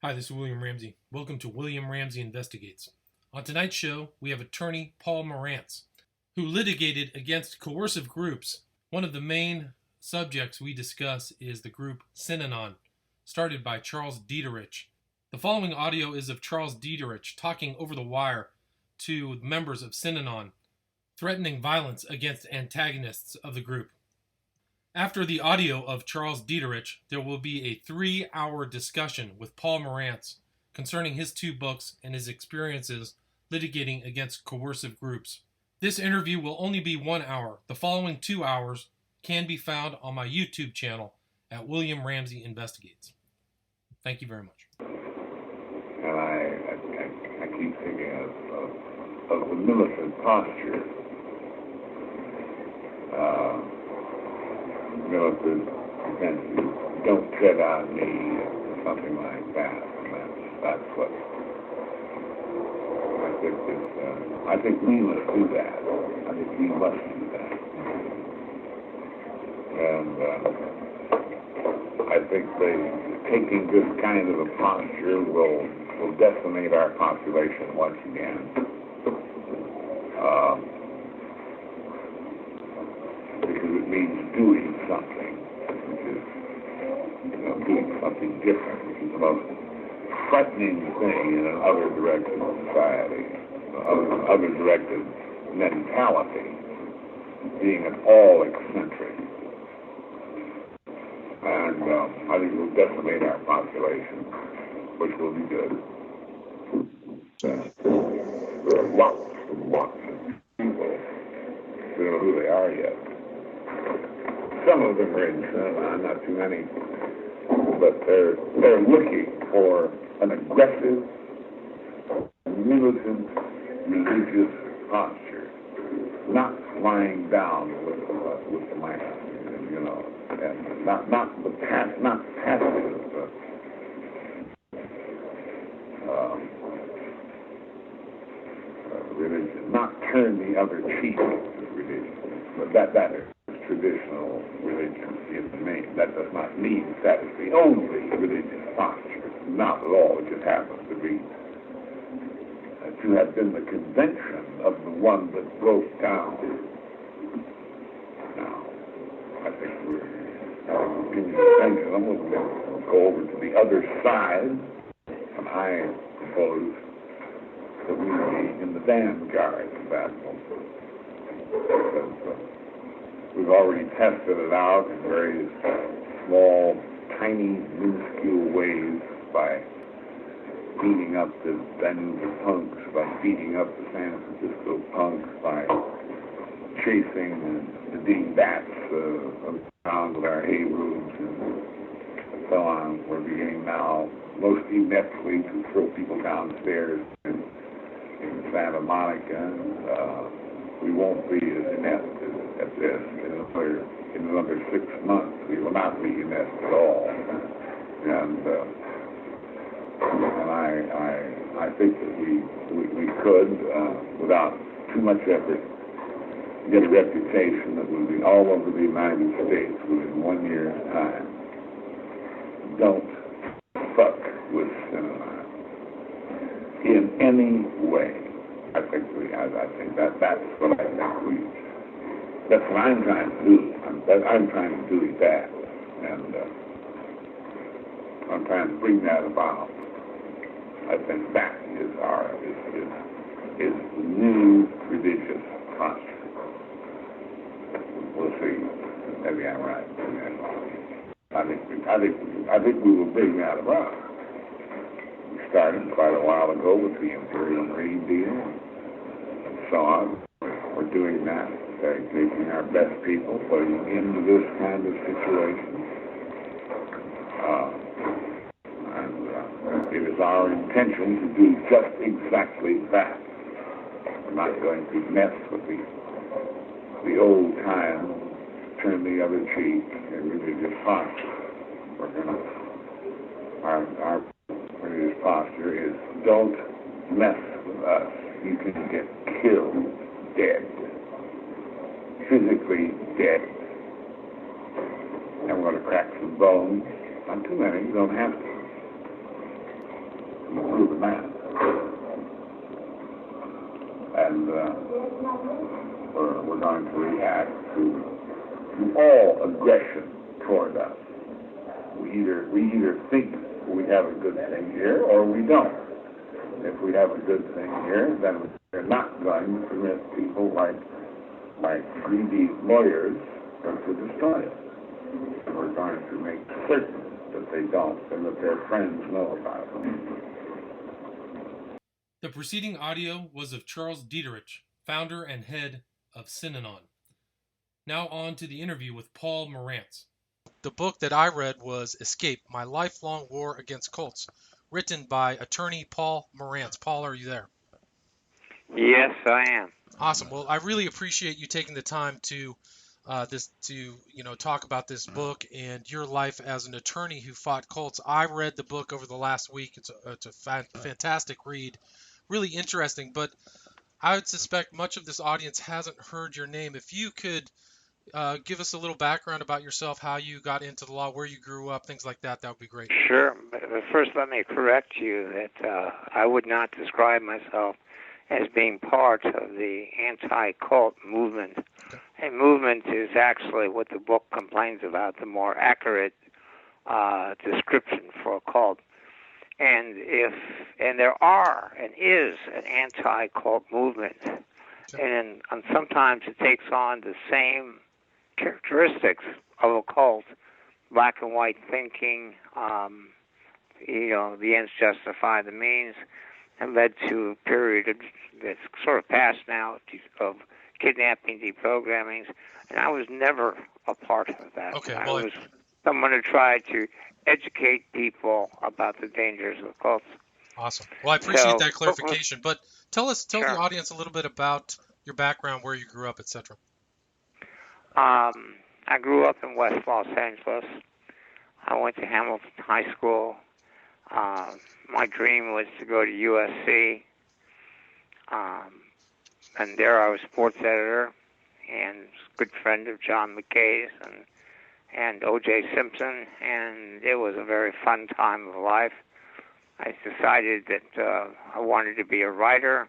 Hi, this is William Ramsey. Welcome to William Ramsey Investigates. On tonight's show, we have attorney Paul Morantz, who litigated against coercive groups. One of the main subjects we discuss is the group Synanon, started by Charles Dieterich. The following audio is of Charles Dieterich talking over the wire to members of Synanon, threatening violence against antagonists of the group. After the audio of Charles Dieterich, there will be a 3-hour discussion with Paul Morantz concerning his 2 books and his experiences litigating against coercive groups. This interview will only be 1 hour. The following 2 hours can be found on my YouTube channel at William Ramsey Investigates. Thank you very much. And I keep thinking of the militant posture. Militant defenses, don't tread on me, or something like that. And that's what I think we must do that. I think we must do that. And I think taking this kind of a posture will decimate our population once again. Because it means doing something, which is, doing something different, which is the most frightening thing in an other-directed society, other-directed mentality, being at all eccentric. And I think it will decimate our population, which will be good. There are lots of people who don't know who they are yet. Some of them are in Synanon, not too many, but they're looking for an aggressive, militant, religious posture, not lying down with the man, and not passive religion, not turn the other cheek religion, but that is traditional religion in the main. That does not mean that is the only religious posture. Not at all. It just happens to be to have been the convention of the one that broke down. Now, I think we're continuing to pendulum. We'll go over to the other side, and I propose that we be in the vanguard of that movement. We've already tested it out in various small, tiny, minuscule ways by beating up the Danube punks, by beating up the San Francisco punks, by chasing the dingbats around with our hay rooms and so on. We're beginning now, most ineptly, to throw people downstairs in Santa Monica. We won't be as inept at this in another 6 months. We will not be inept at all. And I think that we could, without too much effort, get a reputation that will be all over the United States within 1 year's time. Don't fuck with Synanon in any way. I think that's what that's what I'm trying to do. I'm trying to do that, and I'm trying to bring that about. I think that is is the new religious posture. We'll see. Maybe I'm right. I think we will bring that about. We started quite a while ago with the Imperial Marine deal and so on. We're doing that, taking our best people, putting them into this kind of situation. And it is our intention to do just exactly that. We're not going to mess with the old time, turn the other cheek, and religious posture. We're going to, our religious posture is, don't mess with us. You can get killed dead. Physically dead. And we're going to crack some bones. Not too many, you don't have to. the man. And we're going to react to all aggression toward us. We either think we have a good thing here or we don't. If we have a good thing here, then we're not going to permit people like greedy lawyers to destroy it. And we're going to make certain that they don't and that their friends know about it. The preceding audio was of Charles Dieterich, founder and head of Synanon. Now on to the interview with Paul Morantz. The book that I read was Escape, My Lifelong War Against Cults, written by attorney Paul Morantz. Paul, are you there? Yes, I am. Awesome. Well, I really appreciate you taking the time to talk about this book and your life as an attorney who fought cults. I read the book over the last week. It's a fantastic read, really interesting. But I would suspect much of this audience hasn't heard your name. If you could give us a little background about yourself, how you got into the law, where you grew up, things like that, that would be great. Sure. But first, let me correct you that I would not describe myself as being part of the anti-cult movement. Okay. A movement is actually what the book complains about, the more accurate description for a cult. And there is an anti-cult movement, okay. And sometimes it takes on the same characteristics of a cult, black and white thinking, the ends justify the means, and led to a period that's sort of past now of kidnapping, deprogrammings, and I was never a part of that. Okay, I was someone who tried to educate people about the dangers of cults. Awesome. Well, I appreciate that clarification, but tell the audience a little bit about your background, where you grew up, etc. I grew up in West Los Angeles. I went to Hamilton High School. My dream was to go to USC, and there I was sports editor and good friend of John McKay's and O.J. Simpson, and it was a very fun time of life. I decided that I wanted to be a writer,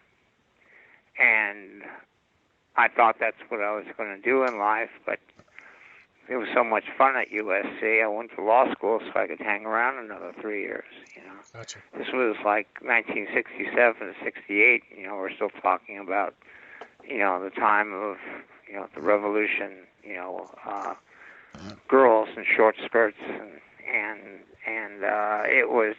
and I thought that's what I was going to do in life, but it was so much fun at USC. I went to law school so I could hang around another 3 years, Gotcha. This was like 1967 to 68, we're still talking about, the time of, the revolution, girls in short skirts, and it was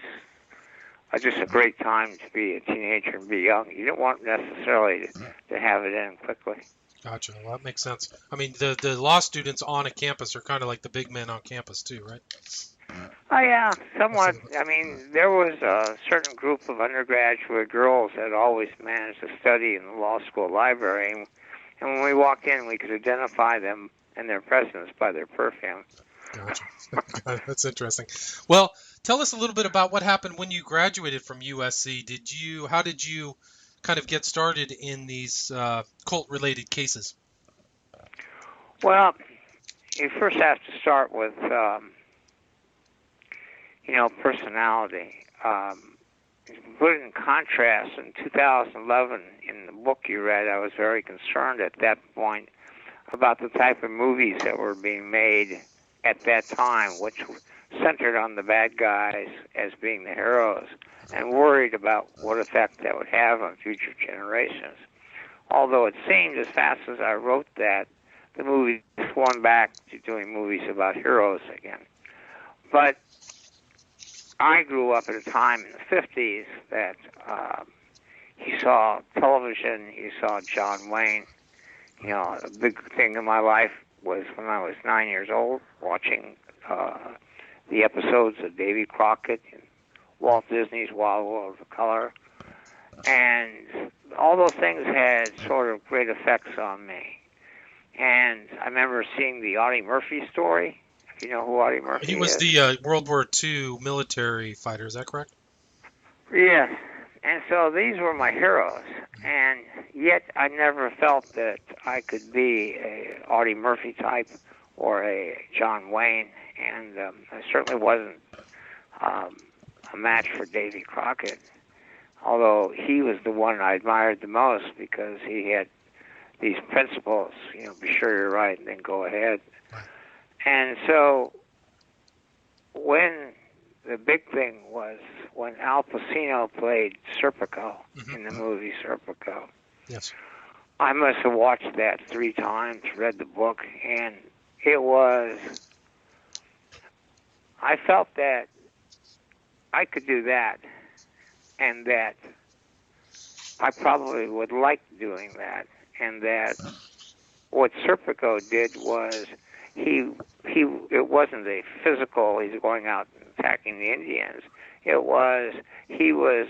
just a great time to be a teenager and be young. You didn't want necessarily to have it in quickly. Gotcha. Well, that makes sense. I mean, the law students on a campus are kind of like the big men on campus too, right? Oh, yeah, somewhat. I mean, there was a certain group of undergraduate girls that always managed to study in the law school library, and when we walked in, we could identify them and their presence by their perfume. Gotcha. That's interesting. Well, tell us a little bit about what happened when you graduated from USC. How did you kind of get started in these cult-related cases? Well, you first have to start with, personality. Put it in contrast, in 2011, in the book you read, I was very concerned at that point about the type of movies that were being made at that time, which centered on the bad guys as being the heroes, and worried about what effect that would have on future generations. Although it seemed as fast as I wrote that, the movie swung back to doing movies about heroes again. But I grew up at a time in the 50s that you saw television, you saw John Wayne. A big thing in my life was when I was 9 years old, watching the episodes of Davy Crockett and Walt Disney's Wild World of Color. And all those things had sort of great effects on me. And I remember seeing the Audie Murphy story. If you know who Audie Murphy is. He was the World War II military fighter, is that correct? Yes. And so these were my heroes. And yet I never felt that I could be a Audie Murphy type or a John Wayne. And I certainly wasn't a match for Davy Crockett. although he was the one I admired the most because he had these principles, be sure you're right and then go ahead. Right. And so when the big thing was when Al Pacino played Serpico in the movie Serpico, Yes. I must have watched that 3 times, read the book, and I felt that I could do that, and that I probably would like doing that, and that what Serpico did was it wasn't a physical, he's going out and attacking the Indians. It was, he was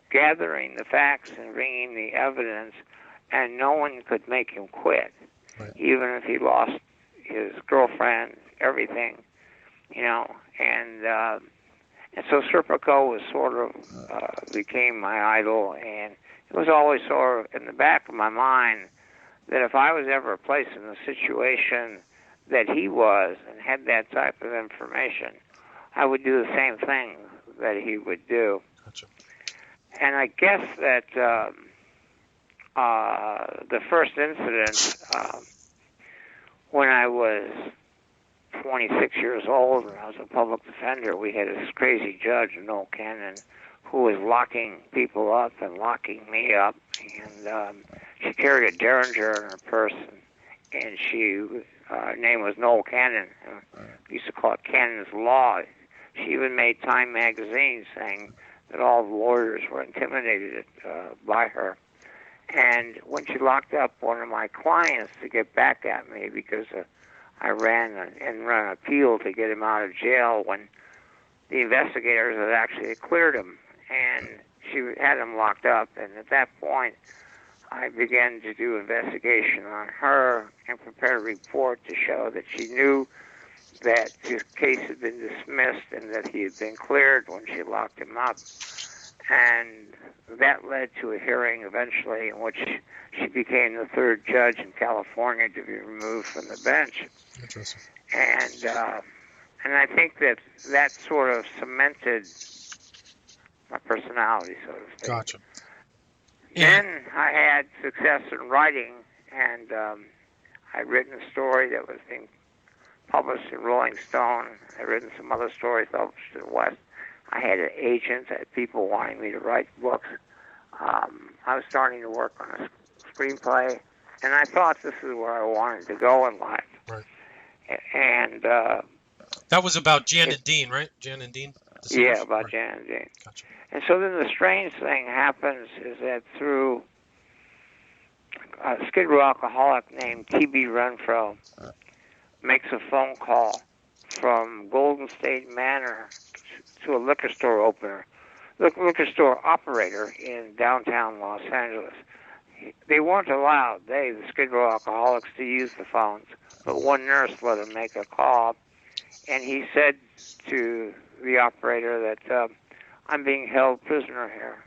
gathering the facts and bringing the evidence, and no one could make him quit, Right. even if he lost his girlfriend, everything, and so Serpico was sort of became my idol, and it was always sort of in the back of my mind that if I was ever placed in a situation that he was and had that type of information, I would do the same thing that he would do. Gotcha. And I guess that the first incident, when I was 26 years old and I was a public defender, we had this crazy judge, Noel Cannon, who was locking people up and locking me up. And she carried a Derringer in her purse, and her name was Noel Cannon. We used to call it Cannon's Law. She even made Time magazine saying that all the lawyers were intimidated by her. And when she locked up one of my clients to get back at me because I ran an appeal to get him out of jail when the investigators had actually cleared him, and she had him locked up. And at that point, I began to do investigation on her and prepare a report to show that she knew that his case had been dismissed and that he had been cleared when she locked him up. And that led to a hearing eventually in which she became the 3rd judge in California to be removed from the bench. Interesting. And I think that sort of cemented my personality, so to speak. Gotcha. Then I had success in writing, and I'd written a story that was being published in Rolling Stone. I'd written some other stories published in West. I had an agent, I had people wanting me to write books. I was starting to work on a screenplay, and I thought this is where I wanted to go in life. Right. And that was about Jan and Dean, right? Jan and Dean? Yeah, about right. Jan and Dean. Gotcha. And so then the strange thing happens is that through a Skid Row alcoholic named T.B. Renfro makes a phone call from Golden State Manor to a liquor store operator in downtown Los Angeles. They weren't allowed, the Skid Row alcoholics, to use the phones, but one nurse let him make a call, and he said to the operator that I'm being held prisoner here.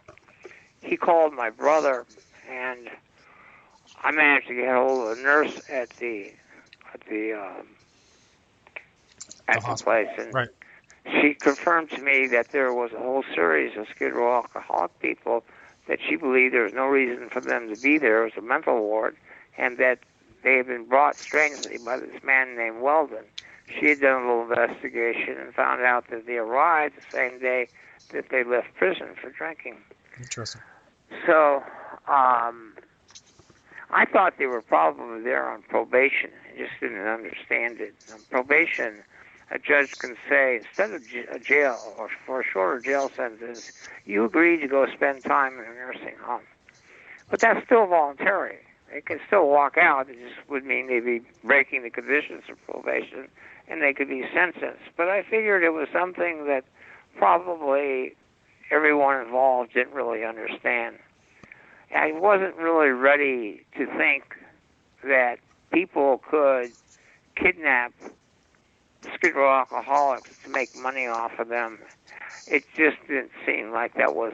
He called my brother, and I managed to get hold of a nurse at the place, and right. she confirmed to me that there was a whole series of Skid Row alcoholic people that she believed there was no reason for them to be there. It was a mental ward, and that they had been brought strangely by this man named Weldon. She had done a little investigation and found out that they arrived the same day that they left prison for drinking. Interesting. So I thought they were probably there on probation. I just didn't understand it. On probation, a judge can say, instead of a jail or for a shorter jail sentence, you agree to go spend time in a nursing home. But that's still voluntary. They can still walk out. It just would mean they'd be breaking the conditions of probation, and they could be sentenced. But I figured it was something that probably everyone involved didn't really understand. I wasn't really ready to think that people could kidnap Skid Row alcoholics to make money off of them. It just didn't seem like that was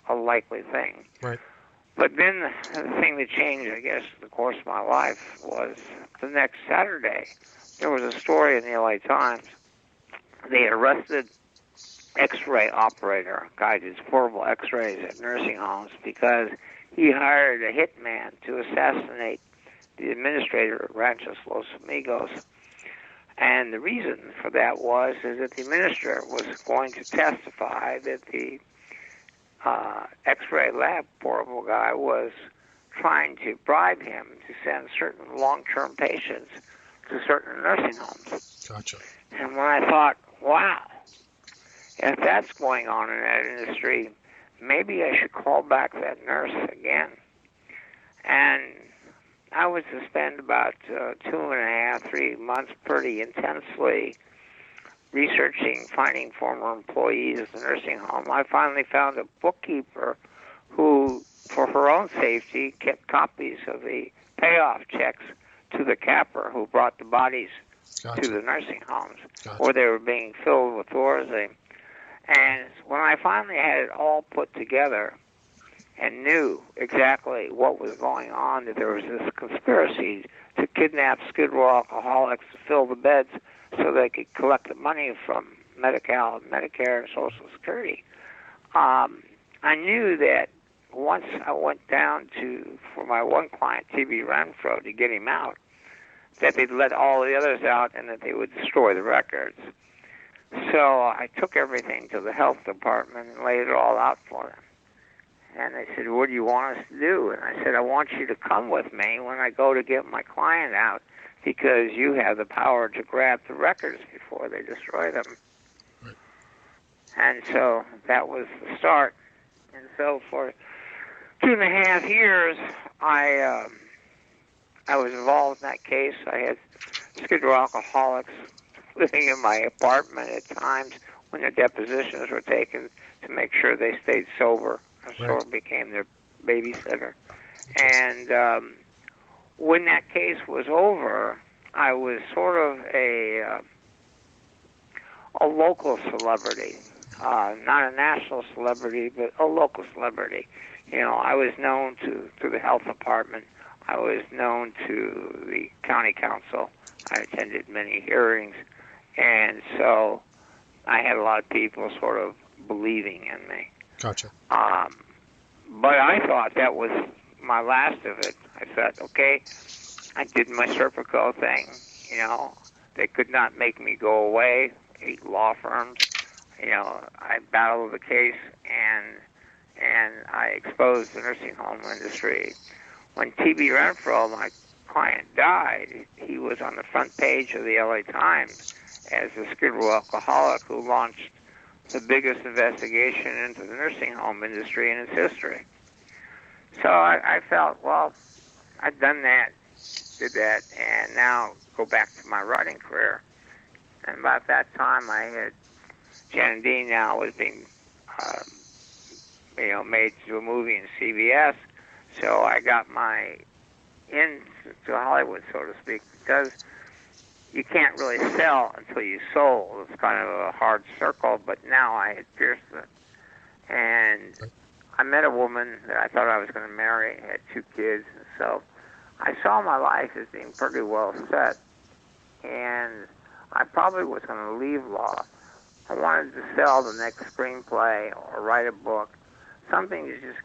a likely thing. Right. But then the thing that changed, I guess, the course of my life was the next Saturday. There was a story in the LA Times. They arrested X-ray operator, a guy does portable X-rays at nursing homes, because he hired a hitman to assassinate the administrator of Ranchos Los Amigos. And the reason for that is that the administrator was going to testify that the X-ray lab portable guy was trying to bribe him to send certain long-term patients to certain nursing homes. Gotcha. And when I thought, wow, if that's going on in that industry, maybe I should call back that nurse again. And I would spend about 2.5, 3 months pretty intensely researching, finding former employees at the nursing home. I finally found a bookkeeper who, for her own safety, kept copies of the payoff checks to the capper who brought the bodies to the nursing homes where they were being filled with Thorazine. And when I finally had it all put together and knew exactly what was going on, that there was this conspiracy to kidnap Skid Row alcoholics to fill the beds so they could collect the money from Medi-Cal, Medicare, and Social Security, I knew that once I went down for my one client, T.B. Renfro, to get him out, that they'd let all the others out and that they would destroy the records. So I took everything to the health department and laid it all out for them. And they said, what do you want us to do? And I said, I want you to come with me when I go to get my client out, because you have the power to grab the records before they destroy them. Right. And so that was the start. And so for 2.5 years, I was involved in that case. I had Skid Row alcoholics living in my apartment at times when their depositions were taken to make sure they stayed sober. I sort of became their babysitter. And when that case was over, I was sort of a local celebrity, not a national celebrity, but a local celebrity. You know, I was known to the health department. I was known to the county council. I attended many hearings. And so I had a lot of people sort of believing in me. Gotcha. But I thought that was my last of it. I thought, okay, I did my Serpico thing. You know, they could not make me go away. 8 law firms. You know, I battled the case and I exposed the nursing home industry. When T.B. Renfro, my client, died, he was on the front page of the LA Times as a Skid Row alcoholic who launched the biggest investigation into the nursing home industry in its history. So I felt, well, I've done that, did that, and now go back to my writing career. And about that time, I had Jan and Dean now was being, made to a movie in CBS. So I got my into Hollywood, so to speak, because you can't really sell until you sold. It's kind of a hard circle, but now I had pierced it. And I met a woman that I thought I was going to marry, had 2 kids, and so I saw my life as being pretty well set. And I probably was going to leave law. I wanted to sell the next screenplay or write a book, something to just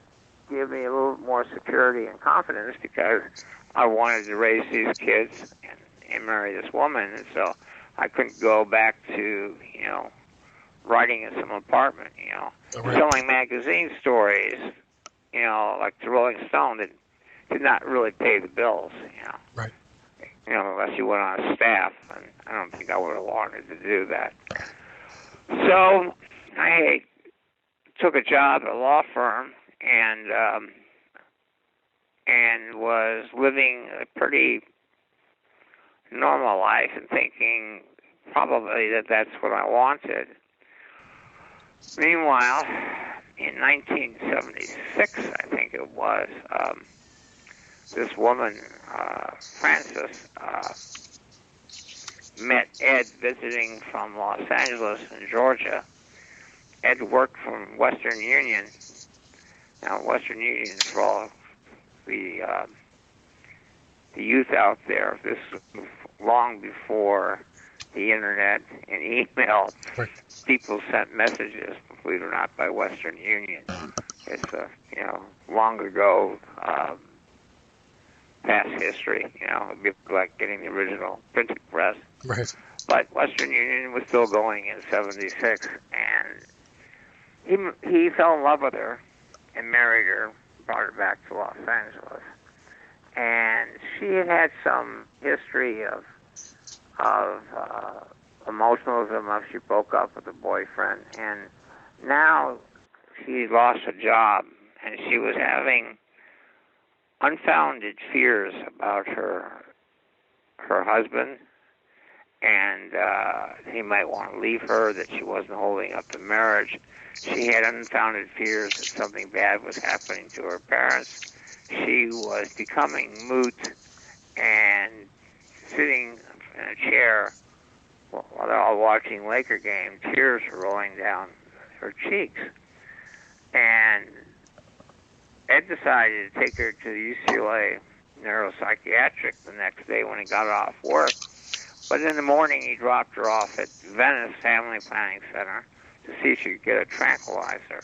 give me a little more security and confidence, because I wanted to raise these kids and marry this woman, and so I couldn't go back to, writing in some apartment, selling magazine stories, like the Rolling Stone that did not really pay the bills, Right. Unless you went on staff, and I don't think I would have wanted to do that. So I took a job at a law firm and was living a pretty normal life and thinking probably that that's what I wanted. Meanwhile, in 1976, I think it was, this woman, Frances, met Ed visiting from Los Angeles and Georgia. Ed worked from Western Union. Now, Western Union, for all the youth out there, this was long before the internet and email. Right. People sent messages, believe it or not, by Western Union. It's long ago, past history. It'd be like getting the original printing press. Right. But Western Union was still going in '76, and he fell in love with her and married her, brought her back to Los Angeles. And she had some history of emotionalism after she broke up with a boyfriend, and now she lost a job, and she was having unfounded fears about her husband, and he might want to leave her, that she wasn't holding up the marriage. She had unfounded fears that something bad was happening to her parents. She was becoming moot and sitting in a chair while they're all watching Laker game. Tears were rolling down her cheeks. And Ed decided to take her to the UCLA neuropsychiatric the next day when he got off work. But in the morning, he dropped her off at Venice Family Planning Center to see if she could get a tranquilizer.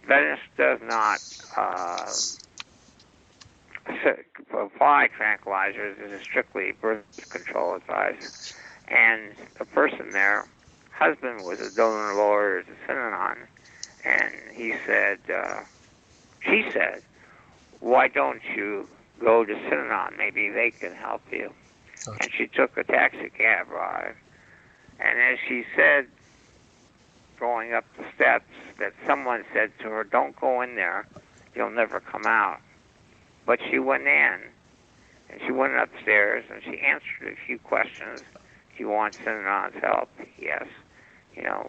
Venice does not apply tranquilizers. It's strictly birth control advice. And the person there, husband was a donor lawyer to Synanon, and she said, why don't you go to Synanon? Maybe they can help you. And she took a taxi cab ride. And as she said, going up the steps, that someone said to her, don't go in there, you'll never come out. But she went in, and she went upstairs, and she answered a few questions. Do you want Synanon's help? Yes.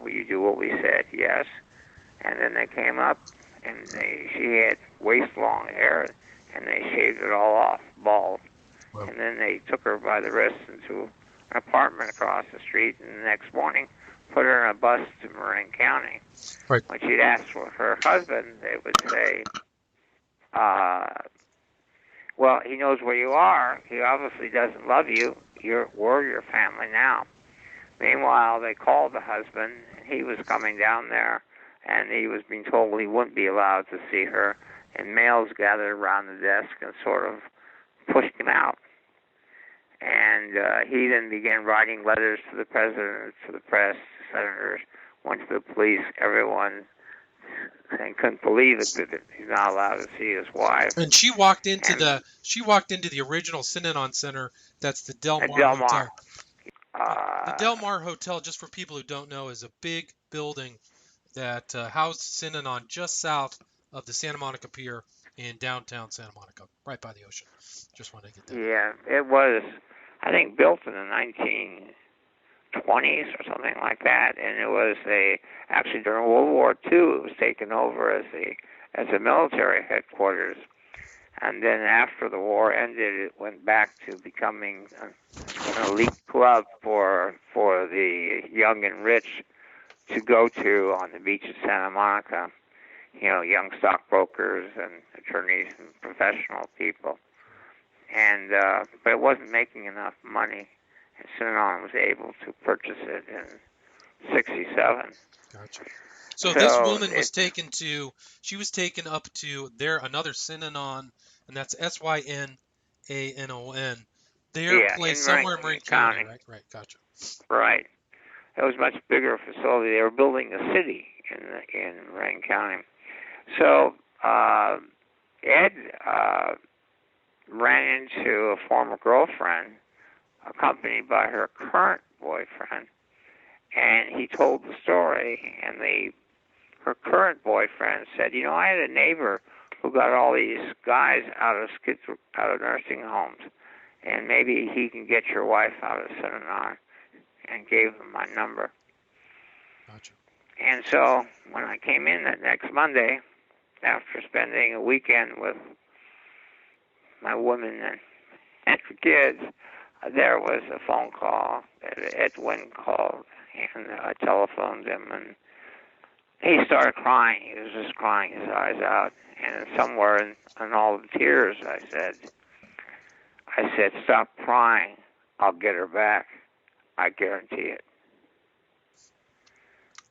Will you do what we said? Yes. And then they came up, and she had waist-long hair, and they shaved it all off, bald. Wow. And then they took her by the wrist into an apartment across the street, and the next morning put her in a bus to Marin County. Right. When she'd ask for her husband, they would say, well, he knows where you are. He obviously doesn't love you. We're your family now. Meanwhile, they called the husband, and he was coming down there, and he was being told he wouldn't be allowed to see her, and males gathered around the desk and sort of pushed him out. And he then began writing letters to the president, to the press, to senators, went to the police, everyone, and couldn't believe it that he's not allowed to see his wife. And she walked into the original Synanon Center. That's the Del Mar Hotel. The Del Mar Hotel, just for people who don't know, is a big building that housed Synanon just south of the Santa Monica Pier in downtown Santa Monica, right by the ocean. Just wanted to get that. Yeah, it was, I think, built in the 1920s or something like that, and it was actually during World War II, it was taken over as a military headquarters. And then after the war ended, it went back to becoming an elite club for the young and rich to go to on the beach of Santa Monica. Young stockbrokers and attorneys and professional people. And but it wasn't making enough money, and Synanon was able to purchase it in '67. Gotcha. So this woman was taken up to another Synanon, and that's Synanon, their place somewhere in Marin County. Right, gotcha. Right. It was a much bigger facility. They were building a city in Marin County. So Ed ran into a former girlfriend, accompanied by her current boyfriend, and he told the story. And her current boyfriend said, I had a neighbor who got all these guys out of nursing homes, and maybe he can get your wife out of Synanon, and gave him my number. Gotcha. And so when I came in that next Monday, after spending a weekend with my woman and her kids, there was a phone call that Edwin called, and I telephoned him, and he started crying. He was just crying his eyes out. And somewhere in all the tears, I said, stop crying. I'll get her back. I guarantee it.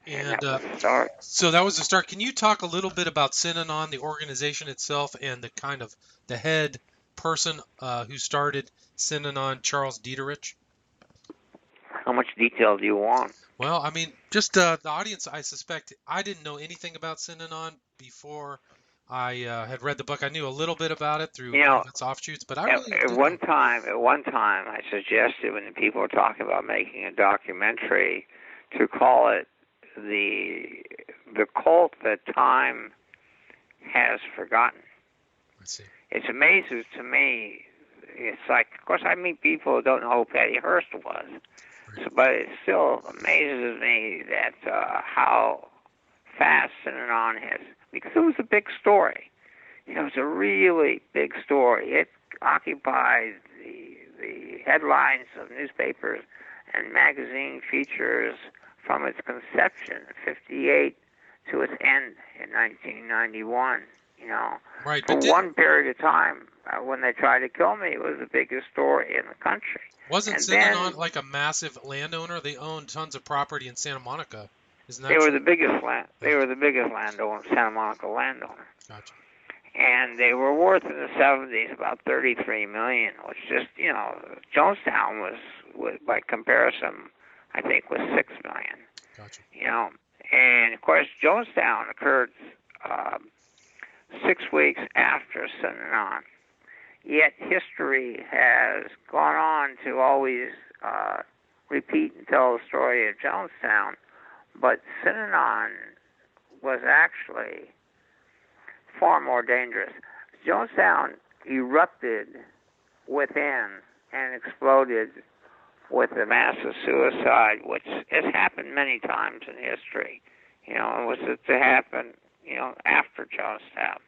And that was the start. so that was the start. Can you talk a little bit about Synanon, the organization itself, and the kind of the head person who started Synanon, Charles Dieterich? How much detail do you want? Well, I mean, just the audience, I suspect, I didn't know anything about Synanon before I had read the book. I knew a little bit about it through one of its offshoots, but I really at didn't one know. time, I suggested when people were talking about making a documentary to call it the cult that time has forgotten. I see. It's amazing to me. It's like, of course, I meet people who don't know who Patty Hearst was, but it still amazes me that how fast Synanon has, because it was a big story. It was a really big story. It occupied the headlines of newspapers and magazine features from its conception in '58 to its end in 1991. Right, for one period of time, when they tried to kill me, it was the biggest story in the country. Wasn't And Synanon then, like a massive landowner? They owned tons of property in Santa Monica. Isn't that they were true? the biggest landowner, Santa Monica landowner. Gotcha. And they were worth in the 70s about $33 million, which just, Jonestown was by comparison, I think, was $6 million. Gotcha. And of course, Jonestown occurred 6 weeks after Synanon. Yet history has gone on to always repeat and tell the story of Jonestown, but Synanon was actually far more dangerous. Jonestown erupted within and exploded with a massive suicide, which has happened many times in history, and was to happen, after Jonestown.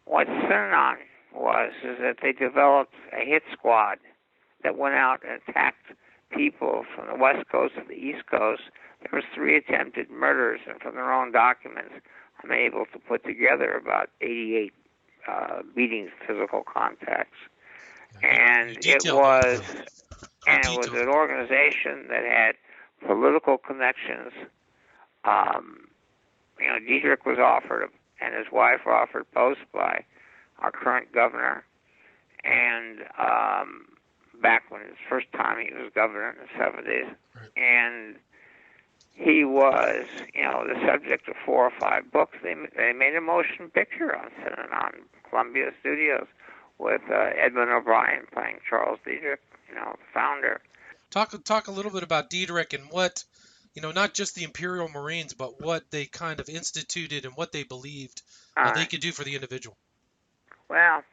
What Synanon is that they developed a hit squad that went out and attacked people from the West Coast to the East Coast. There was 3 attempted murders, and from their own documents, I'm able to put together about 88 beatings, physical contacts. And it was an organization that had political connections. Dietrich was offered, and his wife were offered posts by our current governor, and back when his first time he was governor in the 70s, and he was, the subject of 4 or 5 books. They made a motion picture on Synanon, Columbia Studios, with Edmund O'Brien playing Charles Dietrich, the founder. Talk a little bit about Dietrich and what, not just the Imperial Marines, but what they kind of instituted and what they believed they could do for the individual. Well,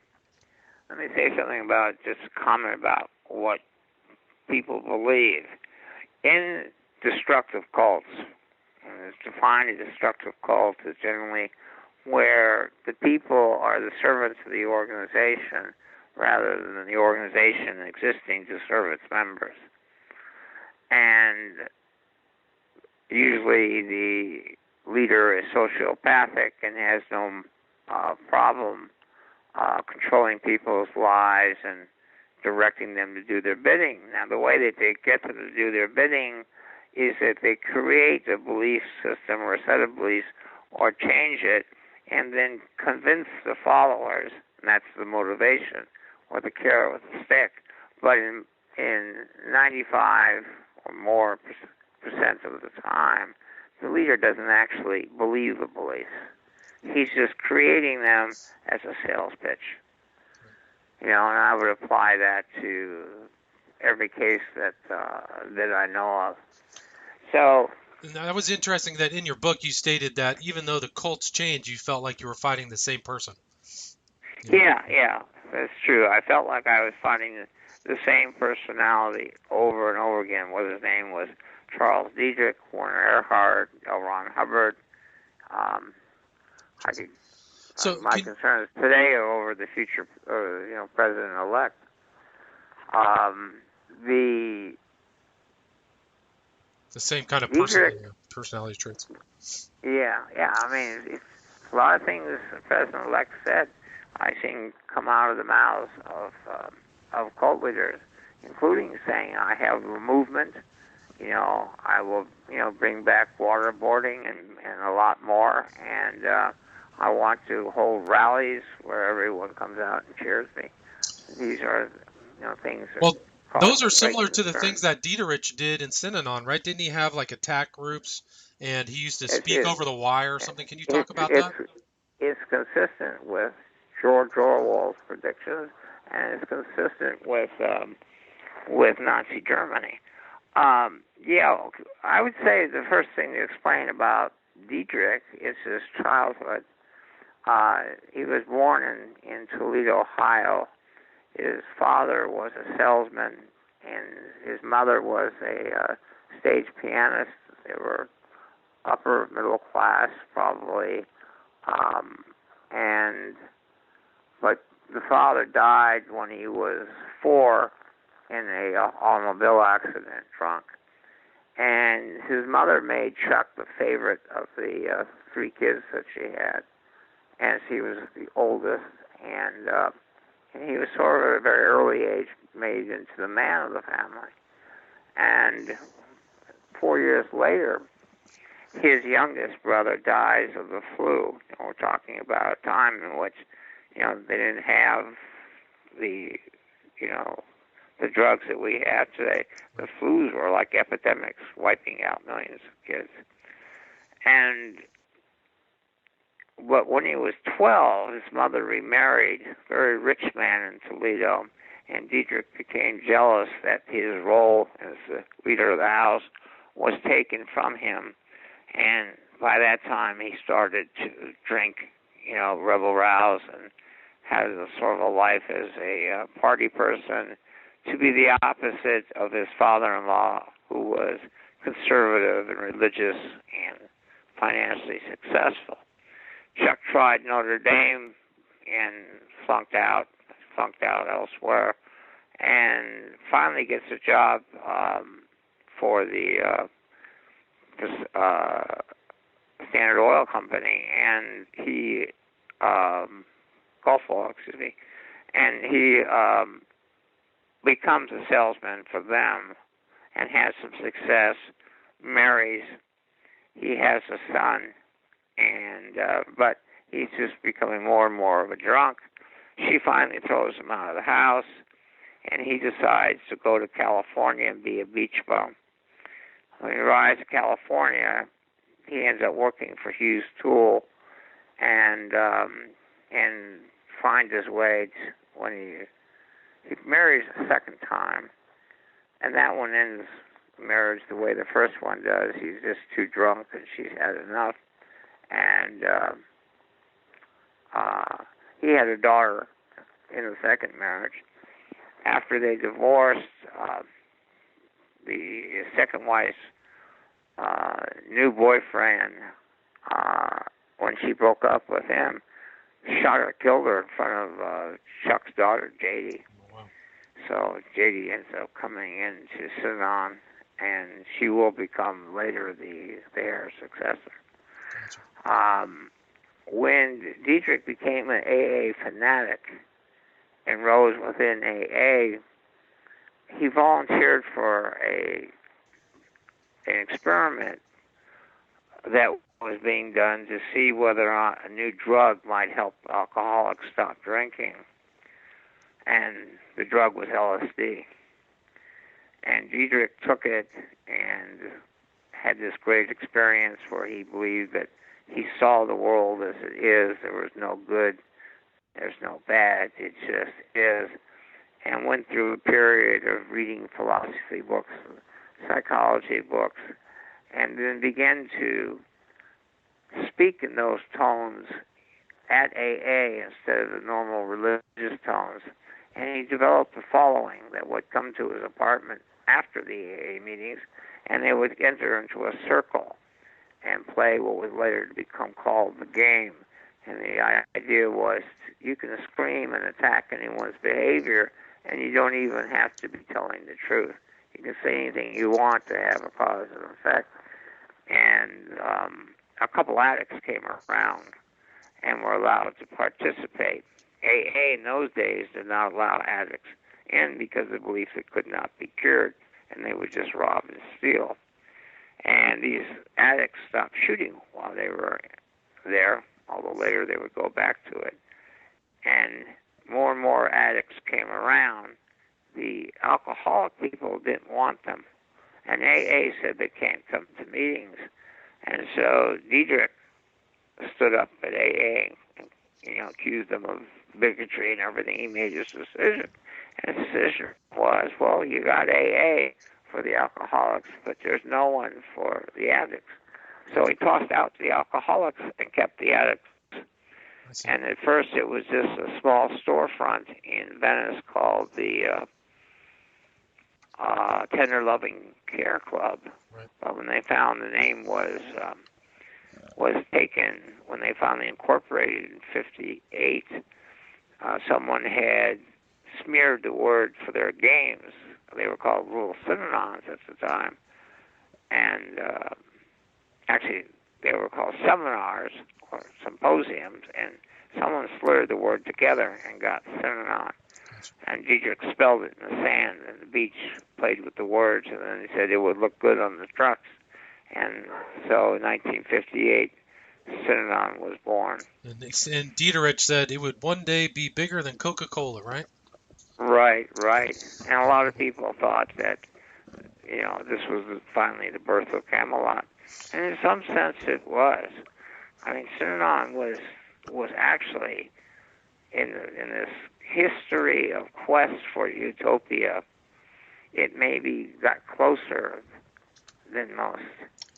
let me say something about, just a comment about what people believe. In destructive cults, and it's defined a destructive cult as generally where the people are the servants of the organization rather than the organization existing to serve its members. And usually the leader is sociopathic and has no problem controlling people's lives and directing them to do their bidding. Now, the way that they get them to do their bidding is that they create a belief system or a set of beliefs or change it and then convince the followers, and that's the motivation, or the carrot with the stick. But in 95 or more percent of the time, the leader doesn't actually believe the beliefs. He's just creating them as a sales pitch. And I would apply that to every case that I know of. So that was interesting that in your book you stated that even though the cults changed, you felt like you were fighting the same person. Yeah, that's true. I felt like I was fighting the same personality over and over again, whether his name was Charles Dietrich, Werner Erhard, L. Ron Hubbard. My concerns today are over the future, president-elect. The same kind of personality traits. Yeah. I mean, a lot of things the president-elect said I've seen come out of the mouths of cult leaders, including saying I have a movement I will, bring back waterboarding and a lot more. And I want to hold rallies where everyone comes out and cheers me. These are, things that Well, cause those are great similar to the concern. things that Dieterich did in Synanon, right? Didn't he have like attack groups and he used to It, speak it, over the wire or something? Can you talk it's about it's that? it's consistent with George Orwell's predictions, and it's consistent with Nazi Germany. Yeah, I would say the first thing to explain about Dietrich is his childhood. He was born in Toledo, Ohio. His father was a salesman, and his mother was a stage pianist. They were upper middle class, probably, but the father died when he was 4 in a automobile accident, drunk. And his mother made Chuck the favorite of the 3 kids that she had, and she was the oldest, and he was sort of at a very early age made into the man of the family. And 4 years later, his youngest brother dies of the flu. We're talking about a time in which, they didn't have the, the drugs that we have today. The flus were like epidemics, wiping out millions of kids. But when he was 12, his mother remarried a very rich man in Toledo, and Dietrich became jealous that his role as the leader of the house was taken from him. And by that time, he started to drink, rebel rouse, and had a sort of a life as a party person, to be the opposite of his father-in-law, who was conservative and religious and financially successful. Chuck tried Notre Dame and flunked out elsewhere, and finally gets a job for the Standard Oil Company, and he Gulf Oil, excuse me, and he becomes a salesman for them and has some success. Marries. He has a son, and but he's just becoming more and more of a drunk. She finally throws him out of the house, and he decides to go to California and be a beach bum. When he arrives in California, he ends up working for Hughes Tool, and finds his way to, when he marries a second time, and that one ends marriage the way the first one does. He's just too drunk, and she's had enough, and he had a daughter in the second marriage. After they divorced, the second wife's new boyfriend, when she broke up with him, shot her, killed her in front of Chuck's daughter, J.D. Wow. So J.D. ends up coming in to sit on, and she will become later the heir successor. Gotcha. When Dietrich became an AA fanatic and rose within AA, he volunteered for an experiment that was being done to see whether or not a new drug might help alcoholics stop drinking. And the drug was LSD. And Dietrich took it and had this great experience where he believed that he saw the world as it is. There was no good, there's no bad, it just is. And went through a period of reading philosophy books, psychology books, and then began to speak in those tones at AA instead of the normal religious tones. And he developed a following that would come to his apartment after the AA meetings, and they would enter into a circle and play what was later to become called the game. And the idea was you can scream and attack anyone's behavior, and you don't even have to be telling the truth. You can say anything you want to have a cause and effect. And a couple addicts came around and were allowed to participate. AA in those days did not allow addicts in because of the belief it could not be cured. and they would just rob and steal. And these addicts stopped shooting while they were there, although later they would go back to it. And more addicts came around. The alcoholic people didn't want them. And AA said they can't come to meetings. And so Diederich stood up at AA and, accused them of bigotry and everything. He made his decision. And his decision was, well, you got AA for the alcoholics, but there's no one for the addicts. So he tossed out the alcoholics and kept the addicts. And at first it was just a small storefront in Venice called the Tender Loving Care Club. Right. But when they found the name was taken, when they finally incorporated in '58, someone had smeared the word for their games. They were called Rule Synonyms at the time. And actually, they were called seminars or symposiums, and someone slurred the word together and got synonym. And Diederich spelled it in the sand, and the beach played with the words, and then he said it would look good on the trucks. And so in 1958, synonym was born. And Diederich said it would one day be bigger than Coca-Cola, right? Right. And a lot of people thought that, this was finally the birth of Camelot. And in some sense it was. I mean, Synanon was actually in this history of quest for utopia, it maybe got closer than most.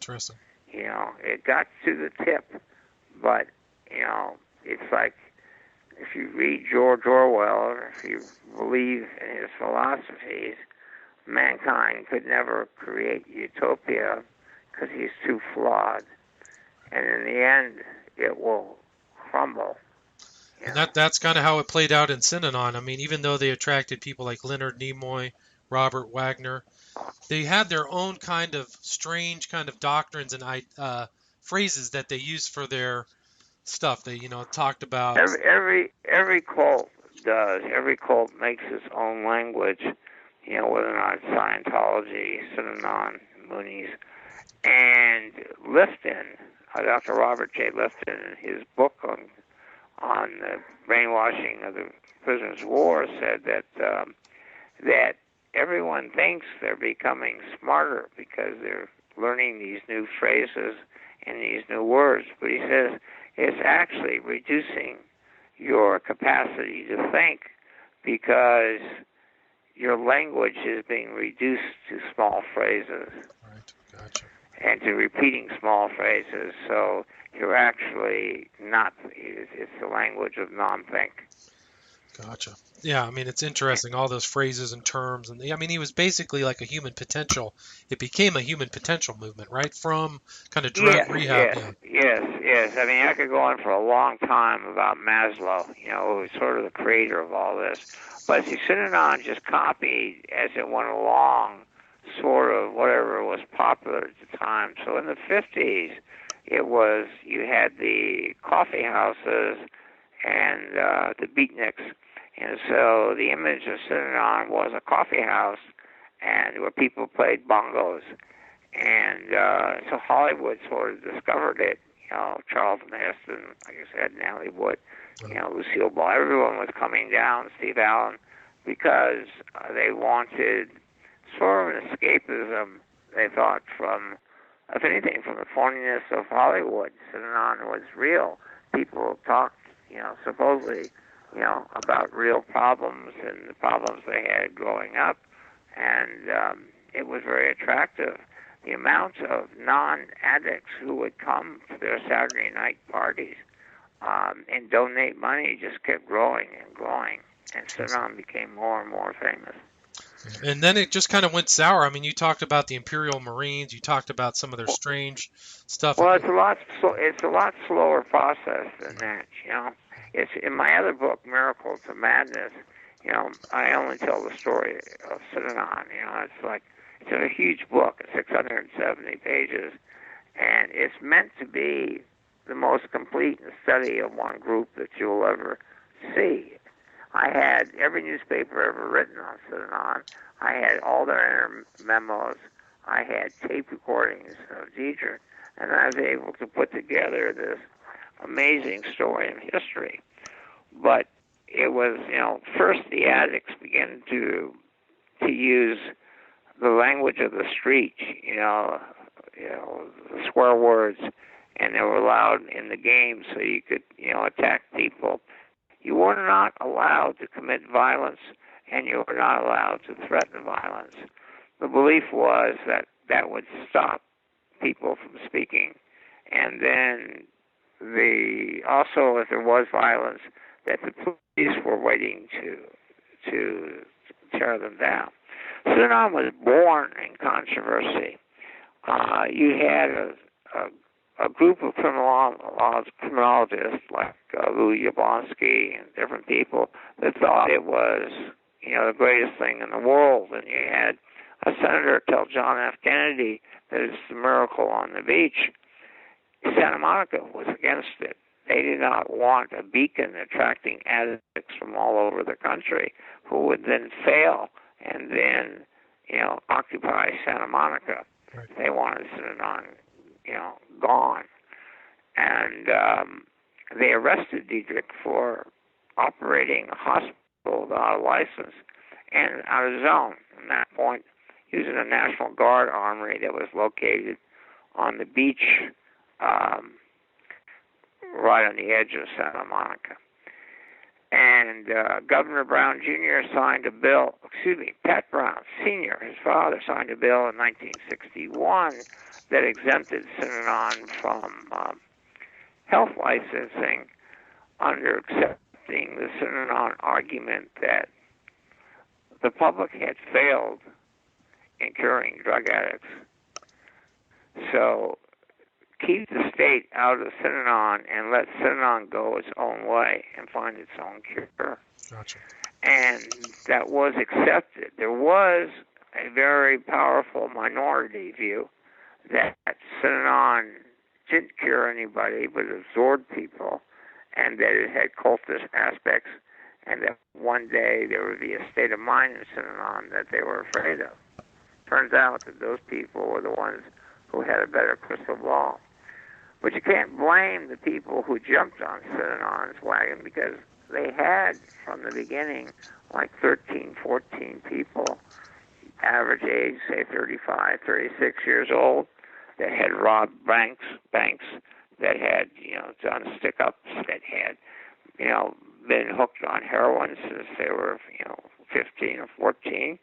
Interesting. It got to the tip, but, it's like if you read George Orwell or if you believe in his philosophies, mankind could never create utopia because he's too flawed. And in the end, it will crumble. And that's kind of how it played out in Synanon. I mean, even though they attracted people like Leonard Nimoy, Robert Wagner, they had their own kind of strange kind of doctrines and phrases that they used for their stuff. They, talked about... Every cult does. Every cult makes its own language, whether or not it's Scientology, Synanon, Moonies. And Lifton, Dr. Robert J. Lifton, in his book on the brainwashing of the prisoners of war, said that everyone thinks they're becoming smarter because they're learning these new phrases and these new words. But he says it's actually reducing your capacity to think because your language is being reduced to small phrases. Right, gotcha. And to repeating small phrases. So you're actually not, it's the language of non-think. Gotcha. Yeah, I mean, it's interesting, all those phrases and terms. And I mean, he was basically like a human potential. It became a human potential movement, right? From kind of drug rehab. Yes. I mean, I could go on for a long time about Maslow, who was sort of the creator of all this. But see, Synanon just copied, as it went along, sort of whatever was popular at the time. So in the 50s, you had the coffee houses and the beatniks. And so the image of Synanon was a coffee house and where people played bongos. And so Hollywood sort of discovered it. Charlton Heston, like I said, Natalie Wood, Lucille Ball. Everyone was coming down, Steve Allen, because they wanted sort of an escapism, they thought, from, if anything, from the phoniness of Hollywood. Synanon was real. People talked, supposedly, about real problems and the problems they had growing up, and it was very attractive. The amount of non-addicts who would come to their Saturday night parties and donate money just kept growing and growing, and Synanon became more and more famous. And then it just kind of went sour. I mean, you talked about the Imperial Marines. You talked about some of their strange stuff. Well, it's a lot slower process than that. It's in my other book, Miracles of Madness. I only tell the story of Synanon. It's a huge book, 670 pages, and it's meant to be the most complete study of one group that you'll ever see. I had every newspaper ever written on Synanon. I had all their memos. I had tape recordings of Diedrich, and I was able to put together this amazing story in history. But it was, first the addicts began to use the language of the street, the swear words, and they were allowed in the game so you could, attack people. You were not allowed to commit violence, and you were not allowed to threaten violence. The belief was that that would stop people from speaking. And then also, if there was violence, that the police were waiting to tear them down. Synanon was born in controversy. You had a group of criminologists like Louis Jablonski and different people that thought it was, the greatest thing in the world. And you had a senator tell John F. Kennedy that it's the miracle on the beach. Santa Monica was against it. They did not want a beacon attracting addicts from all over the country who would then fail and then, occupy Santa Monica. Right. They wanted Synanon, gone. And they arrested Diedrich for operating a hospital without a license and out of zone. At that point, using a National Guard armory that was located on the beach right on the edge of Santa Monica. And Governor Brown Jr. signed a bill, Pat Brown Sr., his father, signed a bill in 1961 that exempted Synanon from health licensing under accepting the Synanon argument that the public had failed in curing drug addicts. So keep the state out of Synanon and let Synanon go its own way and find its own cure. Gotcha. And that was accepted. There was a very powerful minority view that Synanon didn't cure anybody but absorbed people, and that it had cultist aspects, and that one day there would be a state of mind in Synanon that they were afraid of. Turns out that those people were the ones who had a better crystal ball. But you can't blame the people who jumped on Synanon's wagon, because they had, from the beginning, like 13, 14 people, average age, say 35, 36 years old, that had robbed banks, that had, done stick-ups, that had, been hooked on heroin since they were, 15 or 14,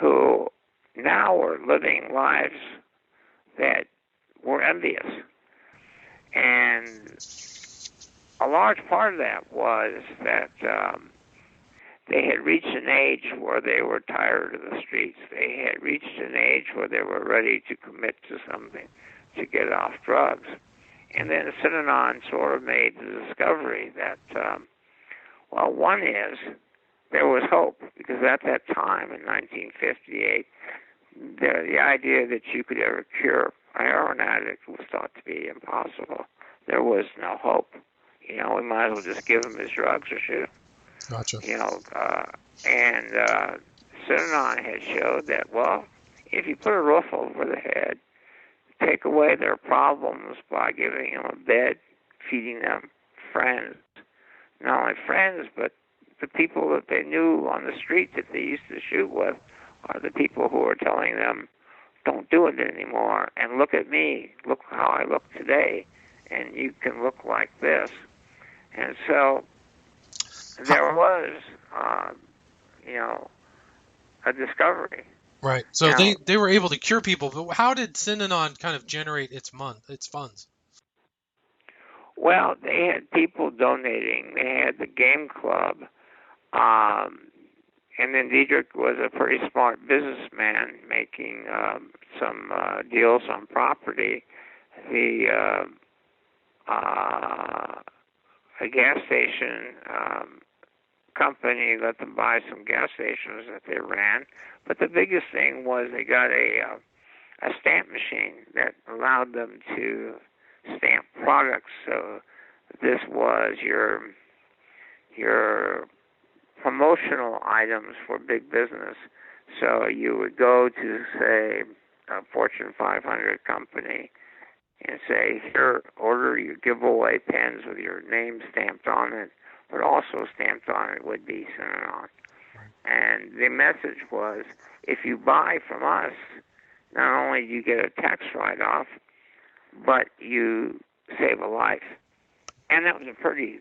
who now were living lives that were envious. And a large part of that was that they had reached an age where they were tired of the streets. They had reached an age where they were ready to commit to something, to get off drugs. And then Synanon sort of made the discovery that, one is there was hope, because at that time in 1958, the idea that you could ever cure a heroin addict was thought to be impossible. There was no hope. We might as well just give him his drugs or shoot him. Gotcha. And Synanon had showed that, if you put a roof over their head, take away their problems by giving them a bed, feeding them friends, not only friends, but the people that they knew on the street that they used to shoot with are the people who are telling them, don't do it anymore, and look at me, look how I look today, and you can look like this. And so there was, a discovery. Right. So Now, they were able to cure people, but how did Synanon kind of generate its funds? Well, they had people donating. They had the game club. And then Diedrich was a pretty smart businessman, making some deals on property. A gas station company let them buy some gas stations that they ran. But the biggest thing was they got a stamp machine that allowed them to stamp products. So this was your promotional items for big business So you would go to, say, a Fortune 500 company and say, here, order your giveaway pens with your name stamped on it, but also stamped on it would be Synanon. And the message was, if you buy from us, not only do you get a tax write-off, but you save a life. And that was a pretty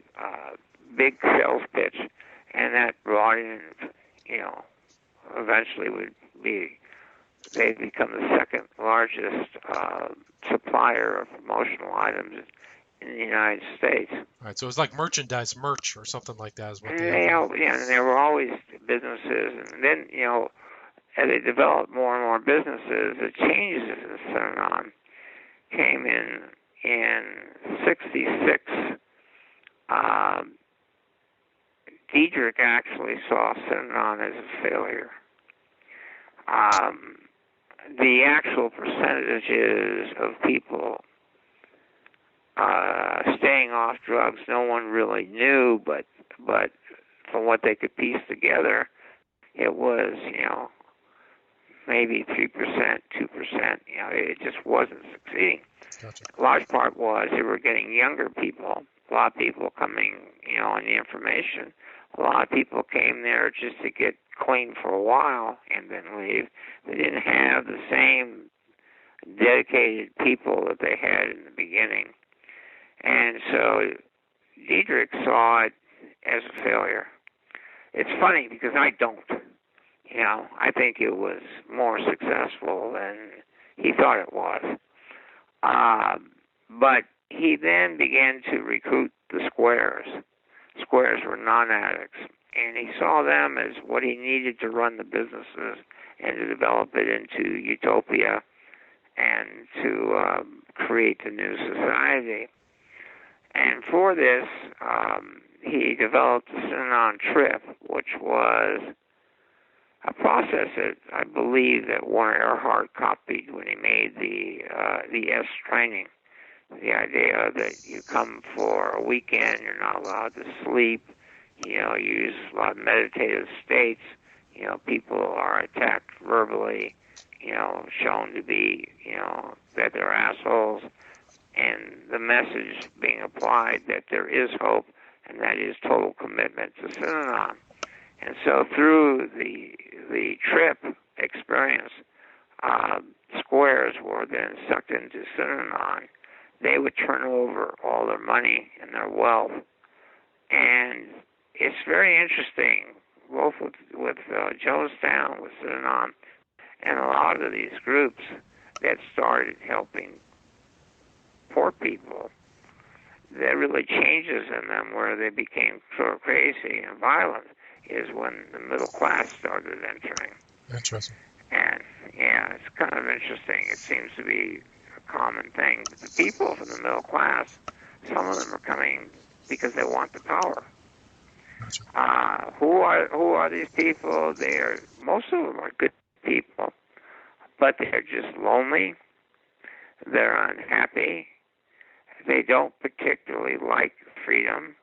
big sales pitch, and that brought in, eventually they'd become the second largest supplier of promotional items in the United States. All right, so it was like merch or something like that is what And they and there were always businesses, and then, as they developed more and more businesses, the changes in Synanon came in 1966. Diedrich actually saw Synanon as a failure. The actual percentages of people staying off drugs, no one really knew, but from what they could piece together, it was, maybe 3%, 2%. It just wasn't succeeding. Gotcha. A large part was they were getting younger people. A lot of people coming, on the information. A lot of people came there just to get clean for a while and then leave. They didn't have the same dedicated people that they had in the beginning. And so Diedrich saw it as a failure. It's funny because I don't. I think it was more successful than he thought it was. But he then began to recruit the squares. Squares were non-addicts, and he saw them as what he needed to run the businesses and to develop it into utopia and to create the new society. And for this, he developed the Synanon trip, which was a process that I believe that Warren Earhart copied when he made the S training. The idea that you come for a weekend, you're not allowed to sleep, you use a lot of meditative states, people are attacked verbally, shown to be, that they're assholes, and the message being applied that there is hope, and that is total commitment to Synanon. And so through the trip experience, squares were then sucked into Synanon. They would turn over all their money and their wealth. And it's very interesting, both with Jonestown, with Synanon, and a lot of these groups that started helping poor people. That really changes in them where they became sort of crazy and violent is when the middle class started entering. Interesting. And, it's kind of interesting. It seems to be a common thing. But the people from the middle class, some of them are coming because they want the power. Gotcha. Who are these people? Most of them are good people, but they're just lonely. They're unhappy. They don't particularly like freedom.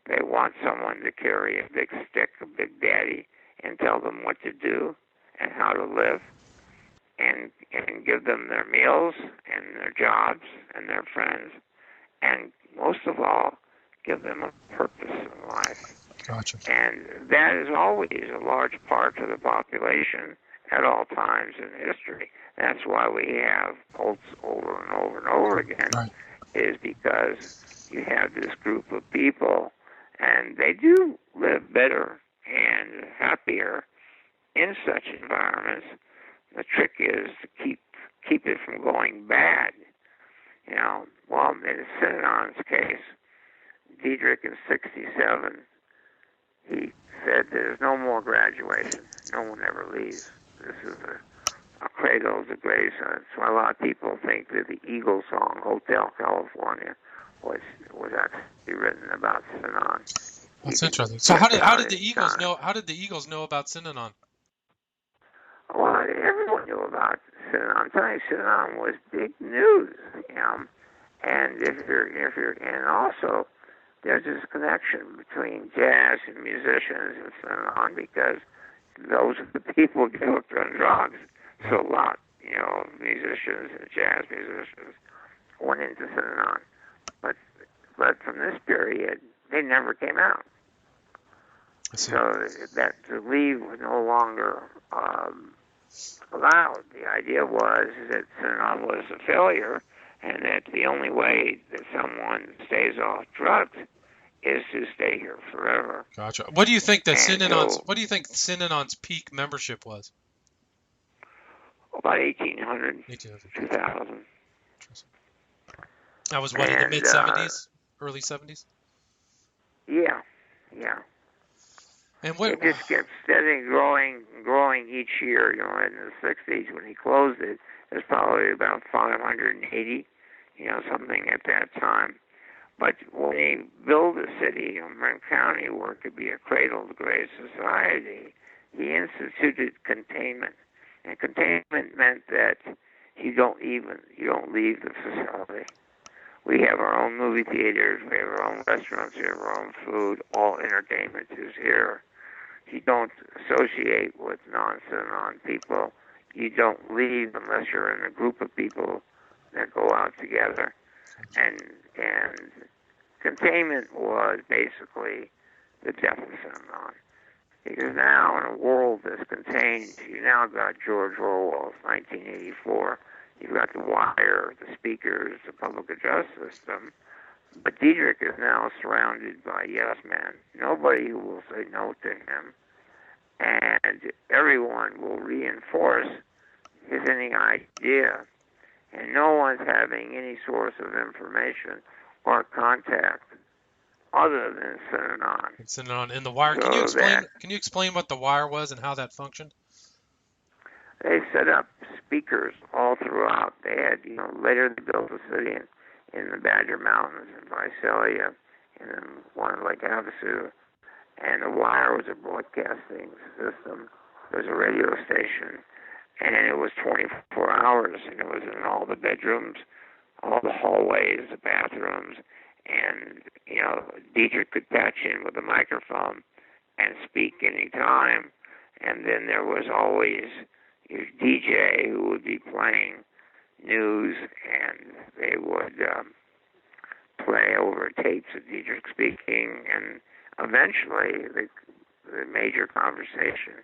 They want someone to carry a big stick, a big daddy, and tell them what to do and how to live, and give them their meals and their jobs and their friends, and most of all, give them a purpose in life. Gotcha. And that is always a large part of the population at all times in history. That's why we have cults over and over and over again, Right. is because you have this group of people, and they do live better and happier in such environments. The trick is to keep it from going bad. Well, in Synanon's case, Diedrich in 1967, he said there's no more graduation. No one ever leaves. This is a cradle to grave. That's why a lot of people think that the Eagles song "Hotel California" was actually written about Synanon. That's interesting. So how did the Eagles know? How did the Eagles know about Synanon? Well, everyone knew about Synanon. I'm telling you, Synanon was big news. And and also there's this connection between jazz and musicians and Synanon because those are the people get hooked on drugs. So a lot, musicians and jazz musicians went into Synanon. But from this period, they never came out. So that to leave was no longer allowed. The idea was that Synanon was a failure, and that the only way that someone stays off drugs is to stay here forever. Gotcha. What do you think that Synanon's peak membership was? About 1800, 2000. That was what, in the mid 70s, early 70s? Yeah. And what? It just kept steadily growing each year. In the 60s when he closed it, it was probably about 580, something at that time. But when he built a city in Morantz County where it could be a cradle of the great society, he instituted containment. And containment meant that you don't leave the facility. We have our own movie theaters, we have our own restaurants, we have our own food, all entertainment is here. You don't associate with non-Synanon people. You don't leave unless you're in a group of people that go out together. And containment was basically the death of Synanon. Because now in a world that's contained, you now got George Orwell's 1984. You've got the wire, the speakers, the public address system. But Diederik is now surrounded by yes men. Nobody who will say no to him. And everyone will reinforce his any idea. And no one's having any source of information or contact other than Synanon. Synanon in the wire. So Can you explain what the wire was and how that functioned? They set up speakers all throughout. They had, later they built a city in the Badger Mountains in Visalia, and then one in Lake Havasu. And the wire was a broadcasting system. It was a radio station, and it was 24 hours, and it was in all the bedrooms, all the hallways, the bathrooms, and, Diederik could patch in with a microphone and speak any time. And then there was always your DJ who would be playing news, and they would play over tapes of Diederik speaking, and eventually the major conversation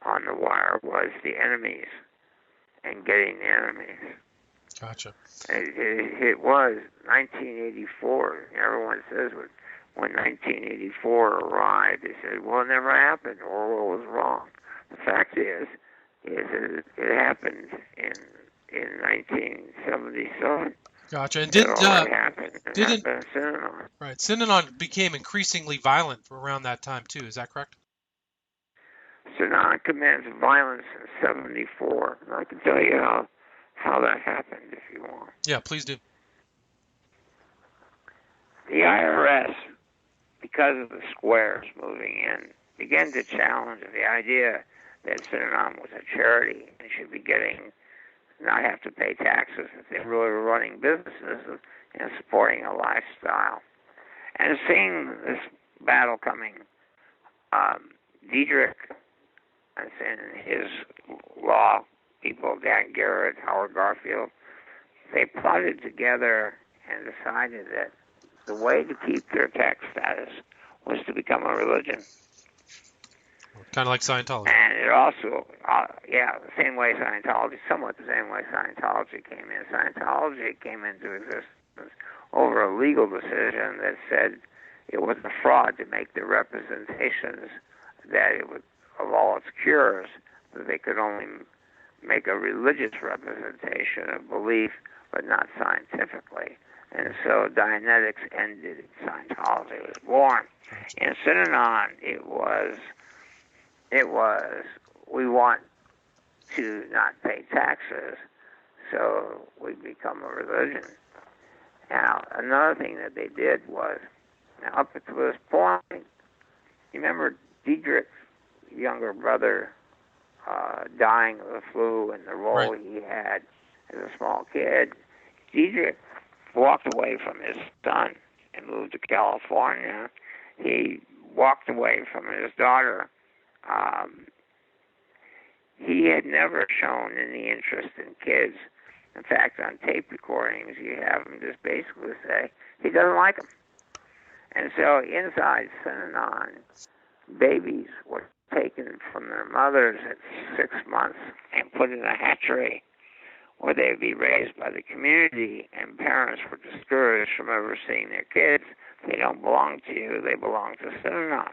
on the wire was the enemies and getting the enemies. Gotcha. It was 1984. Everyone says when 1984 arrived, they said, well, it never happened. Orwell was wrong. The fact is it happened in 1977. Gotcha. And Synanon became increasingly violent around that time too. Is that correct? Synanon commenced violence in 74. And I can tell you how that happened if you want. Yeah, please do. The IRS, because of the squares moving in, began to challenge the idea that Synanon was a charity and should be not have to pay taxes if they really were running businesses and supporting a lifestyle. And seeing this battle coming, Diederik and his law people, Dan Garrett, Howard Garfield, they plotted together and decided that the way to keep their tax status was to become a religion. Kind of like Scientology. And it also, the same way Scientology, somewhat the same way Scientology came in. Scientology came into existence over a legal decision that said it was a fraud to make the representations that it would, of all its cures, that they could only make a religious representation of belief, but not scientifically. And so Dianetics ended, Scientology was born. In Synanon, it was, we want to not pay taxes, so we become a religion. Now, another thing that they did was, now up to this point, you remember Diederik's younger brother dying of the flu and the role he had as a small kid. Diederik walked away from his son and moved to California. He walked away from his daughter he had never shown any interest in kids. In fact, on tape recordings, you have him just basically say he doesn't like them. And so inside Synanon, babies were taken from their mothers at 6 months and put in a hatchery where they would be raised by the community, and parents were discouraged from ever seeing their kids. They don't belong to you, they belong to Synanon.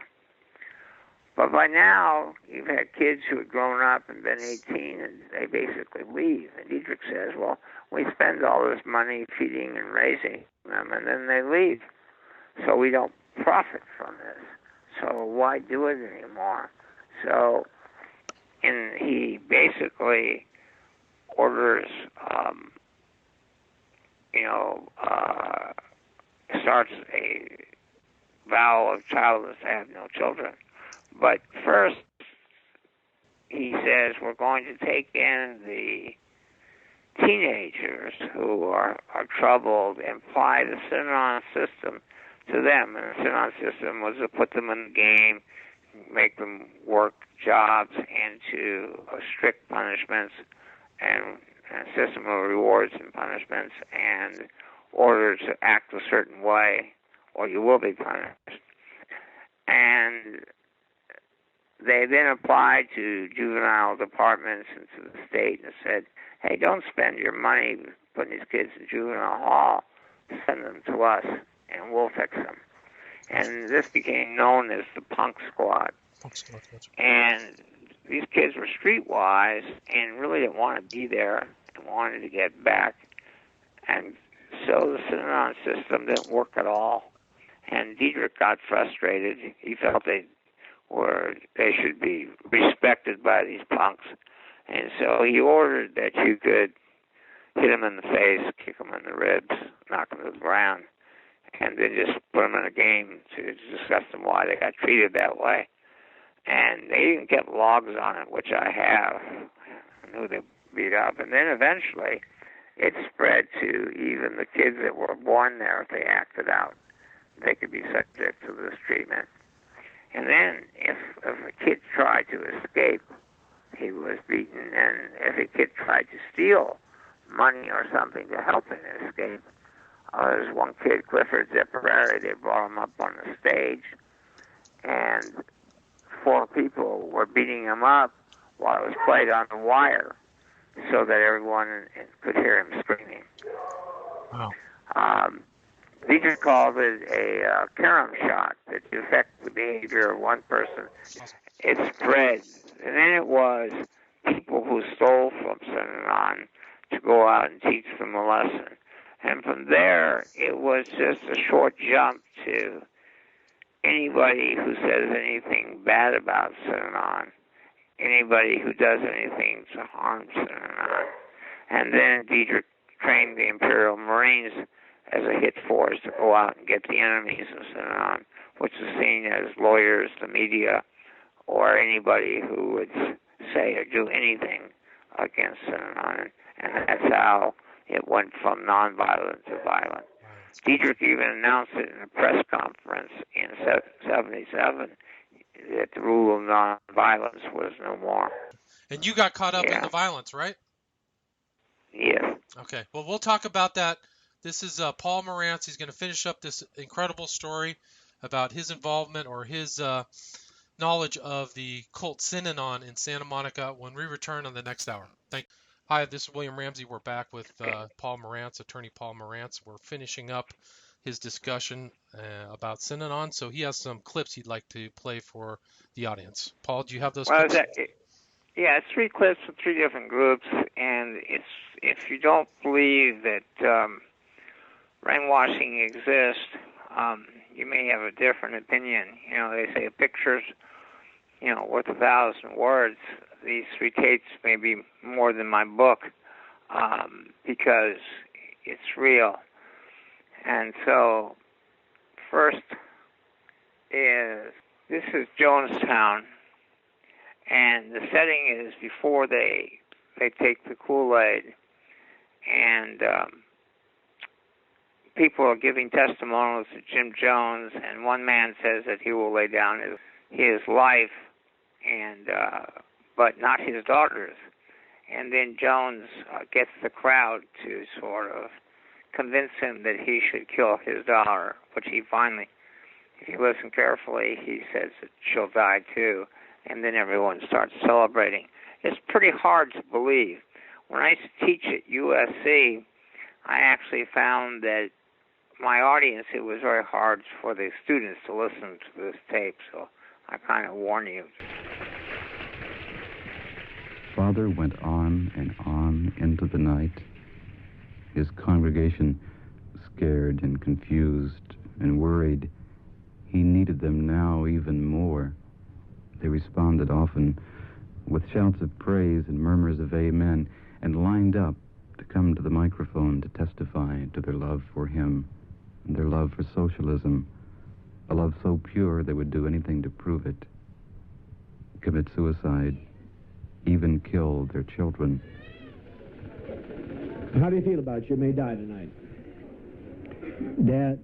But by now, you've had kids who had grown up and been 18, and they basically leave. And Dietrich says, well, we spend all this money feeding and raising them, and then they leave. So we don't profit from this. So why do it anymore? So he basically orders, starts a vow of childless to have no children. But first, he says, we're going to take in the teenagers who are troubled and apply the Synanon system to them. And the Synanon system was to put them in the game, make them work jobs, and to strict punishments and a system of rewards and punishments and orders to act a certain way or you will be punished. And they then applied to juvenile departments and to the state and said, hey, don't spend your money putting these kids in juvenile hall. Send them to us, and we'll fix them. And this became known as the Punk Squad. And these kids were streetwise and really didn't want to be there and wanted to get back. And so the Synanon system didn't work at all. And Dietrich got frustrated. He felt they should be respected by these punks. And so he ordered that you could hit them in the face, kick them in the ribs, knock them to the ground, and then just put them in a game to discuss them why they got treated that way. And they even kept logs on it, which I have. I knew they beat up. And then eventually it spread to even the kids that were born there. If they acted out, they could be subject to this treatment. And then if a kid tried to escape, he was beaten. And if a kid tried to steal money or something to help him escape, there's one kid, Clifford Zipperary, they brought him up on the stage, and 4 people were beating him up while it was played on the wire so that everyone could hear him screaming. Wow. Dietrich called it a carom shot that affect the behavior of one person. It spread. And then it was people who stole from Synanon to go out and teach them a lesson. And from there, it was just a short jump to anybody who says anything bad about Synanon, anybody who does anything to harm Synanon. And then Dietrich trained the Imperial Marines as a hit force to go out and get the enemies of Synanon, which is seen as lawyers, the media, or anybody who would say or do anything against Synanon. And that's how it went from nonviolent to violent. Dietrich even announced it in a press conference in 1977 that the rule of nonviolence was no more. And you got caught up in the violence, right? Yes. Okay. Well, we'll talk about that. This is Paul Morantz. He's going to finish up this incredible story about his involvement or his knowledge of the cult Synanon in Santa Monica when we return on the next hour. Thank you. Hi, this is William Ramsey. We're back with Paul Morantz, attorney Paul Morantz. We're finishing up his discussion about Synanon, so he has some clips he'd like to play for the audience. Paul, do you have those clips? Yeah, it's 3 clips from 3 different groups, and if you don't believe that brainwashing exists, you may have a different opinion. You know, they say a picture's, worth 1,000 words. These 3 tapes may be more than my book because it's real. And so, first this is Jonestown, and the setting is before they take the Kool-Aid, and people are giving testimonials to Jim Jones, and one man says that he will lay down his life and but not his daughters. And then Jones gets the crowd to sort of convince him that he should kill his daughter, which he finally, if you listen carefully, he says that she'll die too, and then everyone starts celebrating. It's pretty hard to believe. When I used to teach at USC, I actually found that my audience, it was very hard for the students to listen to this tape, so I kind of warn you. Father went on and on into the night, his congregation scared and confused and worried. He needed them now even more. They responded often with shouts of praise and murmurs of amen, and lined up to come to the microphone to testify to their love for him and their love for socialism, a love so pure they would do anything to prove it, commit suicide, even kill their children. How do you feel about you may die tonight? Dad,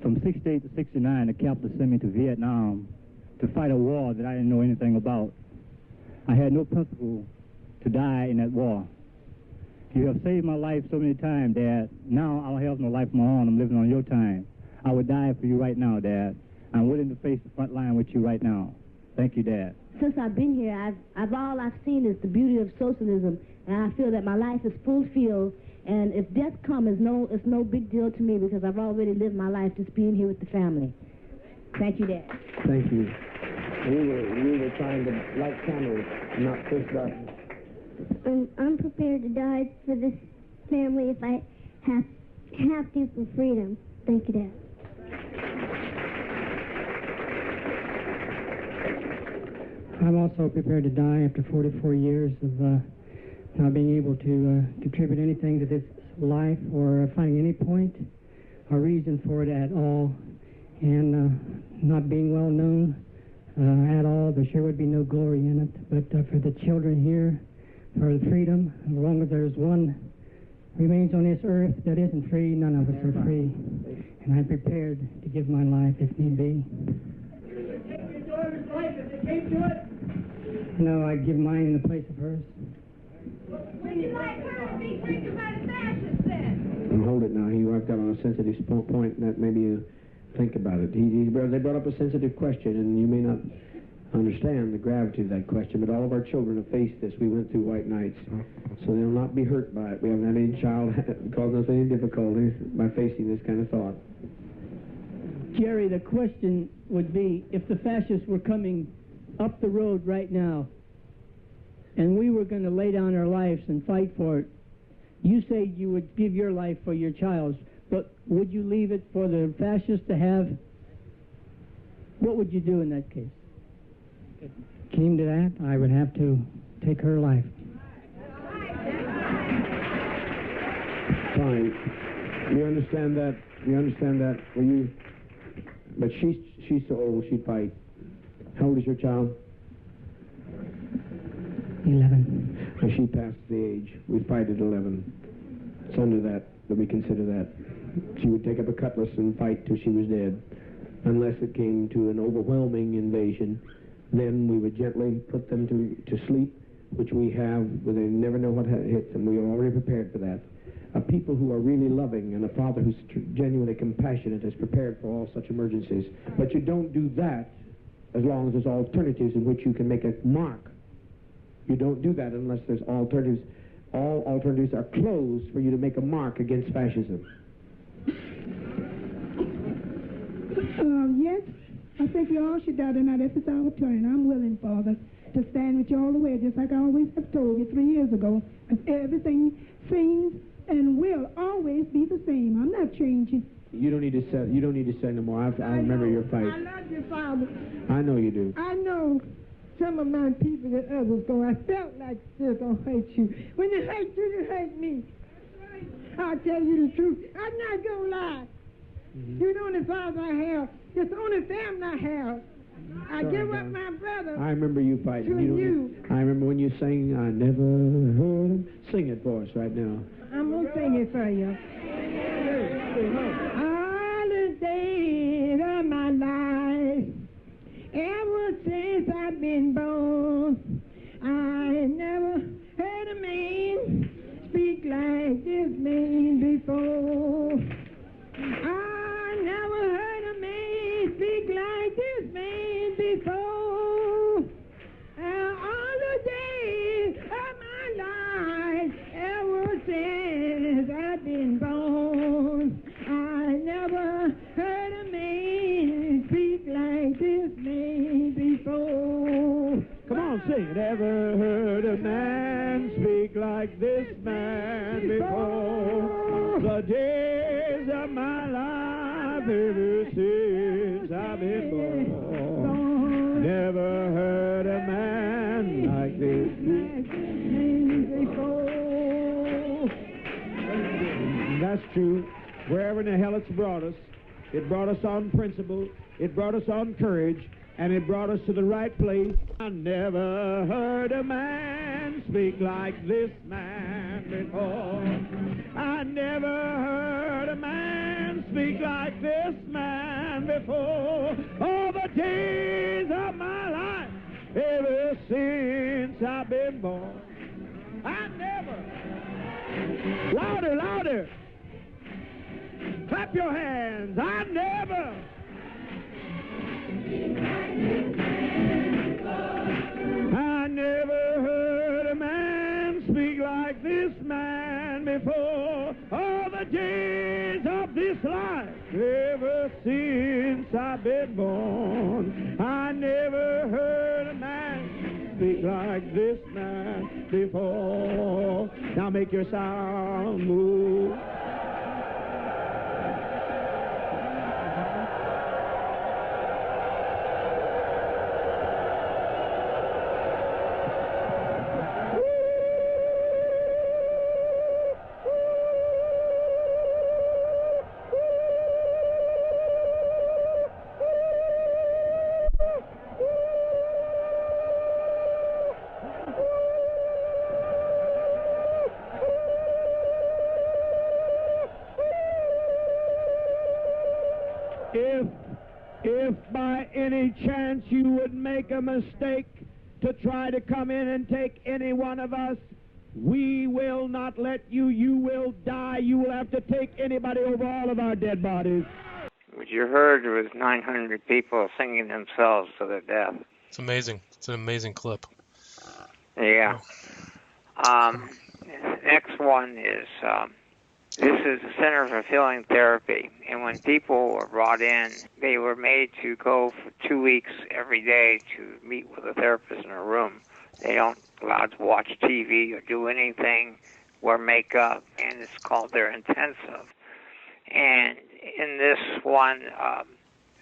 from 68 to 69, the captain sent me to Vietnam to fight a war that I didn't know anything about. I had no principle to die in that war. You have saved my life so many times, Dad. Now I don't have no life of my own. I'm living on your time. I would die for you right now, Dad. I'm willing to face the front line with you right now. Thank you, Dad. Since I've been here, all I've seen is the beauty of socialism, and I feel that my life is fulfilled. And if death comes, it's no big deal to me because I've already lived my life just being here with the family. Thank you, Dad. Thank you. We were trying to light candles, not push buttons. I'm prepared to die for this family if I have to for freedom. Thank you, Dad. I'm also prepared to die after 44 years of not being able to contribute anything to this life or finding any point or reason for it at all, and not being well known at all. There sure would be no glory in it, but for the children here, for the freedom, as long as there's one remains on this earth that isn't free, none of us are free. And I'm prepared to give my life if need be. No, I'd give mine in the place of hers. Would you like her to be taken by the fascists then? And hold it now. He walked out on a sensitive point, and that maybe you think about it. They brought up a sensitive question, and you may not understand the gravity of that question, but all of our children have faced this. We went through white nights, so they'll not be hurt by it. We haven't had any child cause us any difficulty by facing this kind of thought. Jerry, the question would be, if the fascists were coming up the road right now, and we were going to lay down our lives and fight for it, you say you would give your life for your child's, but would you leave it for the fascists to have? What would you do in that case? If it came to that, I would have to take her life. Fine. You understand that? You understand that? Well, you... But she's so old, she'd fight. How old is your child? 11. Well, she passed the age. We fight at 11. It's under that we consider that. She would take up a cutlass and fight till she was dead. Unless it came to an overwhelming invasion, then we would gently put them to sleep, which we have, where they never know what hits them. We are already prepared for that. People who are really loving and a father who's genuinely compassionate is prepared for all such emergencies. But you don't do that as long as there's alternatives in which you can make a mark. You don't do that unless there's alternatives. All alternatives are closed for you to make a mark against fascism. Yes, I think you all should die tonight if it's our turn. I'm willing, Father, to stand with you all the way, just like I always have told you 3 years ago. Everything seems and will always be the same. I'm not changing. You don't need to say. You don't need to say no more. I remember your fight. I love you, Father. I know you do. I know some of my people that others go. I felt like they're gonna hurt you. When they hurt you, they hurt me. I'll tell you the truth. I'm not gonna lie. You're the only father I have. It's the only family I have. I give up my brother. I remember you fighting. You. I remember when you sang, I never heard him. Sing it for us right now. I'm going to sing it for you. All the days of my life, ever since I've been born, before. All the days of my life, ever since I've been born, I never heard a man speak like this man before. Come on, sing it. Ever heard a man speak like this man before? The days of my life ever since I've been born. Never heard a man like this man before. That's true. Wherever in the hell it's brought us on principle, it brought us on courage, and it brought us to the right place. I never heard a man speak like this man before. I never heard a man speak like this man before. All the days of my life, ever since I've been born. I never. Louder, louder. Clap your hands. I never. I never heard a man speak like this man before. All the days of this life, ever since I've been born, I never heard a man speak like this man before. Now make your sound move. If by any chance you would make a mistake to try to come in and take any one of us, we will not let you. You will die. You will have to take anybody over all of our dead bodies. What you heard was 900 people singing themselves to their death. It's amazing. It's an amazing clip. Yeah. Next one is... this is the Center for Healing Therapy, and when people were brought in, they were made to go for 2 weeks every day to meet with a therapist in a room. They don't allowed to watch TV or do anything, wear makeup, and it's called their intensive. And in this one,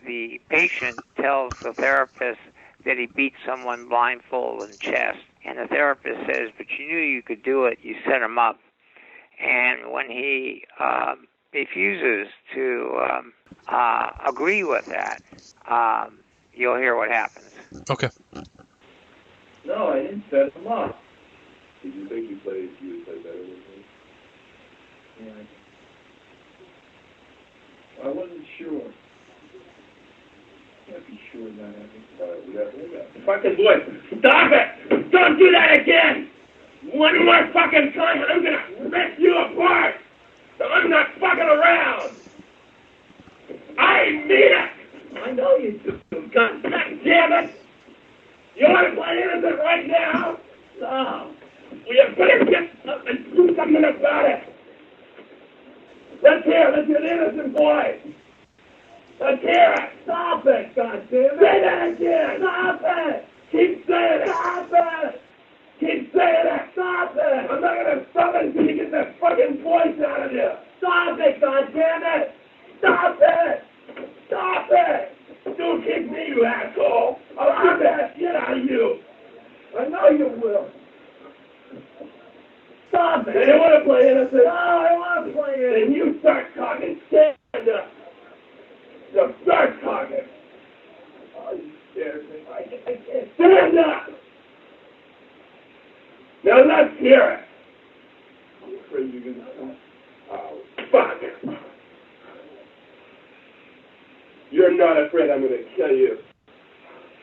the patient tells the therapist that he beat someone blindfold in the chest, and the therapist says, "But you knew you could do it, you set him up." And when he refuses to agree with that, you'll hear what happens. Okay. No, I didn't set him up. Did you think you would play better than me? Yeah. I wasn't sure. Can't be sure of that. Fucking boy, stop it! Don't do that again! One more fucking time, I'm gonna rip you apart! I'm not fucking around! I mean it! I know you do. God damn it! You want to play innocent right now? No. Well, you better get up and do something about it! Let's hear the innocent boy! Let's hear it! Stop it! God damn it! Say that again! Stop it! Keep saying it! Stop it! Keep saying it! Stop it! I'm not gonna stop it until you get that fucking voice out of you! Stop it, goddammit! Stop it! Stop it! Don't kick me, you asshole! I'll beat that shit out of you! I know you will! Stop it! You want to play innocent? No, I want to play innocent! Then you start talking, stand up! Now start talking! Oh, you scared me. I can't stand up! Now let's hear it. I'm afraid you're going to stop. Oh, fuck. You're not afraid I'm going to kill you.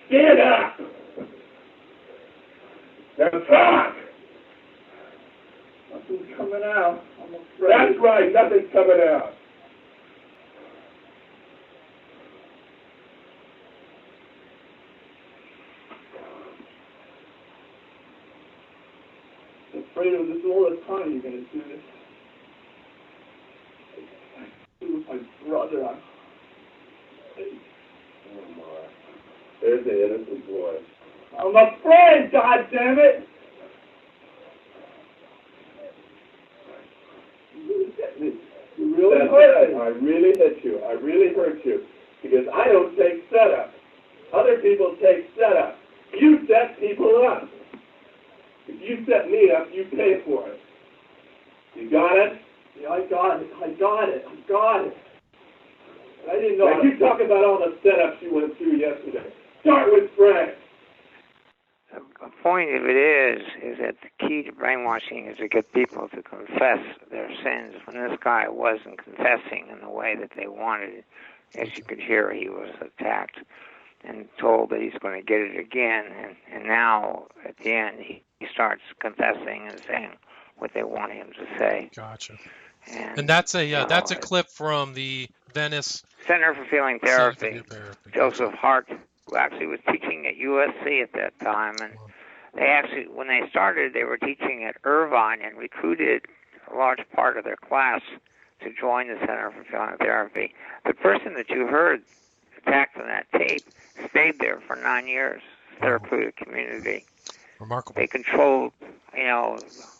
Stand up. Now talk. Nothing's coming out. I'm afraid. That's right. Nothing's coming out. Fredo, this is all the time you're going to do this. He was my brother. There's the innocent boy. I'm afraid, goddammit! You really hurt me. I really hit you. I really hurt you. Because I don't take setup. Other people take setup. You set people up. If you set me up, you pay for it. You got it? Yeah, I got it. And I didn't know. Now, you talk about all the setups you went through yesterday. Start with Frank. The point of it is that the key to brainwashing is to get people to confess their sins. When this guy wasn't confessing in the way that they wanted, as you could hear, he was attacked and told that he's going to get it again. And now, at the end, he starts confessing and saying what they want him to say. Gotcha. And that's a clip from the Venice Center for Feeling Therapy. Joseph Hart, who actually was teaching at USC at that time, and they actually, when they started, they were teaching at Irvine and recruited a large part of their class to join the Center for Feeling Therapy. The person that you heard attacked on that tape stayed there for 9 years, therapeutic community. Remarkable. They controlled,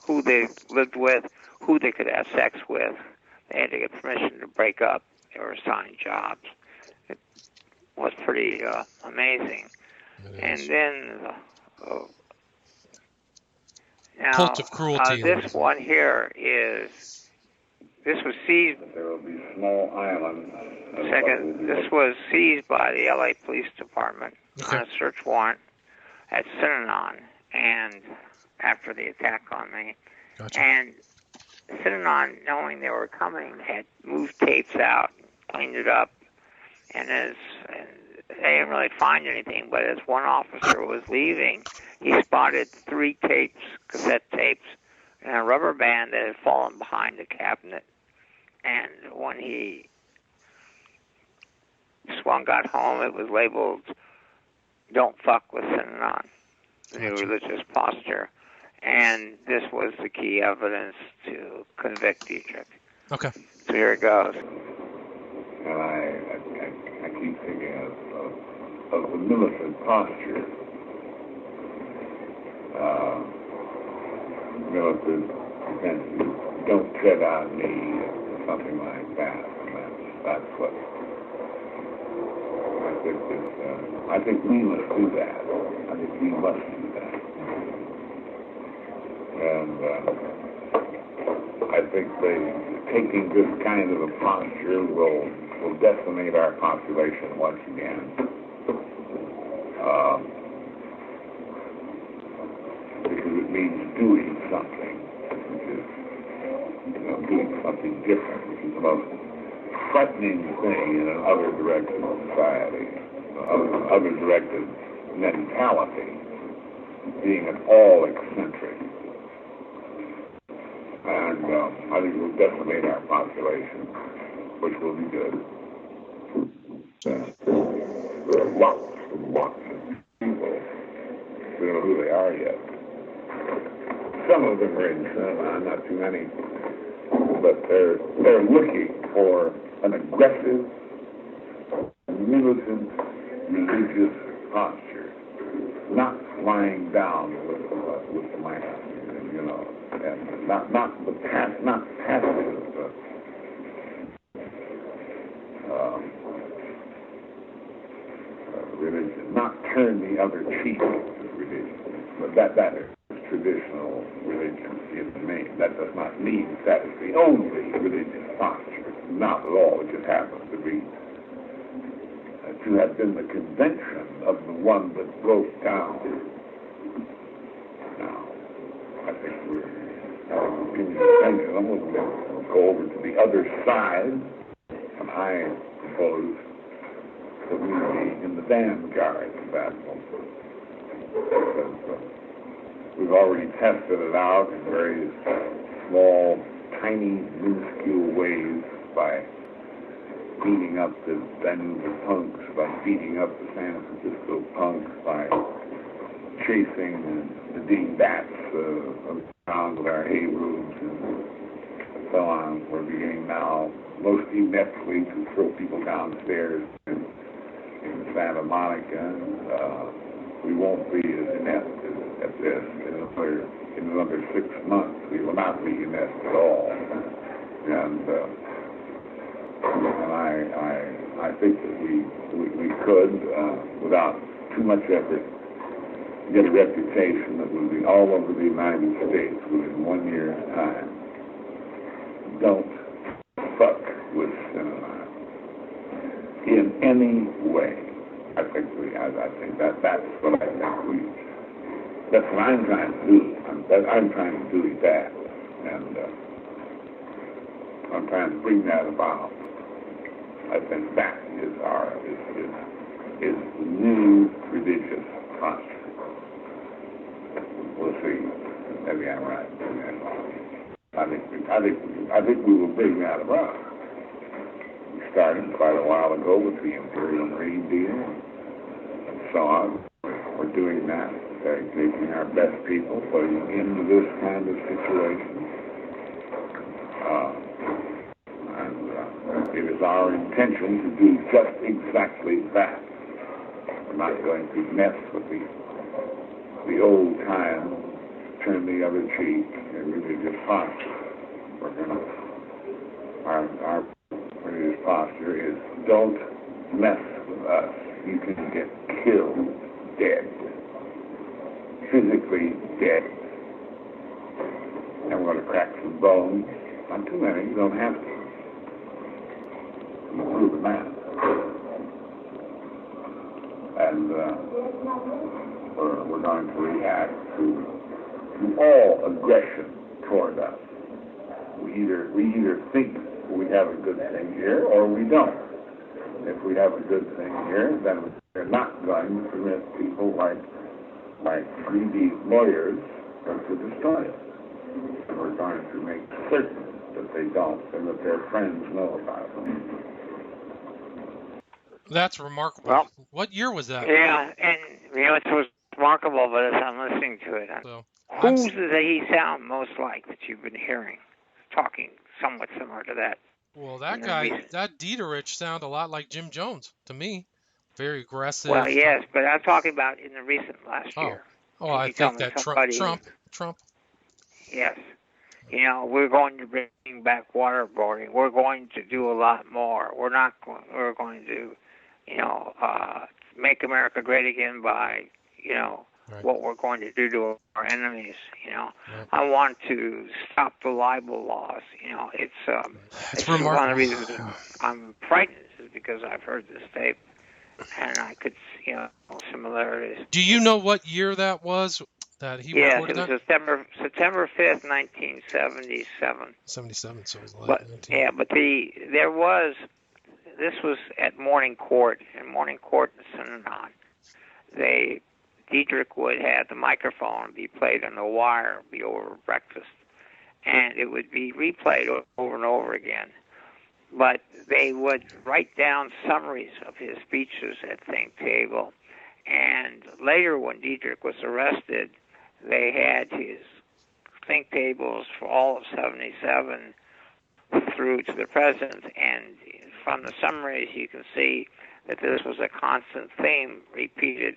who they lived with, who they could have sex with. They had to get permission to break up. They were assigned jobs. It was pretty amazing. And then now, cult of cruelty. This one here this was seized. There will be small islands. Second, this was seized by the LA Police Department on a search warrant at Synanon, and after the attack on me. Gotcha. And Synanon, knowing they were coming, had moved tapes out, cleaned it up, and they didn't really find anything, but as one officer was leaving, he spotted 3 tapes, cassette tapes, and a rubber band that had fallen behind the cabinet. And when Swan got home, it was labeled, "Don't fuck with Synanon," the new religious posture. And this was the key evidence to convict Dietrich. Okay. So here it goes. And I keep thinking of the militant posture. Militant defenses, don't tread on me, or something like that. And that's what I think we must do that. I think we must do that. And I think taking this kind of a posture will decimate our population once again. Because it means doing something, which is, doing something different, which is the most frightening thing in an other-directed society, other-directed mentality, being at all eccentric. And I think it will decimate our population, which will be good. There are lots and lots of people. We don't know who they are yet. Some of them are in cinema, not too many. But they're looking for an aggressive, militant, religious posture, not lying down with the man, and not passive religion, not turn the other cheek religion. But that is traditional religion in the main. That does not mean that is the only religious posture. Not at all. It just happens to be to have been the convention of the one that broke down. Now, I think we're having a pendulum. We'll go over to the other side, and I propose that we be in the vanguard of that movement. We've already tested it out in various small, tiny, minuscule ways by beating up the Vancouver punks, by beating up the San Francisco punks, by chasing the dingbats around with our hay roofs and so on. We're beginning now, most ineptly, to throw people downstairs in Santa Monica. We won't be as inept at this in another 6 months. We will not be inept at all. And I think that we could, without too much effort, get a reputation that will be all over the United States within 1 year's time. Don't fuck with cinema in any way. I think that's what that's what I'm trying to do. I'm trying to do that, and I'm trying to bring that about. I think that is is new religious posture. We'll see. Maybe I'm right. I think we will bring that about. We started quite a while ago with the Imperial Marine deal and so on. We're doing that, taking our best people, putting them into this kind of situation. And it is our intention to do just exactly that. We're not going to mess with the old time, turn the other cheek, and religious posture. We're going to, our religious posture is don't mess with us. You can get killed dead, physically dead. And we're going to crack some bones. Not too many, you don't have to. You've proven that. And we're going to react to all aggression toward us. We either think we have a good thing here or we don't. If we have a good thing here, then we're not going to permit people like greedy lawyers to destroy it. And we're going to make certain that they don't and that their friends know about it. That's remarkable. Well, what year was that? Yeah, and it was remarkable, but as I'm listening to it, who does he sound most like that you've been hearing, talking somewhat similar to that? Well, that guy, that Dieterich sounded a lot like Jim Jones to me. Very aggressive. Well, yes, but I'm talking about in the recent last year. Oh, I think that Trump. Yes. We're going to bring back waterboarding. We're going to do a lot more. We're going to, make America great again by, what we're going to do to our enemies. Right. I want to stop the libel laws. It's remarkable. One of the reasons I'm frightened is because I've heard this tape, and I could, similarities. Do you know what year that was that he recorded that? Yes, it was September 5th, 1977. 77, so it was late. But this was at Morning Court, in Synanon. Dietrich would have the microphone be played on the wire, be over breakfast, and it would be replayed over and over again. But they would write down summaries of his speeches at Think Table, and later when Dietrich was arrested, they had his Think Tables for all of 77 through to the present, and from the summaries you can see that this was a constant theme repeated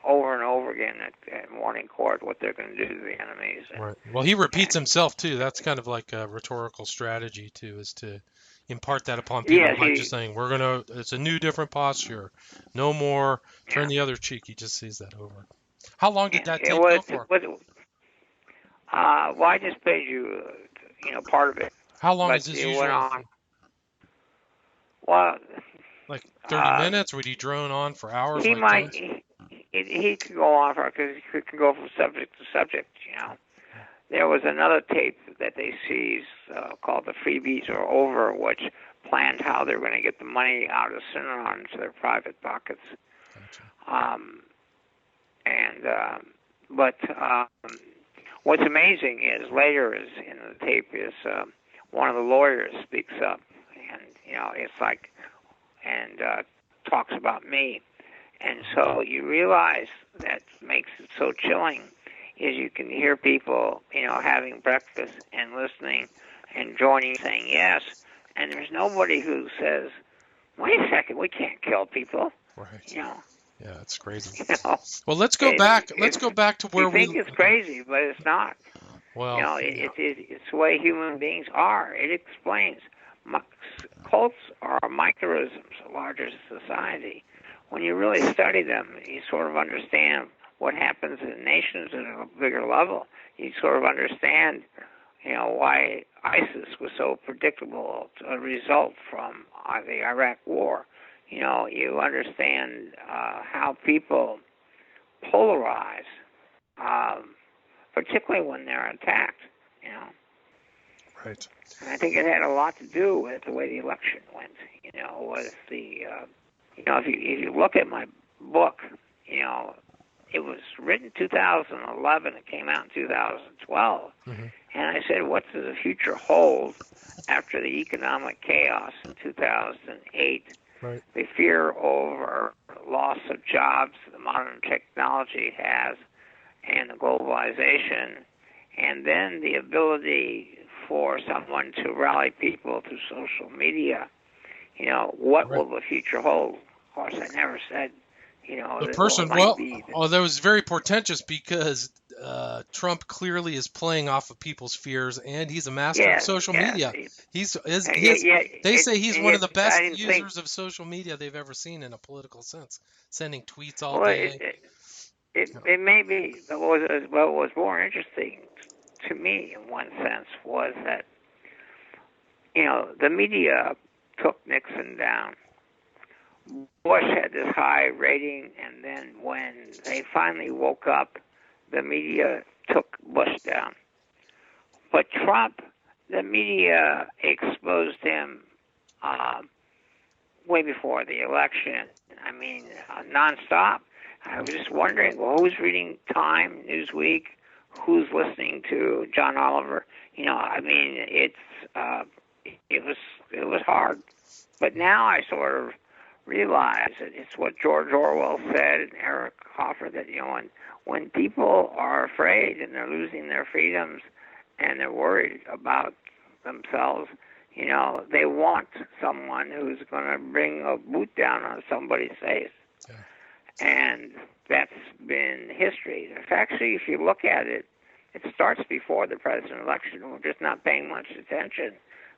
over and over again at Morning Court, what they're going to do to the enemies. Right. Well, he repeats himself, too. That's kind of like a rhetorical strategy, too, is to impart that upon people by just saying, it's a new, different posture. No more, turn the other cheek. He just sees that over. How long did that tape go for? Well, I just paid you, part of it. How long is this usually? Went on. Well, like 30 minutes? Would he drone on for hours? He could go on because he could go from subject to subject. There was another tape that they seized called "The Freebies Are Over," which planned how they were going to get the money out of Synanon into their private pockets. Gotcha. But what's amazing is later is in the tape is one of the lawyers speaks up, and it's like talks about me. And so you realize that makes it so chilling is you can hear people, having breakfast and listening and joining, saying yes, and there's nobody who says, wait a second, we can't kill people. Right. Yeah, it's crazy. Well, let's go back. Let's go back to where we think it's crazy, but it's not. Well, it's the way human beings are. It explains. Cults are microisms of larger society. When you really study them, you sort of understand what happens in nations at a bigger level. You sort of understand, why ISIS was so predictable a result from the Iraq War. You understand how people polarize, particularly when they're attacked. Right. And I think it had a lot to do with the way the election went. Was the if you look at my book, it was written 2011. It came out in 2012. Mm-hmm. And I said, what does the future hold after the economic chaos in 2008? Right. The fear over loss of jobs the modern technology has, and the globalization, and then the ability for someone to rally people through social media. What will the future hold? Of course, I never said, the person. That was very portentous because Trump clearly is playing off of people's fears, and he's a master of social media. They say he's one of the best users of social media they've ever seen in a political sense, sending tweets all day. It may be, but what was more interesting to me, in one sense, was that the media took Nixon down. Bush had this high rating, and then when they finally woke up, the media took Bush down. But Trump, the media exposed him way before the election. I mean, nonstop. I was just wondering, who's reading Time, Newsweek? Who's listening to John Oliver? It was hard. But now I sort of realize that it's what George Orwell said and Eric Hoffer, that when people are afraid and they're losing their freedoms and they're worried about themselves, they want someone who's going to bring a boot down on somebody's face. Yeah. And that's been history. Actually, if you look at it, it starts before the president election. We're just not paying much attention.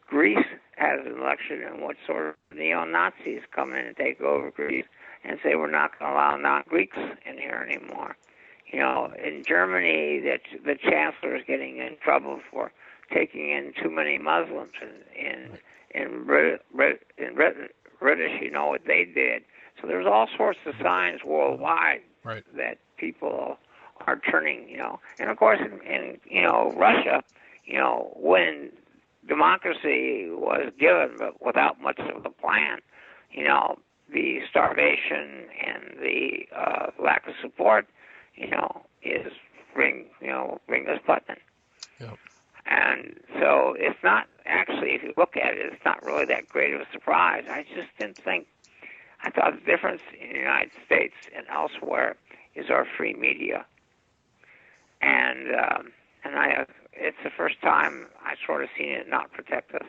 Greece has an election, and what sort of neo-Nazis come in and take over Greece and say we're not going to allow non-Greeks in here anymore. In Germany, the chancellor is getting in trouble for taking in too many Muslims. In British, what they did. So there's all sorts of signs worldwide that people are turning, And of course, in Russia, when democracy was given, but without much of a plan, the starvation and the lack of support, is ring this button. Yep. And so it's not actually, if you look at it, it's not really that great of a surprise. I just didn't think. I thought the difference in the United States and elsewhere is our free media, and it's the first time I sort of seen it not protect us.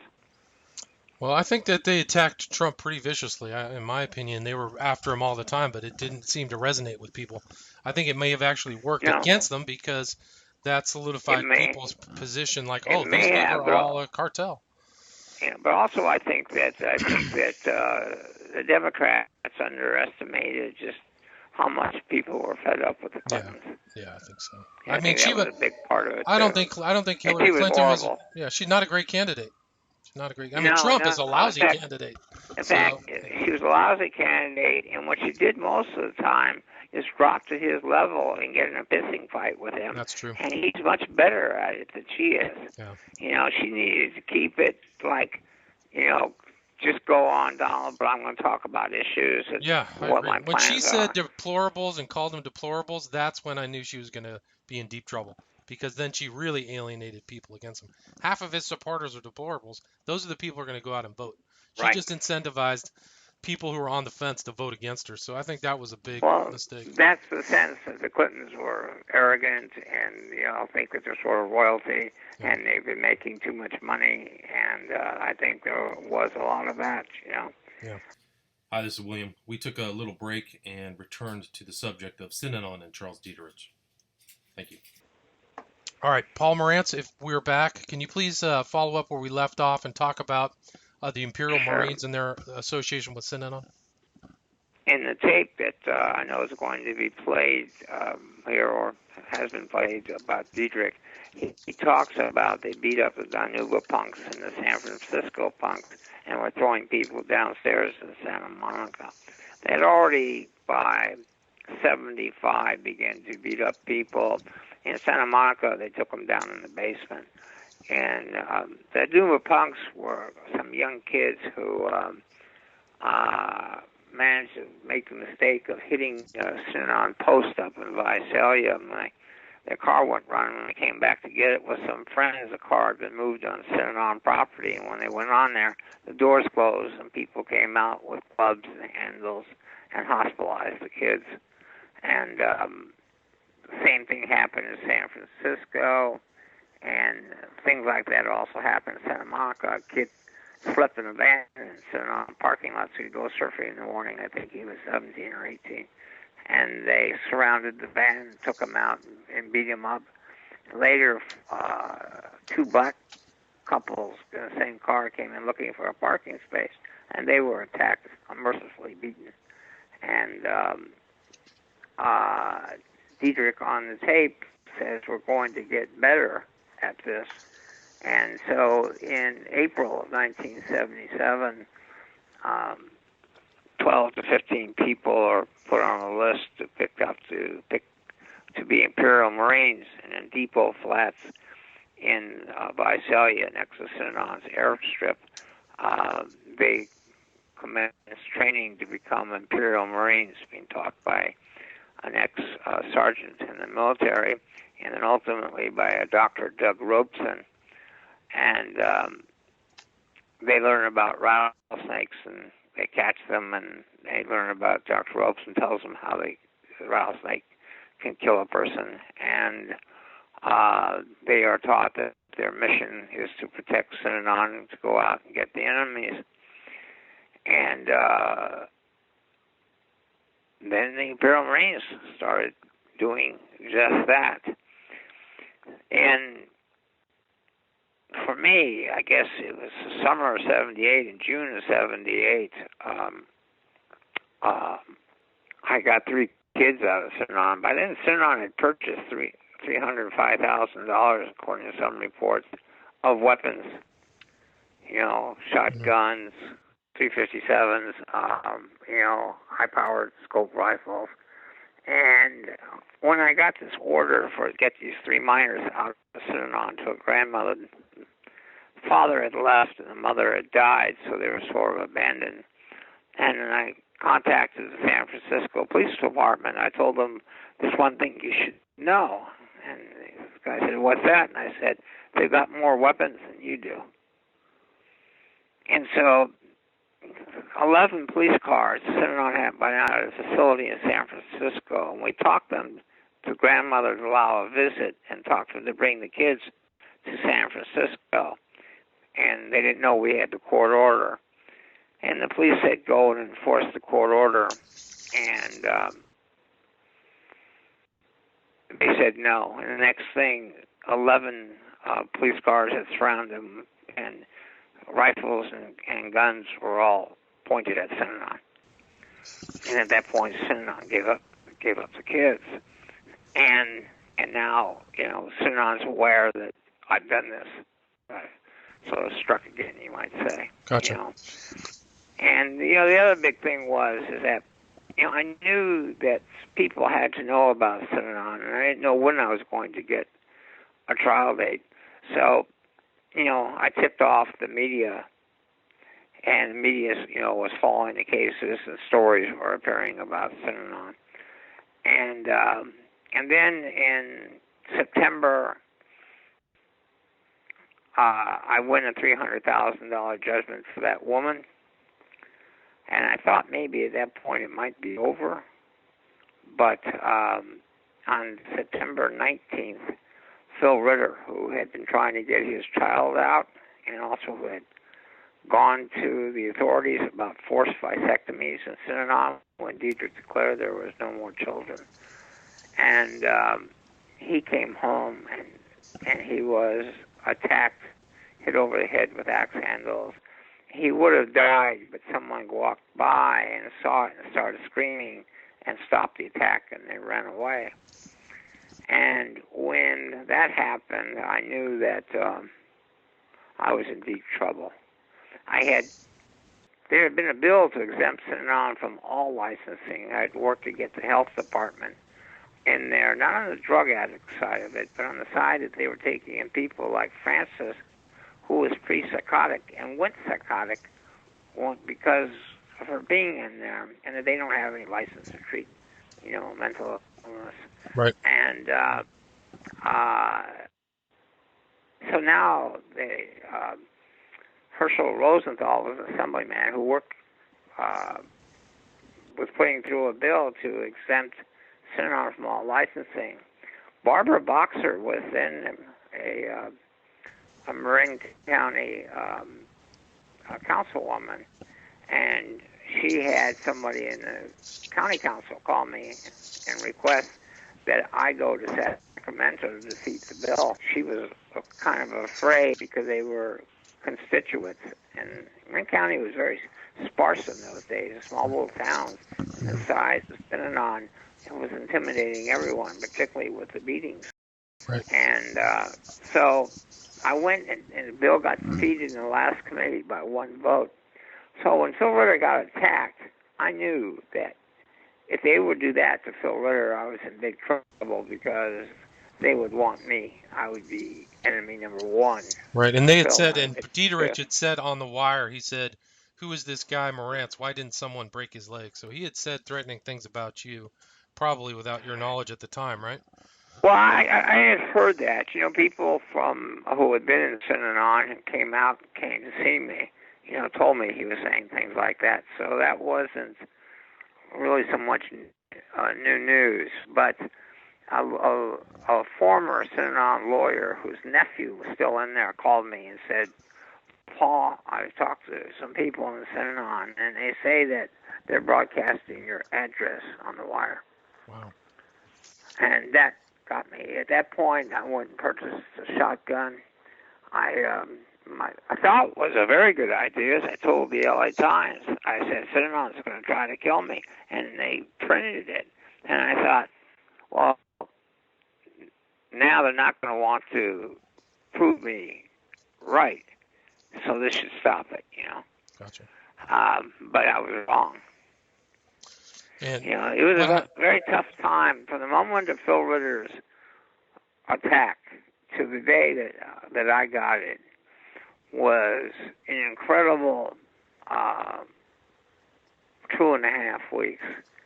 Well, I think that they attacked Trump pretty viciously. In my opinion, they were after him all the time, but it didn't seem to resonate with people. I think it may have actually worked against them because that solidified people's position, like, these people are all a cartel. Yeah, but also I think that the Democrats underestimated just how much people were fed up with the Clintons. Yeah, I think so. I mean, she was a big part of it. I don't think Hillary Clinton was. Yeah, she's not a great candidate. She's not a great. Trump is a lousy candidate. In fact, she was a lousy candidate, and what she did most of the time is drop to his level and get in a pissing fight with him. That's true. And he's much better at it than she is. Yeah. She needed to keep it like, just go on, Donald, but I'm going to talk about issues and what my plans When she said are. deplorables and called them deplorables, that's when I knew she was going to be in deep trouble, because then she really alienated people against him. Half of his supporters are deplorables. Those are the people who are going to go out and vote. She just incentivized people who were on the fence to vote against her. So I think that was a big mistake. That's the sense that the Clintons were arrogant and think that they're sort of royalty, and they've been making too much money, and I think there was a lot of that. Yeah. Hi, this is William. We took a little break and returned to the subject of Synanon and Charles Dieterich. Thank you. All right, Paul Morantz, if we're back, can you please follow up where we left off and talk about the Imperial Marines and their association with Synanon? In the tape that I know is going to be played here, or has been played, about Dietrich, he talks about they beat up the Danuba punks and the San Francisco punks and were throwing people downstairs in Santa Monica. They had already, by 75, began to beat up people. In Santa Monica, they took them down in the basement. And the Danuba punks were some young kids who managed to make the mistake of hitting Synanon post up in Visalia. And their car went running. When they came back to get it with some friends, the car had been moved on Synanon property. And when they went on there, the doors closed and people came out with clubs and handles and hospitalized the kids. And the same thing happened in San Francisco, and things like that also happened in Santa Monica. A kid slept in a van and sitting on a parking lot, so he'd go surfing in the morning. I think he was 17 or 18. And they surrounded the van, took him out, and beat him up. Later, two black couples in the same car came in looking for a parking space, and they were attacked, mercifully beaten. And Dietrich on the tape says we're going to get better at this. And so in April of 1977, 12 to 15 people are put on a list to be Imperial Marines. And in Depot Flats in Visalia, next to Synanon's airstrip, they commenced training to become Imperial Marines, being taught by an ex-sergeant in the military, and then ultimately by a Dr. Doug Robeson. And they learn about rattlesnakes, and they catch them, and they learn about Dr. Robeson tells them how the rattlesnake can kill a person. And they are taught that their mission is to protect Synanon and to go out and get the enemies. And then the Imperial Marines started doing just that. And for me, I guess it was the summer of 78, in June of 78, I got 3 kids out of Synanon. By then, Synanon had purchased $305,000, according to some reports, of weapons. Shotguns, 357s, high-powered scope rifles. And when I got this order to get these 3 miners out of Synanon to a grandmother, the father had left and the mother had died, so they were sort of abandoned. And then I contacted the San Francisco Police Department. I told them, there's one thing you should know. And this guy said, what's that? And I said, they've got more weapons than you do. And so 11 police cars Synanon had by now at a facility in San Francisco, and we talked them to grandmother to allow a visit and talked them to bring the kids to San Francisco. And they didn't know we had the court order. And the police said, go and enforce the court order. And they said no. And the next thing, 11 police cars had surrounded them, and rifles and guns were all pointed at Synanon. And at that point, Synanon gave up the kids. And now, Synanon's aware that I've done this. Sort of struck again, you might say. Gotcha. And the other big thing is that I knew that people had to know about Synanon, and I didn't know when I was going to get a trial date. So, I tipped off the media, and the media, was following the cases, and stories were appearing about Synanon. And then in September, I win a $300,000 judgment for that woman. And I thought maybe at that point it might be over. But on September 19th, Phil Ritter, who had been trying to get his child out and also had gone to the authorities about forced vasectomies in Synanon when Diedrich declared there was no more children. And he came home and he was attacked, hit over the head with axe handles. He would have died, but someone walked by and saw it and started screaming and stopped the attack, and they ran away. And when that happened, I knew that I was in deep trouble. There had been a bill to exempt Synanon from all licensing. I'd worked to get the health department in there, not on the drug addict side of it, but on the side that they were taking in people like Frances, who was pre-psychotic and went psychotic because of her being in there, and that they don't have any license to treat, mental illness. Right. And so now Herschel Rosenthal was an assemblyman who was putting through a bill to exempt Synanon from all licensing. Barbara Boxer was then a Marin County councilwoman, and she had somebody in the county council call me and request that I go to Sacramento to defeat the bill. She was kind of afraid because they were constituents, and Marin County was very sparse in those days, a small little town the size of Synanon. It was intimidating everyone, particularly with the beatings. Right. And so I went, and the bill got defeated in the last committee by one vote. So when Phil Ritter got attacked, I knew that if they would do that to Phil Ritter, I was in big trouble because they would want me. I would be enemy number one. Right, and they had said, and Diederich had said on the wire, he said, "Who is this guy Morantz? Why didn't someone break his leg?" So he had said threatening things about you, probably without your knowledge at the time, right? Well, I had heard that. People from who had been in Synanon and came to see me, told me he was saying things like that. So that wasn't really so much new news. But a former Synanon lawyer whose nephew was still in there called me and said, "Paul, I've talked to some people in Synanon, and they say that they're broadcasting your address on the wire." Wow. And that got me. At that point, I went and purchased a shotgun. I thought it was a very good idea. As I told the LA Times, I said, Synanon's going to try to kill me. And they printed it. And I thought, well, now they're not going to want to prove me right. So this should stop it, Gotcha. But I was wrong. And it was a very tough time from the moment of Phil Ritter's attack to the day that I got it. Was an incredible 2.5 weeks,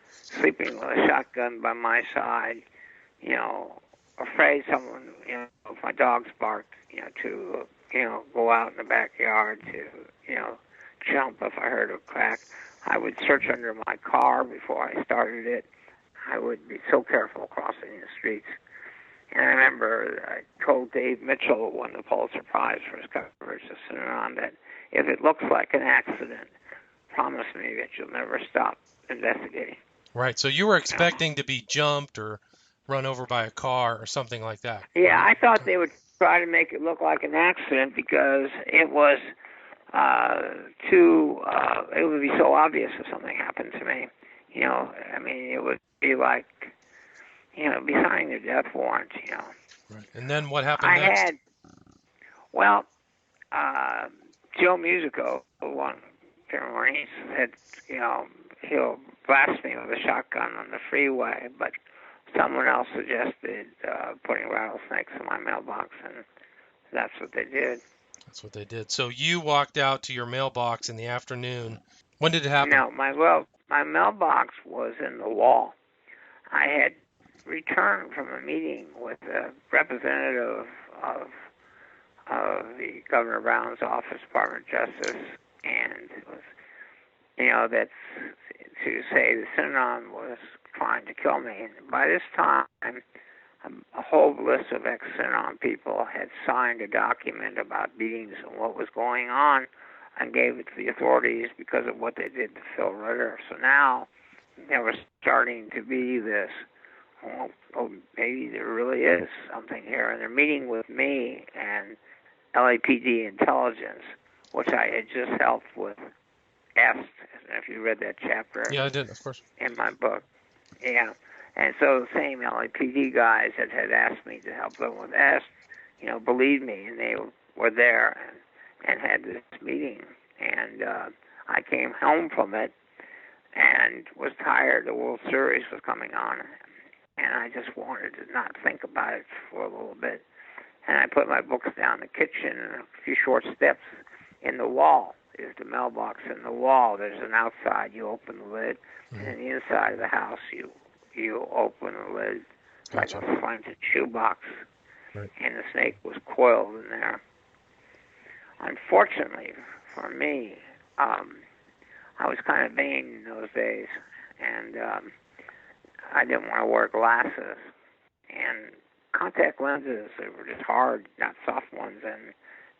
sleeping with a shotgun by my side, afraid someone, if my dogs barked, to, go out in the backyard to, jump if I heard a crack. I would search under my car before I started it. I would be so careful crossing the streets. And I remember I told Dave Mitchell, who won the Pulitzer Prize for his coverage of Synanon, that if it looks like an accident, promise me that you'll never stop investigating. Right. So you were expecting to be jumped or run over by a car or something like that. Yeah, I thought they would try to make it look like an accident because it was it would be so obvious if something happened to me. It would be like, be signing their death warrant, Right. And then what happened next? Joe Musico, who won Morantz, said, he'll blast me with a shotgun on the freeway, but someone else suggested putting rattlesnakes in my mailbox, and that's what they did. That's what they did. So you walked out to your mailbox in the afternoon. When did it happen? No, my mailbox was in the wall. I had returned from a meeting with a representative of the Governor Brown's office, Department of Justice, and it was that's to say the Synanon was trying to kill me. And by this time, a whole list of ex-Synanon people had signed a document about beatings and what was going on and gave it to the authorities because of what they did to Phil Ritter. So now there was starting to be this, maybe there really is something here. And they're meeting with me and LAPD intelligence, which I had just helped with EST. If you read that chapter. Yeah, I did, of course. In my book. Yeah. And so the same LAPD guys that had asked me to help them with EST, believed me, and they were there and had this meeting. And I came home from it and was tired. The World Series was coming on, and I just wanted to not think about it for a little bit. And I put my books down in the kitchen, and a few short steps in the wall is the mailbox in the wall. There's an outside, you open the lid, and in the inside of the house, you open the lid like a slanted shoebox, and the snake was coiled in there. Unfortunately for me, I was kind of vain in those days, and I didn't want to wear glasses. And contact lenses, they were just hard, not soft ones, and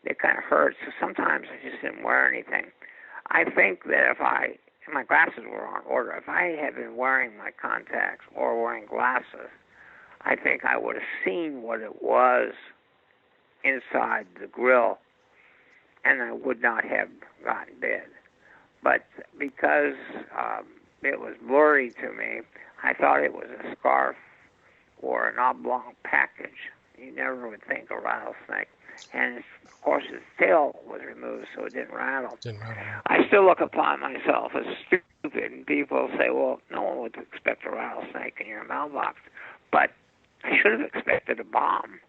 they kind of hurt. So sometimes I just didn't wear anything. I think that if my glasses were on order, if I had been wearing my contacts or wearing glasses, I think I would have seen what it was inside the grill, and I would not have gotten dead. But because it was blurry to me, I thought it was a scarf or an oblong package. You never would think a rattlesnake. And, of course, its tail was removed, so it didn't rattle. I still look upon myself as stupid, and people say, well, no one would expect a rattlesnake in your mailbox. But I should have expected a bomb.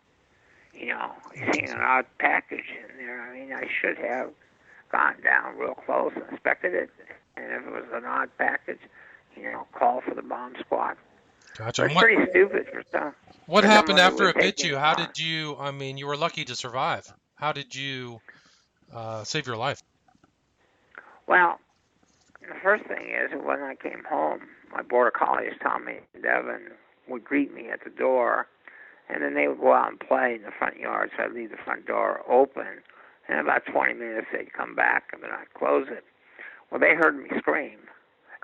Seeing an odd package in there. I mean, I should have gone down real close and inspected it. And if it was an odd package, call for the bomb squad. Gotcha. It's pretty stupid for some. What happened after it bit you? How did you, you were lucky to survive. How did you save your life? Well, the first thing is when I came home, my border collies, Tommy and Devin, would greet me at the door, and then they would go out and play in the front yard, so I'd leave the front door open, and in about 20 minutes they'd come back, and then I'd close it. Well, they heard me scream,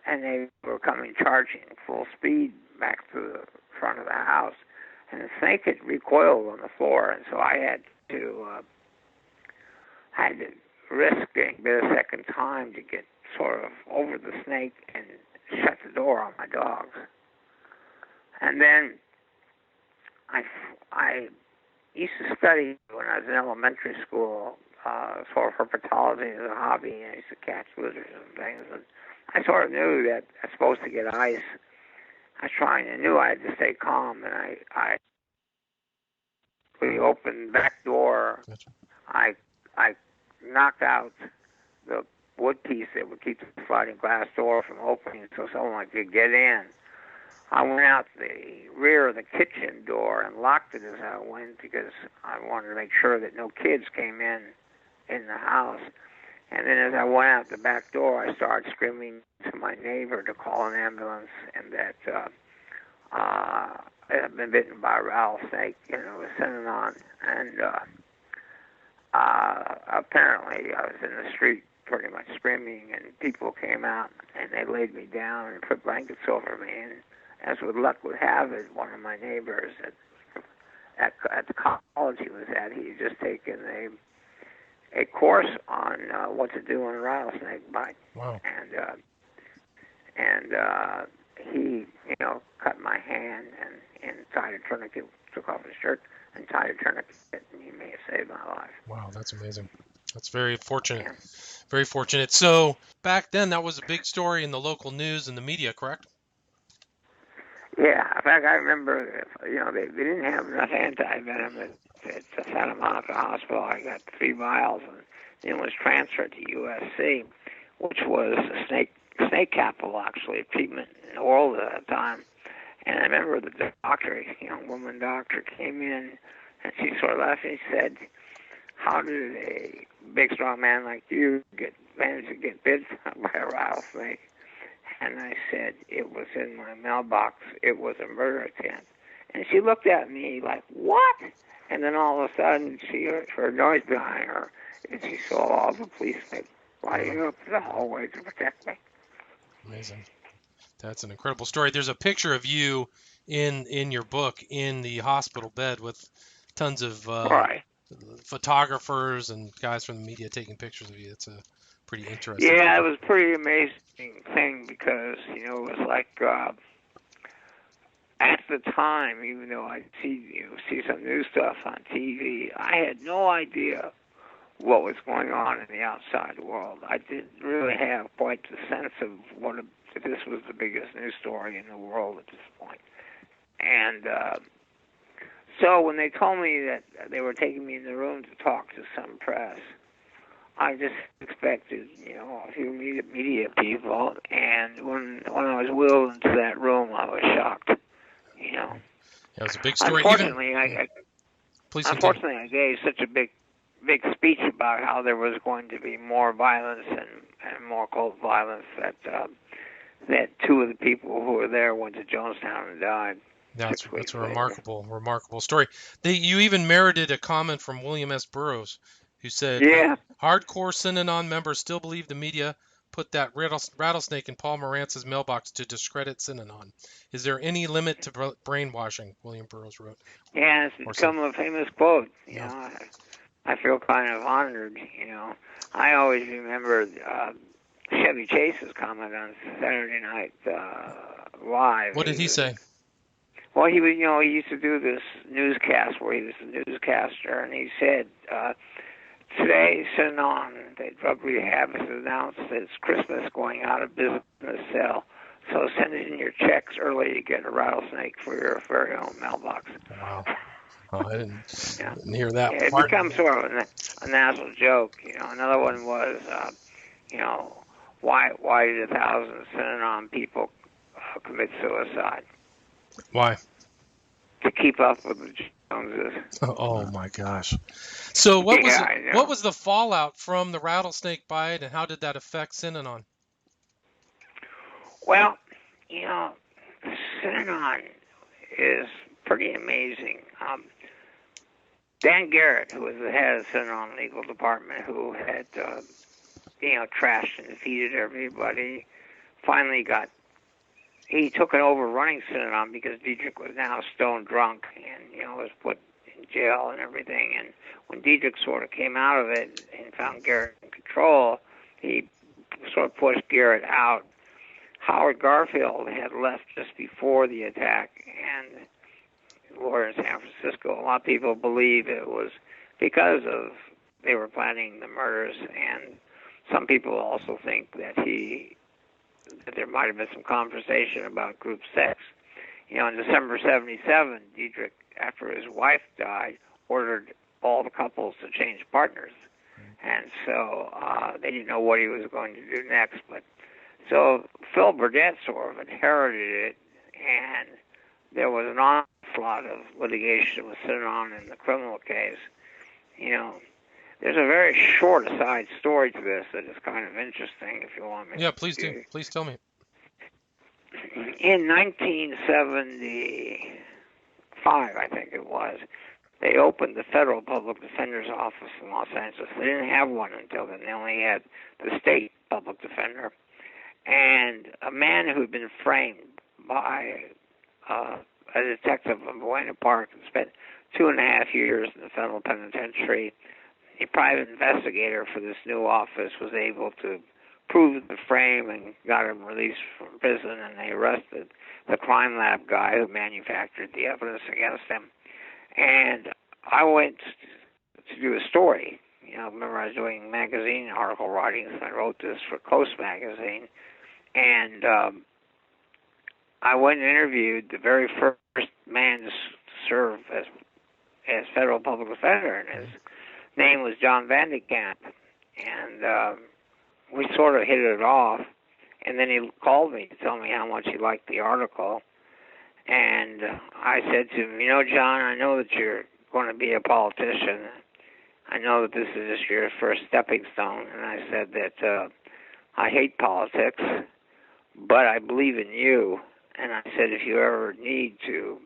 and they were coming charging full speed back to the front of the house, and the snake had recoiled on the floor, and so I had to risk getting bit a second time to get sort of over the snake and shut the door on my dogs. And then I used to study when I was in elementary school, sort of herpetology as a hobby. I used to catch lizards and things, and I sort of knew that I was supposed to get ice. I knew I had to stay calm, and when you opened the back door, I knocked out the wood piece that would keep the sliding glass door from opening so someone could get in. I went out the rear of the kitchen door and locked it as I went because I wanted to make sure that no kids came in the house. And then as I went out the back door, I started screaming to my neighbor to call an ambulance and that I had been bitten by a rattlesnake, with Synanon. And apparently I was in the street pretty much screaming, and people came out and they laid me down and put blankets over me. And as with luck would have it, one of my neighbors at the college he was at, he had just taken a course on what to do in a rattlesnake bite. Wow. And he, cut my hand and tied a tourniquet, took off his shirt and tied a tourniquet, and he may have saved my life. Wow, that's amazing. That's very fortunate. Yeah. Very fortunate. So back then, that was a big story in the local news and the media, correct? Yeah. In fact, I remember, they didn't have enough anti-venom at Santa Monica Hospital. I got 3 vials and then was transferred to USC, which was a snake capital, actually, of treatment in the world at that time. And I remember the doctor, a young woman doctor, came in, and she sort of laughed and she said, how did a big, strong man like you manage to get bit by a rattlesnake? And I said, it was in my mailbox. It was a murder attempt. And she looked at me like, what? And then all of a sudden, she heard noise behind her, and she saw all the policemen lighting up the hallway to protect me. Amazing. That's an incredible story. There's a picture of you in your book in the hospital bed with tons of photographers and guys from the media taking pictures of you. It's a pretty interesting. Yeah, it was a pretty amazing thing because, you know, it was like at the time, even though I'd see some new stuff on TV, I had no idea what was going on in the outside world. I didn't really have quite the sense of that this was the biggest news story in the world at this point. And so when they told me that they were taking me in the room to talk to some press, I just expected, you know, a few media people. And when I was wheeled into that room, I was shocked. You know, it was a big story. Unfortunately, I gave such a big speech about how there was going to be more violence and more cult violence that two of the people who were there went to Jonestown and died. That's a remarkable story. You even merited a comment from William S. Burroughs, who said, hardcore Synanon members still believe the media put that rattlesnake in Paul Morantz's mailbox to discredit Synanon. Is there any limit to brainwashing? William Burroughs wrote. Yeah, it's become a famous quote. You know, I feel kind of honored. You know, I always remember Chevy Chase's comment on Saturday Night Live. What did he say? Well, he used to do this newscast where he was a newscaster, and he said, today, Synanon, the drug rehab, has announced that it's Christmas going out of business sale. So send in your checks early to get a rattlesnake for your very own mailbox. Wow. Oh, I didn't hear that. Yeah, it becomes sort of a national joke. You know, another one was, you know, why did 1,000 Synanon people commit suicide? Why? To keep up with the Joneses. Oh my gosh! So what was the fallout from the rattlesnake bite, and how did that affect Synanon? Well, you know, Synanon is pretty amazing. Dan Garrett, who was the head of the Synanon legal department, who had trashed and defeated everybody, finally he took it over running Synanon because Dietrich was now stone drunk and, you know, was put in jail and everything. And when Dietrich sort of came out of it and found Garrett in control, he sort of pushed Garrett out. Howard Garfield had left just before the attack, and a lawyer in San Francisco. A lot of people believe it was because they were planning the murders, and some people also think that there might have been some conversation about group sex. You know, in December 1977, Dietrich, after his wife died, ordered all the couples to change partners. And so they didn't know what he was going to do next. So Phil Burdett sort of inherited it, and there was an onslaught of litigation with Synanon in the criminal case. You know, there's a very short aside story to this that is kind of interesting, if you want me to. Yeah, please do. Please tell me. In 1975, I think it was, they opened the Federal Public Defender's Office in Los Angeles. They didn't have one until then. They only had the State Public Defender. And a man who had been framed by a detective in Buena Park and spent 2.5 years in the federal penitentiary, a private investigator for this new office was able to prove the frame and got him released from prison, and they arrested the crime lab guy who manufactured the evidence against him. And I went to do a story. You know, I remember I was doing magazine article writings, and I wrote this for Coast magazine. And I went and interviewed the very first man to serve as federal public defender, and his name was John Vandekamp. And we sort of hit it off. And then he called me to tell me how much he liked the article. And I said to him, you know, John, I know that you're going to be a politician. I know that this is just your first stepping stone, and I said that I hate politics, but I believe in you. And I said if you ever need to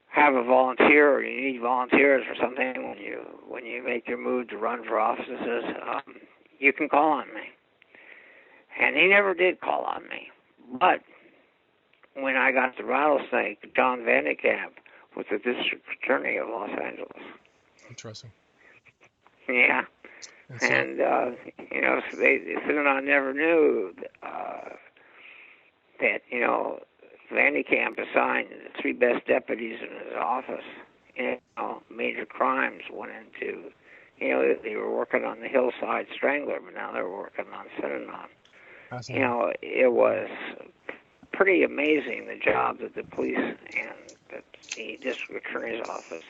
have a volunteer, or you need volunteers for something when you make your move to run for offices, you can call on me. And he never did call on me. But when I got the rattlesnake, John Vandekamp was the district attorney of Los Angeles. Interesting. Yeah. And, you know, so Synanon never knew that, you know, Vandekamp assigned the 3 best deputies in his office. You know, major crimes went into, you know, they were working on the Hillside Strangler, but now they're working on Synanon. You know, it was pretty amazing the job that the police and the district attorney's office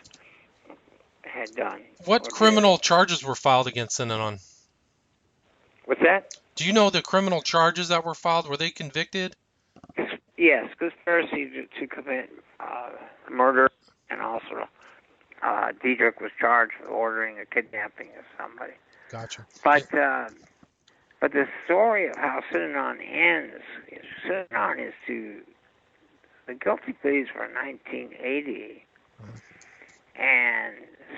had done. What criminal charges were filed against Synanon? What's that? Do you know the criminal charges that were filed? Were they convicted? Yes, conspiracy to commit murder, and also Diedrich was charged with ordering a kidnapping of somebody. Gotcha. But the story of how Synanon ends, Synanon is the guilty pleas were in 1980, and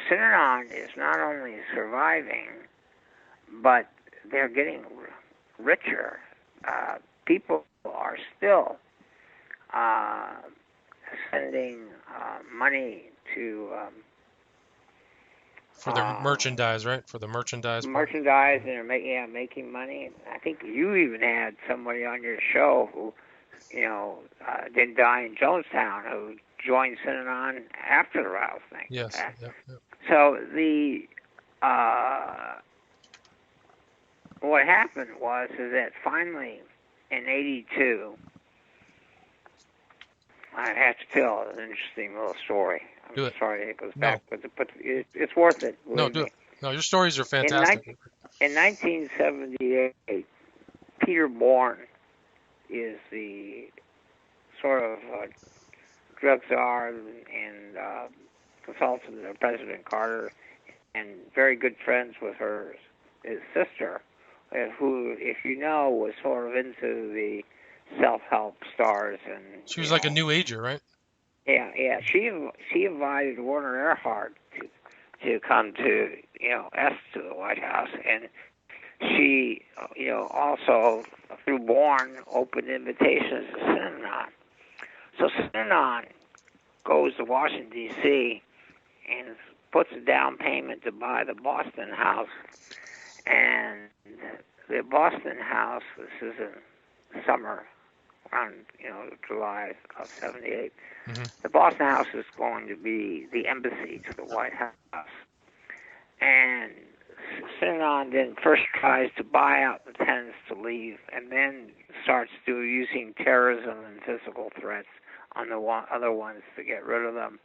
Synanon is not only surviving, but they're getting richer. People are still sending money to for the merchandise, right? For the merchandise. Merchandise, and they're making money. I think you even had somebody on your show who, you know, didn't die in Jonestown, who joined Synanon after the rattlesnake. Yes. Yep. So what happened is that finally in '82, I have to tell an interesting little story. I'm sorry it goes back, but it's worth it. No, do it. No, your stories are fantastic. In 1978, Peter Bourne is the sort of drug czar and consultant of President Carter, and very good friends with his sister, who, if you know, was sort of into the self-help stars. And she was like a new ager, right? Yeah. She invited Werner Erhard to come to, you know, to the White House, and she, you know, also through Bourne opened invitations to Synanon. So Synanon goes to Washington D.C. and puts a down payment to buy the Boston house, and the Boston house. This is in summer, around, you know, July of '78. Mm-hmm. The Boston house is going to be the embassy to the White House. And Synanon then first tries to buy out the tenants to leave, and then starts using terrorism and physical threats on the other ones to get rid of them.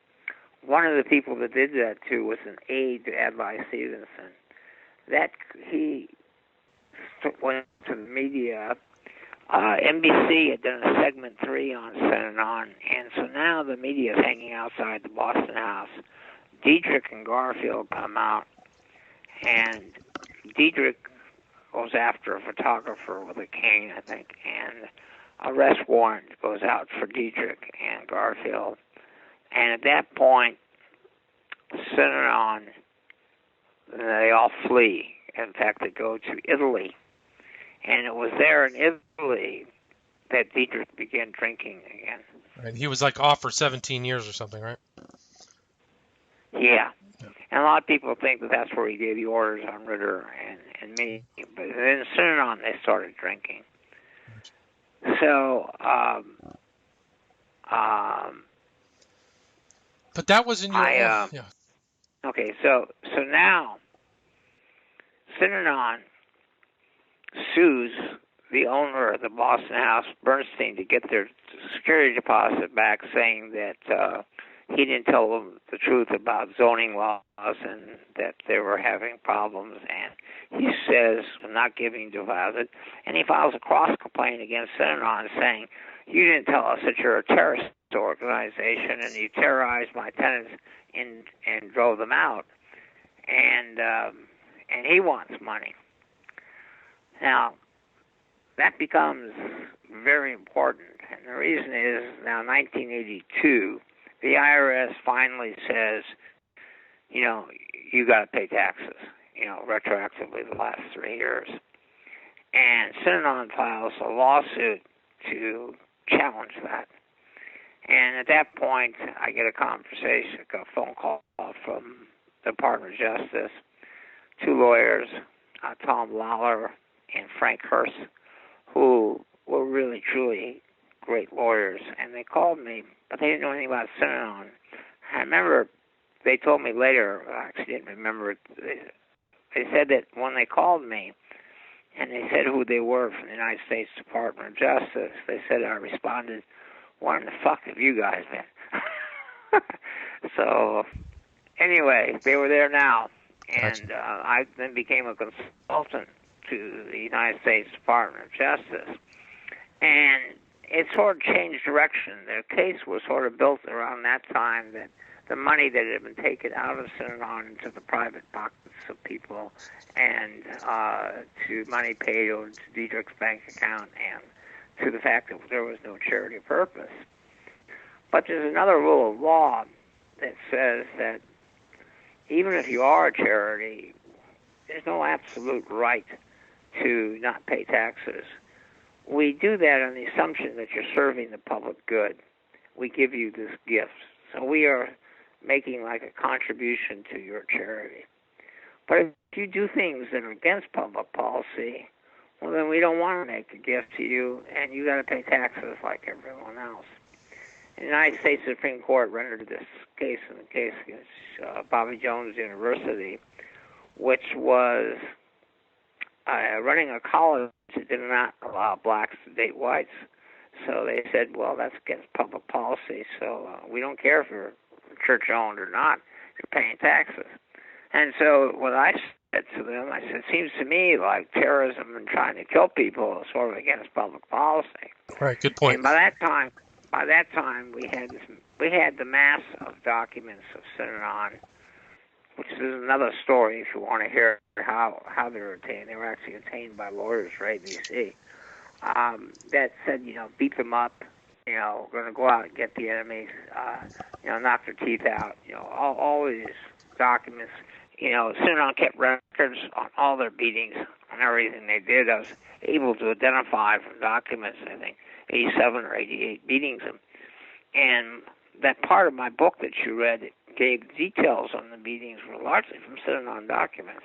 One of the people that did that, too, was an aide to Adlai Stevenson. That he went to the media. NBC had done a segment 3 on Synanon, and so now the media is hanging outside the Boston house. Diedrich and Garfield come out, and Diedrich goes after a photographer with a cane, I think, and arrest warrant goes out for Diedrich and Garfield. And at that point, Synanon, they all flee. In fact, they go to Italy. And it was there in Italy that Diedrich began drinking again. Right. He was like off for 17 years or something, right? Yeah. And a lot of people think that that's where he gave the orders on Ritter and me. But in Synanon, they started drinking. So, but that was in your... yeah. Okay, so now, Synanon sues the owner of the Boston house, Bernstein, to get their security deposit back, saying that he didn't tell them the truth about zoning laws and that they were having problems. And he says, I'm not giving deposit. And he files a cross-complaint against Synanon saying you didn't tell us that you're a terrorist organization, and you terrorized my tenants and drove them out. And he wants money. Now, that becomes very important. And the reason is, now 1982, the IRS finally says, you know, you got to pay taxes, you know, retroactively the last 3 years. And Synanon files a lawsuit to challenge that. And at that point, I get a phone call from the Department of Justice, 2 lawyers, Tom Lawler and Frank Hurst, who were really, truly great lawyers. And they called me, but they didn't know anything about Synanon. I remember they told me later, I actually didn't remember it, they said that when they called me, and they said who they were from the United States Department of Justice, they said I responded, "Where in the fuck have you guys been?" So, anyway, they were there now, and I then became a consultant to the United States Department of Justice, and it sort of changed direction. Their case was sort of built around that time, that the money that had been taken out of Synanon into the private pockets of people, and to money paid over to Diedrich's bank account, and to the fact that there was no charity purpose. But there's another rule of law that says that even if you are a charity, there's no absolute right to not pay taxes. We do that on the assumption that you're serving the public good. We give you this gift. So we are making like a contribution to your charity. But if you do things that are against public policy, well, then we don't want to make the gift to you, and you got to pay taxes like everyone else. The United States Supreme Court rendered this case in the case against Bobby Jones University, which was running a college that did not allow blacks to date whites. So they said, well, that's against public policy, so we don't care if you're church-owned or not, you're paying taxes. And so what I said to them, I said, it seems to me like terrorism and trying to kill people is sort of against public policy. Right, good point. And by that time, we had the mass of documents of Synanon, which is another story if you want to hear how they were obtained. They were actually obtained by lawyers for ABC. That said, you know, beat them up, you know, we're going to go out and get the enemies, you know, knock their teeth out, you know, all these documents. You know, Synanon kept records on all their beatings, on everything they did. I was able to identify from documents, I think, 87 or 88 beatings. And that part of my book that you read gave details on the beatings were largely from Synanon documents.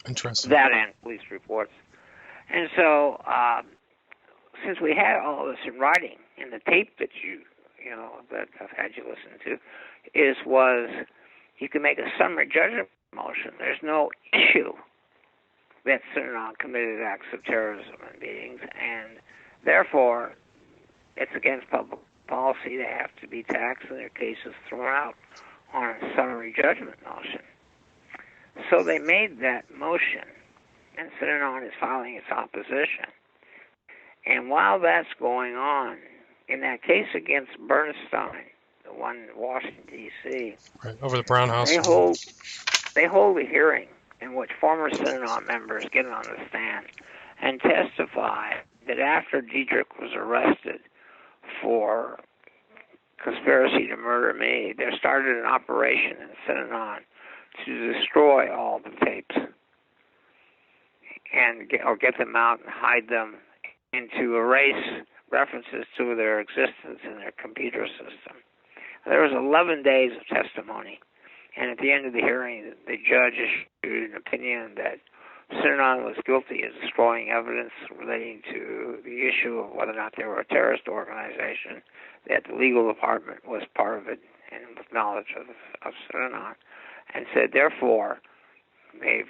Interesting. That and police reports. And so, since we had all this in writing, and the tape that that I've had you listen to, was you can make a summary judgment motion. There's no issue that Synanon committed acts of terrorism and beatings, and therefore, it's against public policy. They have to be taxed, and their case is thrown out on a summary judgment motion. So they made that motion, and Synanon is filing its opposition. And while that's going on, in that case against Bernstein, the one in Washington, D.C., right, over the Brown House, they hold a hearing in which former Synanon members get on the stand and testify that after Diedrich was arrested for conspiracy to murder me, there started an operation in Synanon to destroy all the tapes and get them out and hide them, and to erase references to their existence in their computer system. There was 11 days of testimony, and at the end of the hearing, the judge issued an opinion that Synanon was guilty of destroying evidence relating to the issue of whether or not they were a terrorist organization, that the legal department was part of it and with knowledge of Synanon, and said, therefore, they've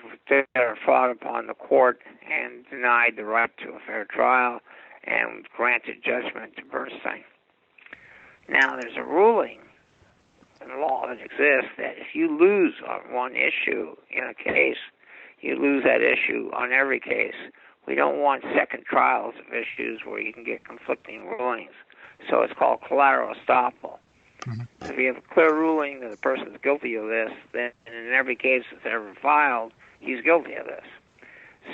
fought upon the court and denied the right to a fair trial and granted judgment to Bernstein. Now, there's a ruling in law that exists that if you lose on one issue in a case, you lose that issue on every case We don't want second trials of issues where you can get conflicting rulings. So it's called collateral estoppel. If you have a clear ruling that the person's guilty of this, then in every case that's ever filed, he's guilty of this.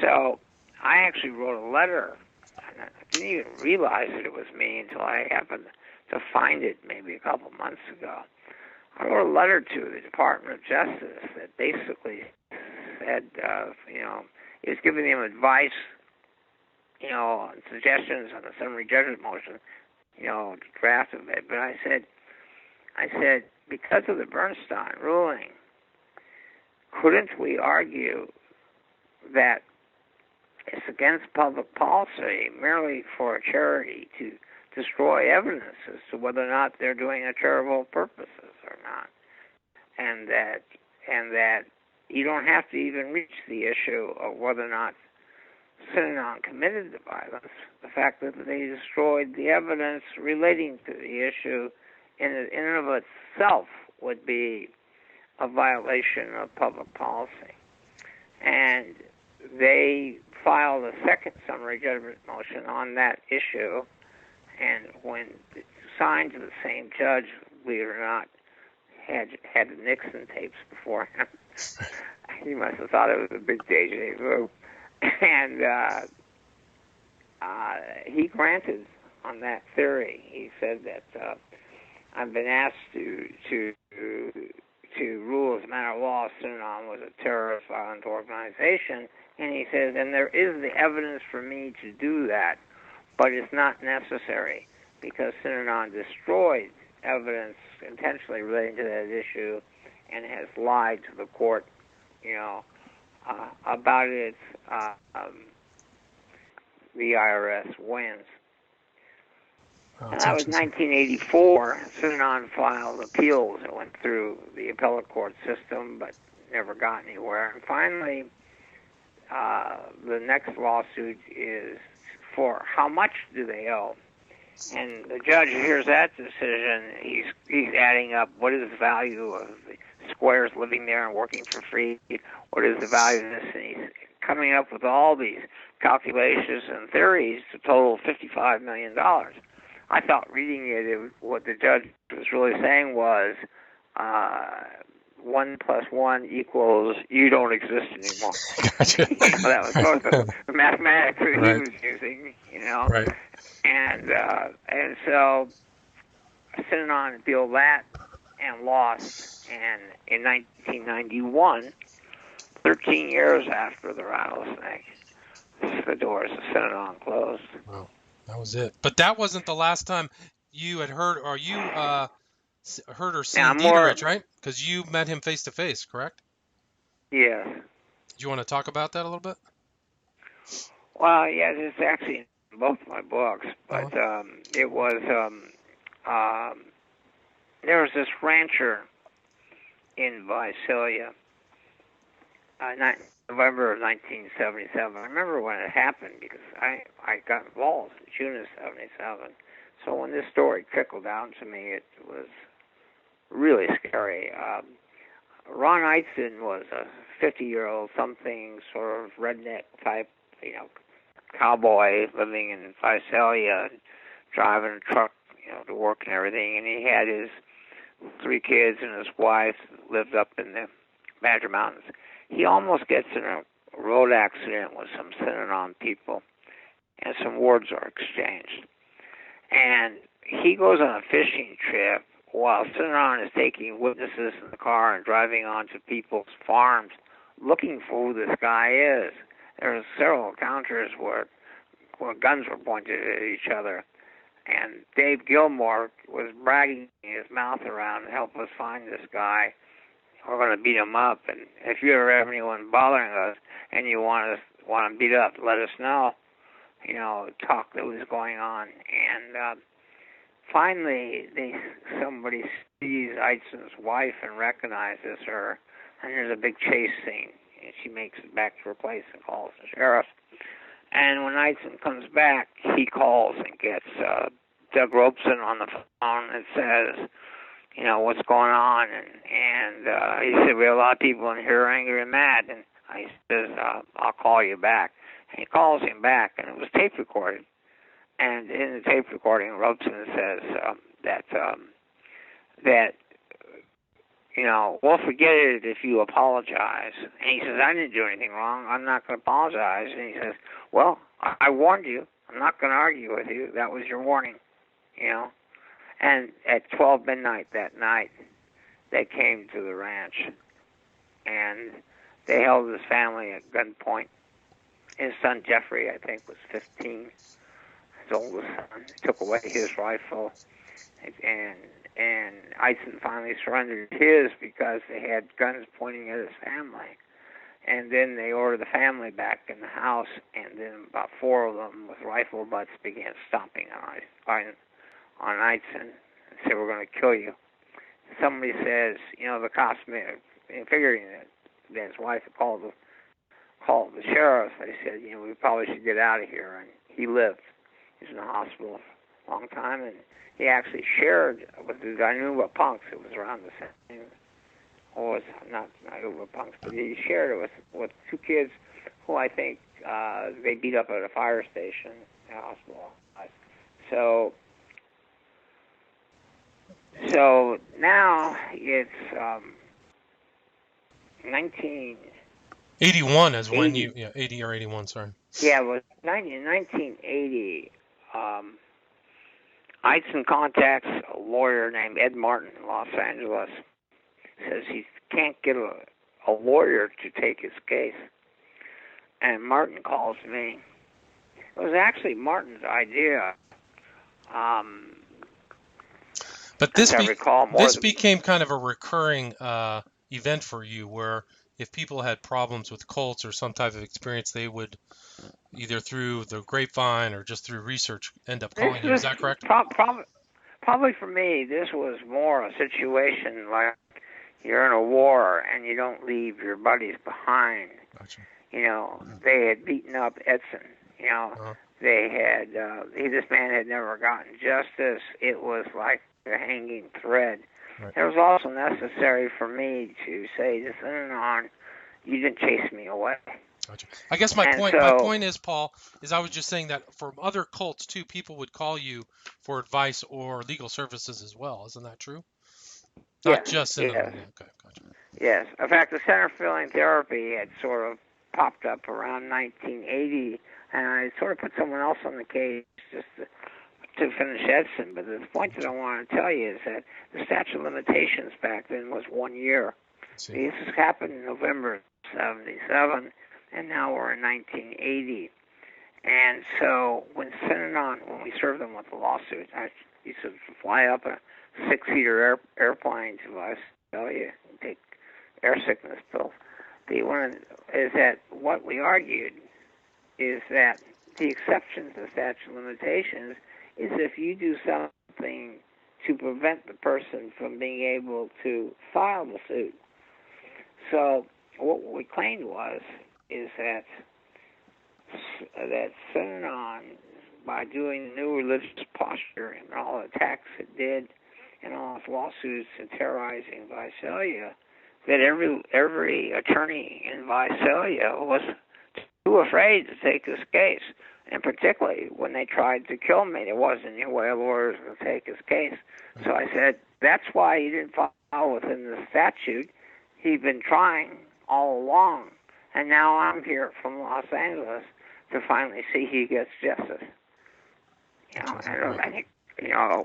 So I actually wrote a letter. I didn't even realize that it was me until I happened to find it maybe a couple months ago. I wrote a letter to the Department of Justice that basically said, it was giving them advice, and suggestions on the summary judgment motion, draft of it. But I said, because of the Bernstein ruling, couldn't we argue that it's against public policy merely for a charity to destroy evidence as to whether or not they're doing a charitable purposes or not, and that you don't have to even reach the issue of whether or not Synanon committed the violence. The fact that they destroyed the evidence relating to the issue in and of itself would be a violation of public policy. And they filed a second summary judgment motion on that issue, and when signed to the same judge, believe it or not, had the Nixon tapes before him. He must have thought it was a big deja vu. And he granted on that theory. He said that I've been asked to rule as a matter of law Synanon was a terrorist violent organization, and he says, and there is the evidence for me to do that, but it's not necessary because Synanon destroyed evidence intentionally relating to that issue and has lied to the court, about it. The IRS wins. Oh, and that was 1984. Synanon filed appeals that went through the appellate court system, but never got anywhere. And finally, the next lawsuit is for how much do they owe? And the judge hears that decision. He's adding up what is the value of the squares living there and working for free. What is the value of this? And he's coming up with all these calculations and theories to total $55 million. I thought reading it, what the judge was really saying was 1 + 1 equals you don't exist anymore. Gotcha. That was both the mathematics that he was using, Right. And so Synanon appealed that and lost. And in 1991, 13 years after the rattlesnake, the doors of Synanon closed. Wow, that was it. But that wasn't the last time you had heard, or you heard or seen Dieterich, right? Because you met him face to face, correct? Yes. Do you want to talk about that a little bit? Well, yeah, it's actually in both my books, but it was there was this rancher in Visalia, November of 1977. I remember when it happened because I got involved in June of 77. So when this story trickled down to me, it was really scary. Ron Eitzen was a 50-year-old something sort of redneck type, cowboy living in Visalia, driving a truck, to work and everything. And he had his 3 kids and his wife lived up in the Badger Mountains. He almost gets in a road accident with some Synanon people, and some words are exchanged. And he goes on a fishing trip while Synanon is taking witnesses in the car and driving onto people's farms looking for who this guy is. There were several encounters where guns were pointed at each other. And Dave Gilmore was bragging his mouth around to help us find this guy. We're going to beat him up. And if you ever have anyone bothering us and you want him beat up, let us know. Talk that was going on. And finally, somebody sees Eitzen's wife and recognizes her. And there's a big chase scene. And she makes it back to her place and calls the sheriff. And when Eitzen comes back, he calls and gets Doug Robeson on the phone and says, what's going on? And he said, we have a lot of people in here angry and mad. And I says, I'll call you back. He calls him back, and it was tape recorded. And in the tape recording, Robeson says that we'll forget it if you apologize. And he says, I didn't do anything wrong. I'm not going to apologize. And he says, well, I warned you. I'm not going to argue with you. That was your warning, And at 12 midnight that night, they came to the ranch, and they held his family at gunpoint. His son Jeffrey, I think, was 15. His oldest son took away his rifle, and Eidson finally surrendered his because they had guns pointing at his family. And then they ordered the family back in the house, and then about 4 of them with rifle butts began stomping on Eidson and said, we're going to kill you. Somebody says, the cops, figuring that his wife had called the sheriff, they said, we probably should get out of here. And he lived. He was in the hospital for a long time, and he actually shared with the guy knew about punks. It was around the same. Or not Uber punks, but he shared it with 2 kids who I think they beat up at a fire station in the hospital. So now it's 81 is when you 80 or 81, sorry. Yeah, it was 1980. Eidson contacts a lawyer named Ed Martin in Los Angeles. Says he can't get a lawyer to take his case. And Martin calls me. It was actually Martin's idea. But this became kind of a recurring event for you, where if people had problems with cults or some type of experience, they would either through the grapevine or just through research end up calling you. Is that correct? Probably for me, this was more a situation like you're in a war and you don't leave your buddies behind. Gotcha. They had beaten up Edson. They had this man had never gotten justice. It was like a hanging thread. Right. It was also necessary for me to say this on, you didn't chase me away. Gotcha. I guess my point is, Paul, is I was just saying that from other cults too, people would call you for advice or legal services as well. Isn't that true? Not just in yes. Okay, gotcha. Yes. In fact, the Center for Healing Therapy had sort of popped up around 1980, and I sort of put someone else on the case just to finish Edson. But the point that I want to tell you is that the statute of limitations back then was 1 year. This happened in November 77, and now we're in 1980. And so when we served them with the lawsuit, I used to fly up a 6-seater airplane to Australia and take air sickness pills. The one is that what we argued is that the exception to the statute of limitations is if you do something to prevent the person from being able to file the suit. So what we claimed is that Synanon, by doing the new religious posture and all the attacks it did and all its lawsuits and terrorizing Visalia, that every attorney in Visalia was too afraid to take this case. And particularly when they tried to kill me, there wasn't any way a lawyer was going to take his case. So I said, that's why he didn't file within the statute. He'd been trying all along. And now I'm here from Los Angeles to finally see he gets justice. And I think,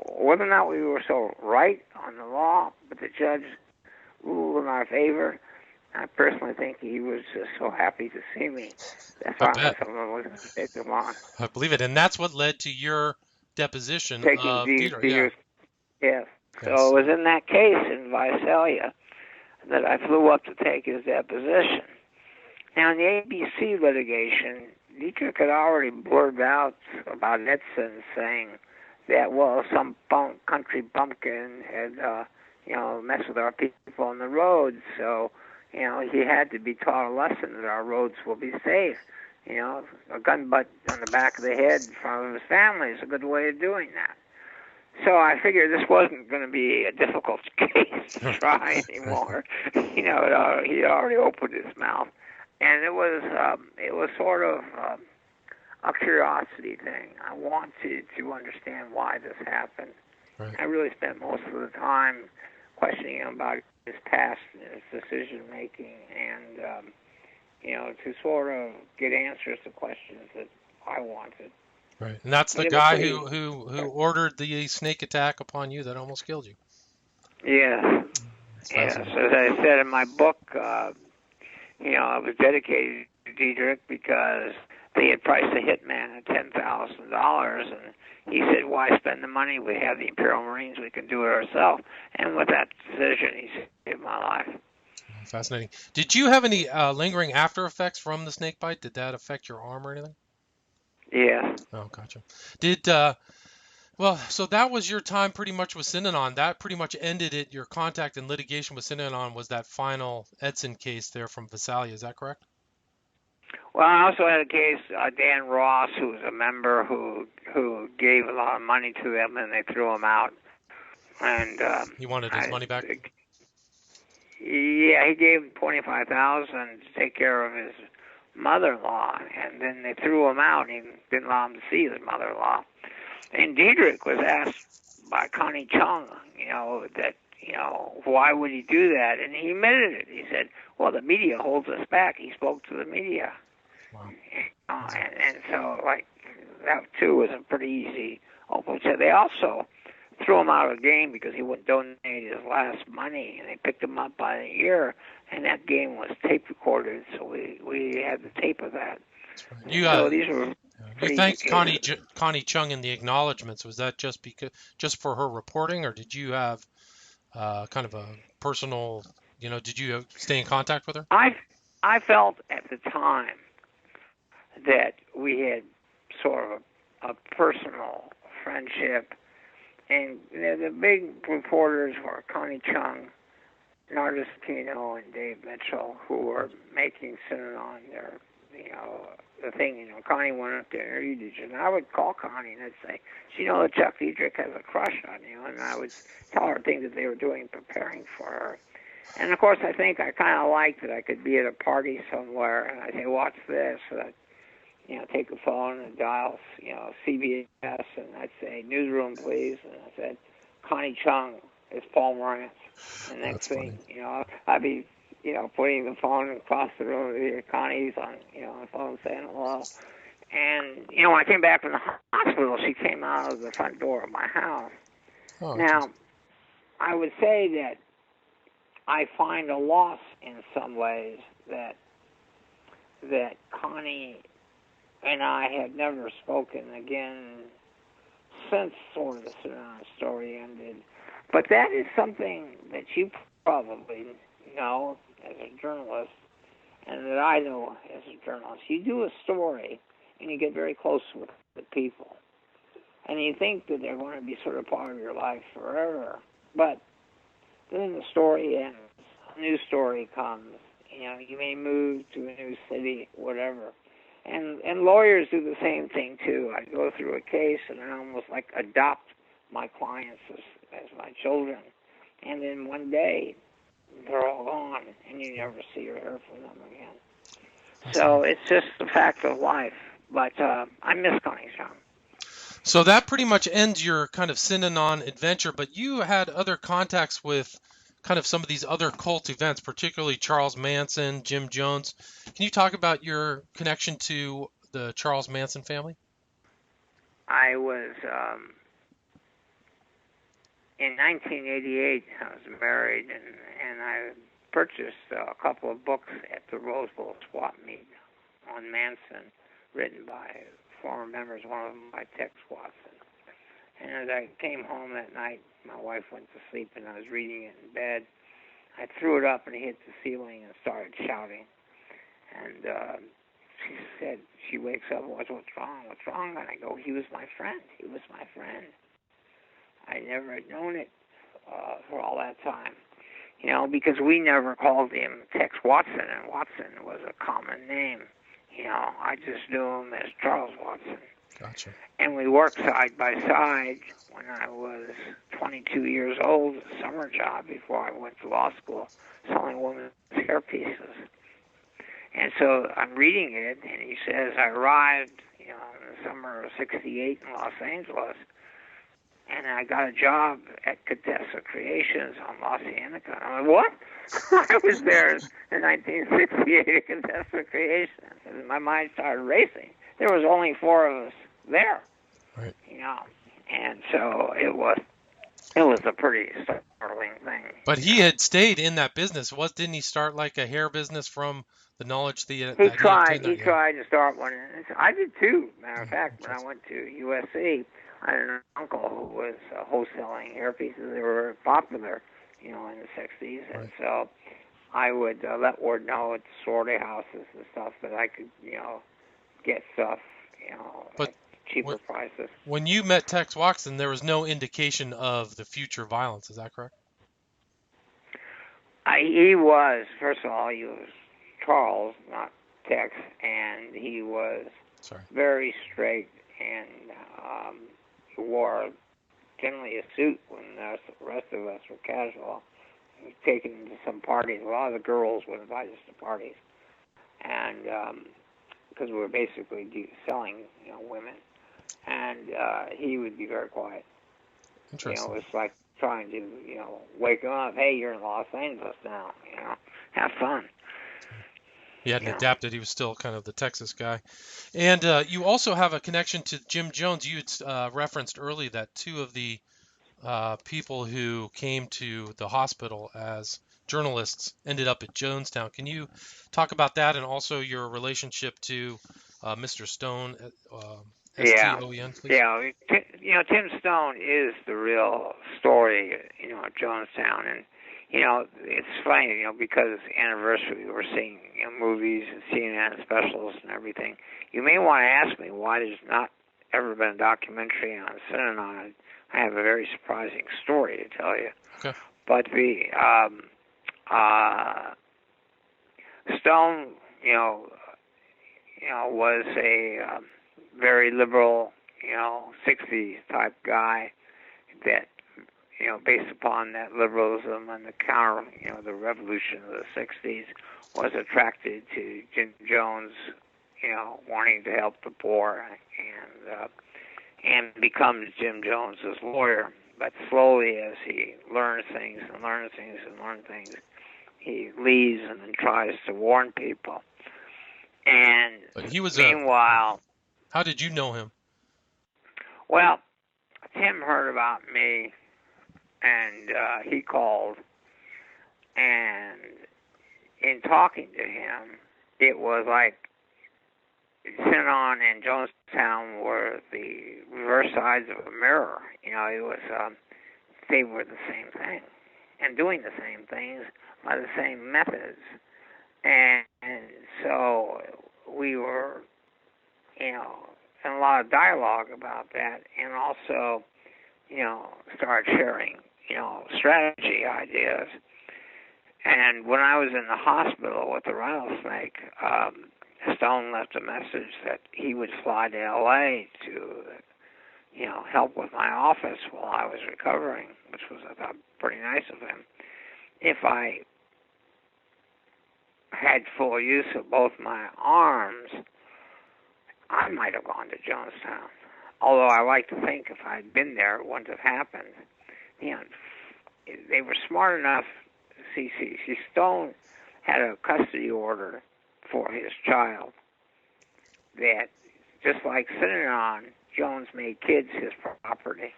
whether or not we were so right on the law, but the judge ruled in our favor, I personally think he was just so happy to see me. That's why someone was going to take him on. I believe it. And that's what led to your deposition of Dieter. Yes. So it was in that case in Visalia that I flew up to take his deposition. Now, in the ABC litigation, Dietrich had already blurred out about Edson, saying that, some country bumpkin had, messed with our people on the road, so, he had to be taught a lesson that our roads will be safe. A gun butt on the back of the head in front of his family is a good way of doing that. So I figured this wasn't going to be a difficult case to try anymore. He already opened his mouth. And it was sort of a curiosity thing. I wanted to understand why this happened. Right. I really spent most of the time questioning him about his past and his decision making, and to sort of get answers to questions that I wanted. Right, and that's the guy who ordered the snake attack upon you that almost killed you. Yes. Yes. As I said in my book, it was dedicated to Diedrich because they had priced the hitman at $10,000, and he said, "Why spend the money? We have the Imperial Marines. We can do it ourselves." And with that decision, he saved my life. Fascinating. Did you have any lingering after effects from the snake bite? Did that affect your arm or anything? Yeah. Oh, gotcha. So that was your time pretty much with Synanon. That pretty much ended it. Your contact and litigation with Synanon was that final Edson case there from Visalia. Is that correct? Well, I also had a case, Dan Ross, who was a member who gave a lot of money to them, and they threw him out. And he wanted his money back. Yeah, he gave him $25,000 to take care of his mother-in-law, and then they threw him out. And he didn't allow him to see his mother-in-law. And Diedrich was asked by Connie Chung, why would he do that? And he admitted it. He said, "Well, the media holds us back." He spoke to the media. Wow. And so, that too was a pretty easy open. So they also threw him out of the game because he wouldn't donate his last money, and they picked him up by the ear, and that game was tape recorded, so we had the tape of that. Right. So these were you thanked Connie Chung in the acknowledgments. Was that just for her reporting, or did you have kind of a personal, did you stay in contact with her? I felt at the time that we had sort of a personal friendship, and the big reporters were Connie Chung, Nardis Pino, and Dave Mitchell, who were making Synanon their, the thing. Connie went up there and interviewed you, and I would call Connie and I'd say, "Do you know that Chuck Diedrich has a crush on you?" And I would tell her things that they were doing, preparing for her. And of course, I think I kind of liked that I could be at a party somewhere, and I'd say, "Watch this." So I'd, take a phone and dial, CBS, and I'd say, "Newsroom, please." And I said, "Connie Chung, it's Paul Morantz." And next thing, I'd be, putting the phone across the room. Connie's on the phone saying hello. And, when I came back from the hospital, she came out of the front door of my house. Oh, now, I would say that I find a loss in some ways that Connie and I have never spoken again since sort of the Synanon story ended. But that is something that you probably know as a journalist, and that I know as a journalist. You do a story, and you get very close with the people. And you think that they're going to be sort of part of your life forever. But then the story ends. A new story comes. You may move to a new city, whatever. And lawyers do the same thing, too. I go through a case, and I almost adopt my clients as my children. And then one day, they're all gone, and you never see or hear from them again. So it's just the fact of life. But I miss Connie Chung. So that pretty much ends your kind of Synanon adventure, but you had other contacts with kind of some of these other cult events, particularly Charles Manson, Jim Jones. Can you talk about your connection to the Charles Manson family? I was, in 1988, I was married, and I purchased a couple of books at the Rose Bowl swap meet on Manson, written by former members, one of them by Tex Watson. And as I came home that night, my wife went to sleep, and I was reading it in bed. I threw it up and hit the ceiling and started shouting. And she said, she wakes up, what's wrong? What's wrong? And I go, he was my friend. He was my friend. I never had known it for all that time. Because we never called him Tex Watson, and Watson was a common name. I just knew him as Charles Watson. Gotcha. And we worked side by side when I was 22 years old, a summer job before I went to law school, selling women's hair pieces. And so I'm reading it, and he says, I arrived, in the summer of '68 in Los Angeles. And I got a job at Contessa Creations on La Cienega. I'm like, what? I was there in 1968 at Contessa Creations, and my mind started racing. There was only 4 of us there, right. And so it was a pretty startling thing. But he had stayed in that business. Didn't he start like a hair business from the knowledge that he tried to start one. I did too. Matter of fact, when I went to USC, I had an uncle who was wholesaling hair pieces. They were very popular, in the '60s, and so I would let word know at sorority houses and stuff that I could, get stuff, at cheaper prices. When you met Tex Watson, there was no indication of the future violence. Is that correct? He was, first of all, he was Charles, not Tex, and he was very straight and wore generally a suit when the rest of us were casual. He was taken to some parties. A lot of the girls would invite us to parties, and because we were basically selling, women, and he would be very quiet. Interesting. It's like trying to, wake him up. Hey, you're in Los Angeles now. Have fun. He hadn't adapted. He was still kind of the Texas guy. And you also have a connection to Jim Jones. You had referenced early that 2 of the people who came to the hospital as journalists ended up at Jonestown. Can you talk about that and also your relationship to Mr. Stone, S-T-O-E-N, please? Yeah, Tim Stone is the real story, at Jonestown. And, it's funny, because anniversary, we're seeing movies and CNN specials and everything. You may want to ask me why there's not ever been a documentary on Synanon. I have a very surprising story to tell you. Okay. But the Stone, was a very liberal, 60s type guy that, based upon that liberalism and the counter, the revolution of the 60s, was attracted to Jim Jones, wanting to help the poor, and becomes Jim Jones's lawyer. But slowly, as he learns things, he leaves and then tries to warn people. And but he was meanwhile, how did you know him? Well, Tim heard about me, and he called, and in talking to him, it was like Synanon and Jonestown were the reverse sides of a mirror. It was they were the same thing and doing the same things by the same methods, and so we were, in a lot of dialogue about that, and also, started sharing, strategy ideas. And when I was in the hospital with the rattlesnake, Stone left a message that he would fly to L.A. to, help with my office while I was recovering, which was, I thought, pretty nice of him. If I had full use of both my arms, I might have gone to Jonestown. Although I like to think if I'd been there, it wouldn't have happened. They were smart enough. See, Stone had a custody order for his child that, just like Synanon, Jones made kids his property.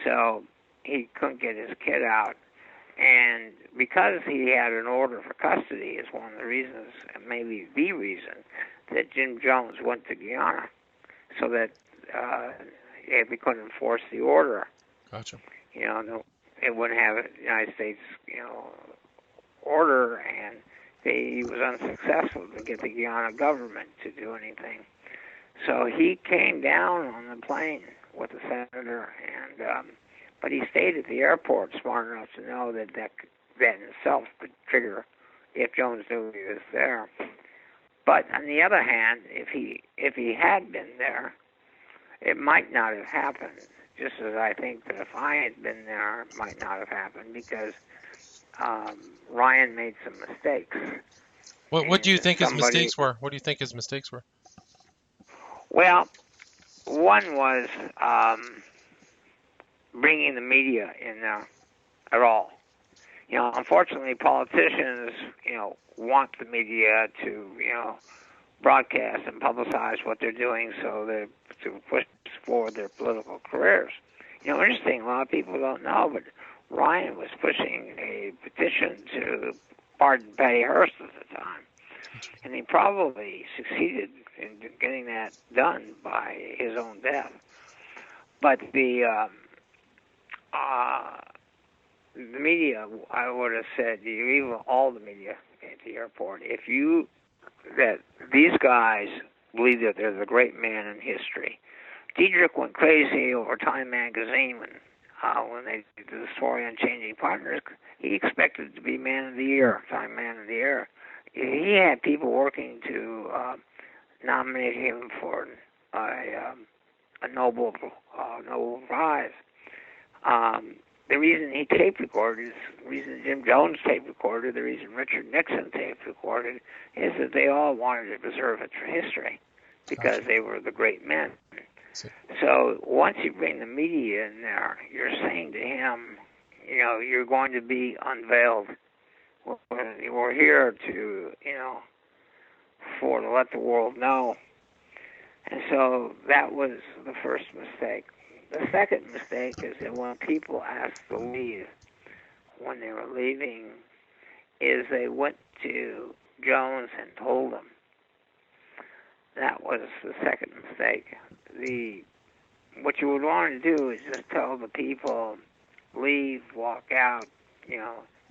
So he couldn't get his kid out. And because he had an order for custody is one of the reasons, and maybe the reason, that Jim Jones went to Guyana, so that we couldn't enforce the order. Gotcha. It wouldn't have a United States, order, and he was unsuccessful to get the Guyana government to do anything. So he came down on the plane with the senator, and but he stayed at the airport smart enough to know that in itself could trigger if Jones knew he was there. But on the other hand, if he had been there, it might not have happened. Just as I think that if I had been there, it might not have happened, because Ryan made some mistakes. What do you think his mistakes were? What do you think his mistakes were? Well, one was bringing the media in there at all. Unfortunately, politicians, want the media to, broadcast and publicize what they're doing to push forward their political careers. Interesting, a lot of people don't know, but Ryan was pushing a petition to pardon Patty Hearst at the time. And he probably succeeded in getting that done by his own death. But the media, I would have said, even all the media at the airport, that these guys believe that they're the great man in history. Diedrich went crazy over Time magazine when they did the story on Changing Partners. He expected to be Man of the Year, Time Man of the Year. He had people working to nominate him for a Nobel Prize. The reason he tape recorded, the reason Jim Jones tape recorded, the reason Richard Nixon tape recorded, is that they all wanted to preserve it for history because they were the great men. So once you bring the media in there, you're saying to him, you're going to be unveiled. We're here to, to let the world know. And so that was the first mistake. The second mistake is that when people asked to leave, when they were leaving, is they went to Jones and told him. That was the second mistake. What you would want to do is just tell the people, leave, walk out,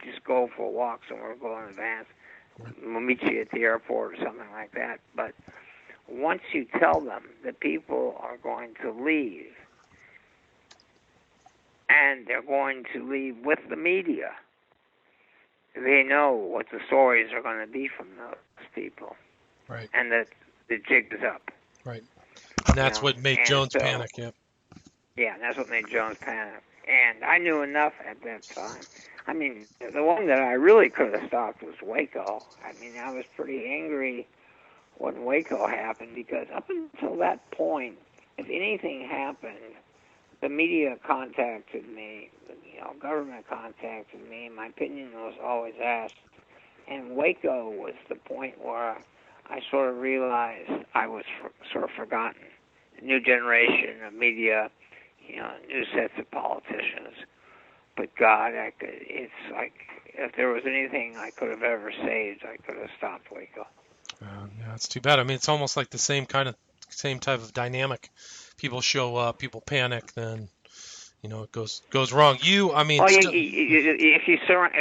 just go for a walk somewhere, go in advance. We'll meet you at the airport or something like that. But once you tell them that people are going to leave, and they're going to leave with the media, they know what the stories are going to be from those people. Right. And that the jig is up. Right. And that's what made Jones panic, yeah. Yeah, that's what made Jones panic. And I knew enough at that time. I mean, the one that I really could have stopped was Waco. I mean, I was pretty angry when Waco happened because up until that point, if anything happened, the media contacted me, government contacted me, my opinion was always asked. And Waco was the point where I sort of realized I was sort of forgotten. A new generation of media, new sets of politicians. But God, it's like if there was anything I could have ever saved, I could have stopped Waco. Yeah, it's too bad. I mean, it's almost like the same type of dynamic. People show up, people panic, then it goes wrong. If you surround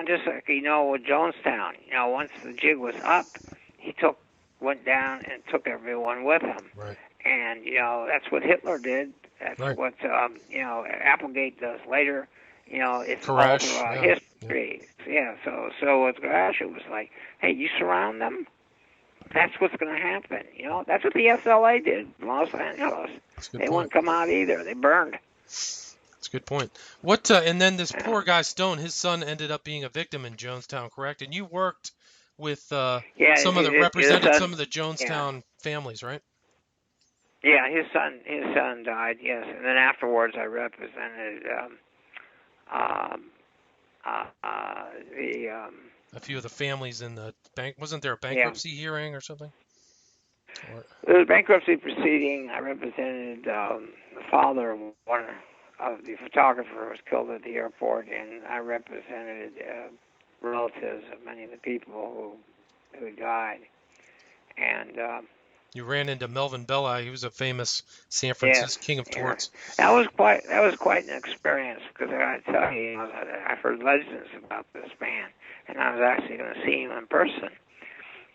just like with Jonestown, once the jig was up, he went down and took everyone with him. Right. And that's what Hitler did. That's what Applegate does later. It's all throughout history. Yeah. So with Garash, it was like, hey, you surround them. That's what's going to happen. That's what the SLA did in Los Angeles. They wouldn't come out either. They burned. That's a good point. And then this poor guy Stone, his son ended up being a victim in Jonestown, correct? And you worked with some of the Jonestown families, right? Yeah, his son died. Yes, and then afterwards, I represented a few of the families in the bank. Wasn't there a bankruptcy hearing or something? There was a bankruptcy proceeding. I represented the father of one of the photographer who was killed at the airport, and I represented relatives of many of the people who died. And you ran into Melvin Belli. He was a famous San Francisco king of torts. That was quite an experience because I got to tell you, I've heard legends about this man, and I was actually going to see him in person.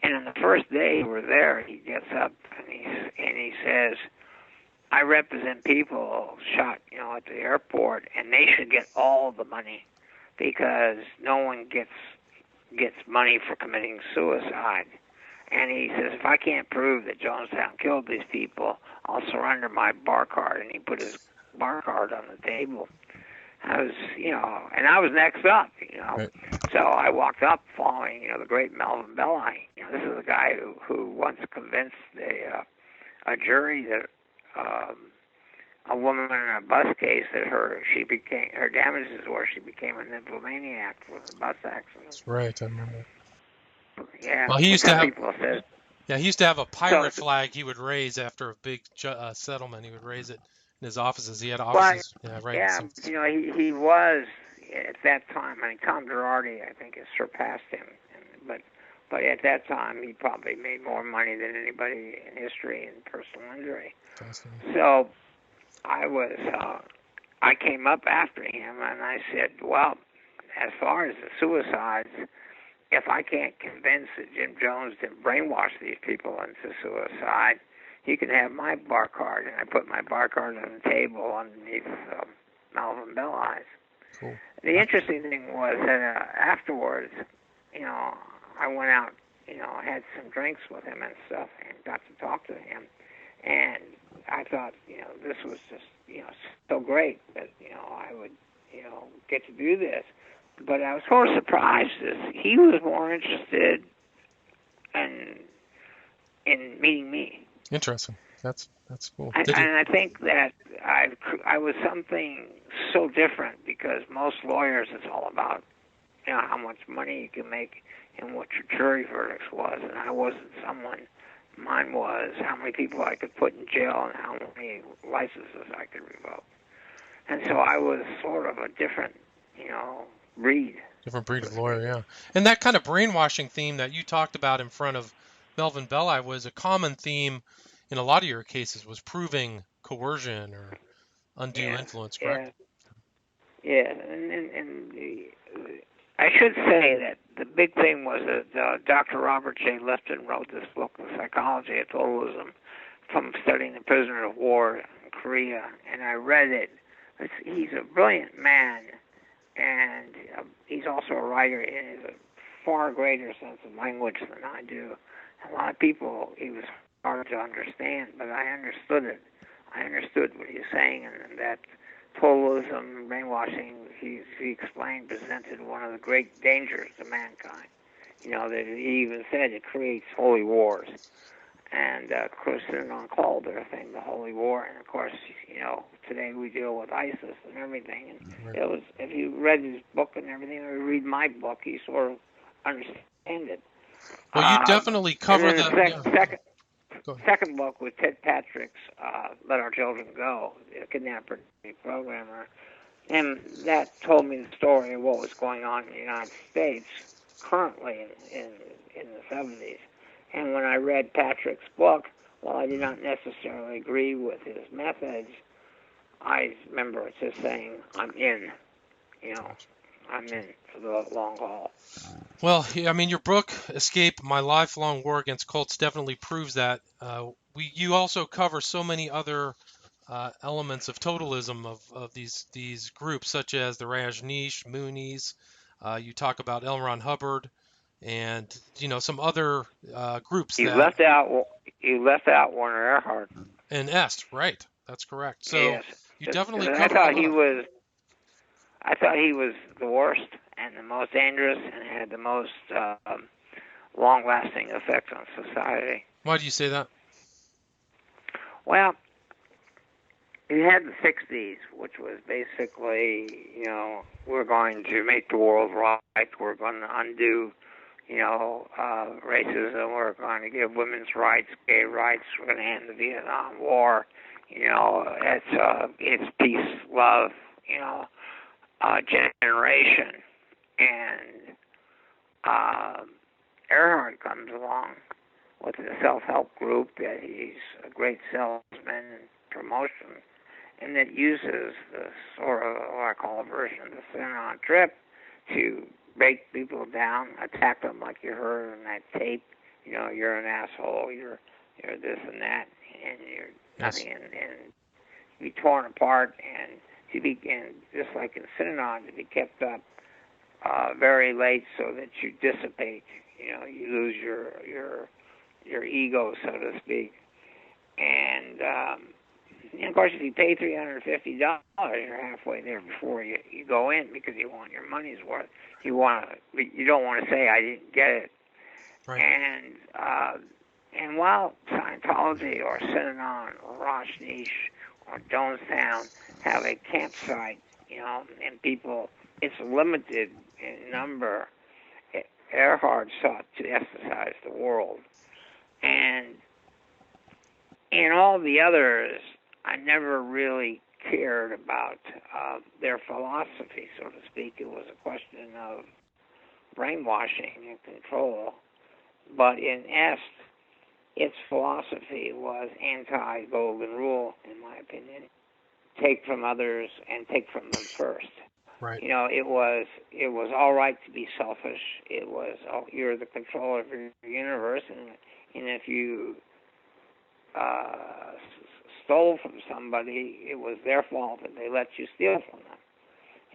And on the first day we were there, he gets up and he says, "I represent people shot, at the airport, and they should get all the money because no one gets money for committing suicide." And he says, "If I can't prove that Jonestown killed these people, I'll surrender my bar card." And he put his bar card on the table. I was, and I was next up, Right. So I walked up following, the great Melvin Belli. This is a guy who once convinced a jury that a woman in a bus case that her damages were she became a nymphomaniac for the bus accident. That's right, I remember. Yeah. Well, he used to have. People said. Yeah, he used to have a pirate flag he would raise after a big settlement. He would raise it in his offices. He had offices. Well, yeah, right. Yeah, he was at that time. I mean, Tom Girardi, I think, has surpassed him. But at that time, he probably made more money than anybody in history in personal injury. So I came up after him, and I said, well, as far as the suicides, if I can't convince that Jim Jones didn't brainwash these people into suicide, he can have my bar card. And I put my bar card on the table underneath Melvin Bell Eyes. Cool. The interesting thing was that afterwards, I went out, had some drinks with him and stuff, and got to talk to him. And I thought, this was just, so great that, I would, get to do this. But I was sort of surprised that he was more interested in meeting me. Interesting. That's cool. And I think that I was something so different because most lawyers, it's all about, how much money you can make and what your jury verdicts was. And I wasn't someone. Mine was how many people I could put in jail and how many licenses I could revoke. And so I was sort of a different, breed. Different breed of lawyer, yeah. And that kind of brainwashing theme that you talked about in front of Melvin Belli was a common theme in a lot of your cases, was proving coercion or undue influence, correct? Yeah, and I should say that the big thing was that Dr. Robert J. Lifton wrote this book, The Psychology of Totalism, from studying the prisoner of war in Korea, and I read it. He's a brilliant man, and he's also a writer in a far greater sense of language than I do. A lot of people, he was hard to understand, but I understood it. I understood what he was saying, and that totalism, brainwashing, he explained, presented one of the great dangers to mankind. That he even said it creates holy wars. And, of course, Synanon called their thing the Holy War. And, of course, today we deal with ISIS and everything. And it was, if you read his book and everything, or read my book, you sort of understand it. Well, you definitely cover the second book was Ted Patrick's Let Our Children Go, the kidnapper programmer. And that told me the story of what was going on in the United States currently in the 70s. And when I read Patrick's book, while I did not necessarily agree with his methods, I remember just saying, I'm in. I'm in for the long haul. Well, I mean, your book, Escape: My Lifelong War Against Cults, definitely proves that. You also cover so many other elements of totalism of these groups, such as the Rajneesh, Moonies. You talk about L. Ron Hubbard, and some other groups. You left out Werner Erhard. And Est, right? That's correct. So yes. You definitely covered. I thought he was the worst and the most dangerous and had the most long-lasting effects on society. Why do you say that? Well, you had the 60s, which was basically, we're going to make the world right, we're going to undo, racism, we're going to give women's rights, gay rights, we're going to end the Vietnam War, it's peace, love, generation. And Erhard comes along with the self-help group that he's a great salesman and promotion, and that uses the sort of what I call a version of the Synanon trip to break people down, attack them like you heard on that tape. You're an asshole, you're this and that, and you're nothing, and be torn apart, and to be, and just like in Synanon, to be kept up very late so that you dissipate. You lose your ego, so to speak, and of course, if you pay $350, you're halfway there before you go in because you want your money's worth. You don't want to say I didn't get it. Right. And And while Scientology or Synanon or Rajneesh or Jonestown have a campsite, and people, it's limited in number, Earhart sought to exercise the world. And in all the others, I never really cared about their philosophy, so to speak. It was a question of brainwashing and control. But in Est, its philosophy was anti-golden rule, in my opinion. Take from others and take from them first. Right. It was all right to be selfish. It was, you're the controller of your universe, and if you stole from somebody, it was their fault that they let you steal from them.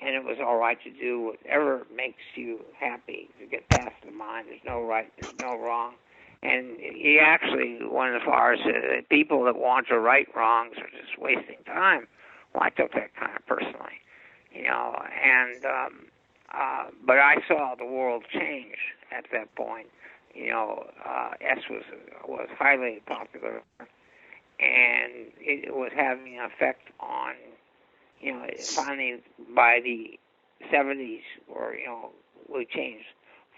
And it was all right to do whatever makes you happy, to get past the mind. There's no right, there's no wrong. And he actually went as far as people that want to right wrongs are just wasting time. Well, I took that kind of personally, but I saw the world change at that point. S was highly popular, and it was having an effect on, finally by the 70s, or, we changed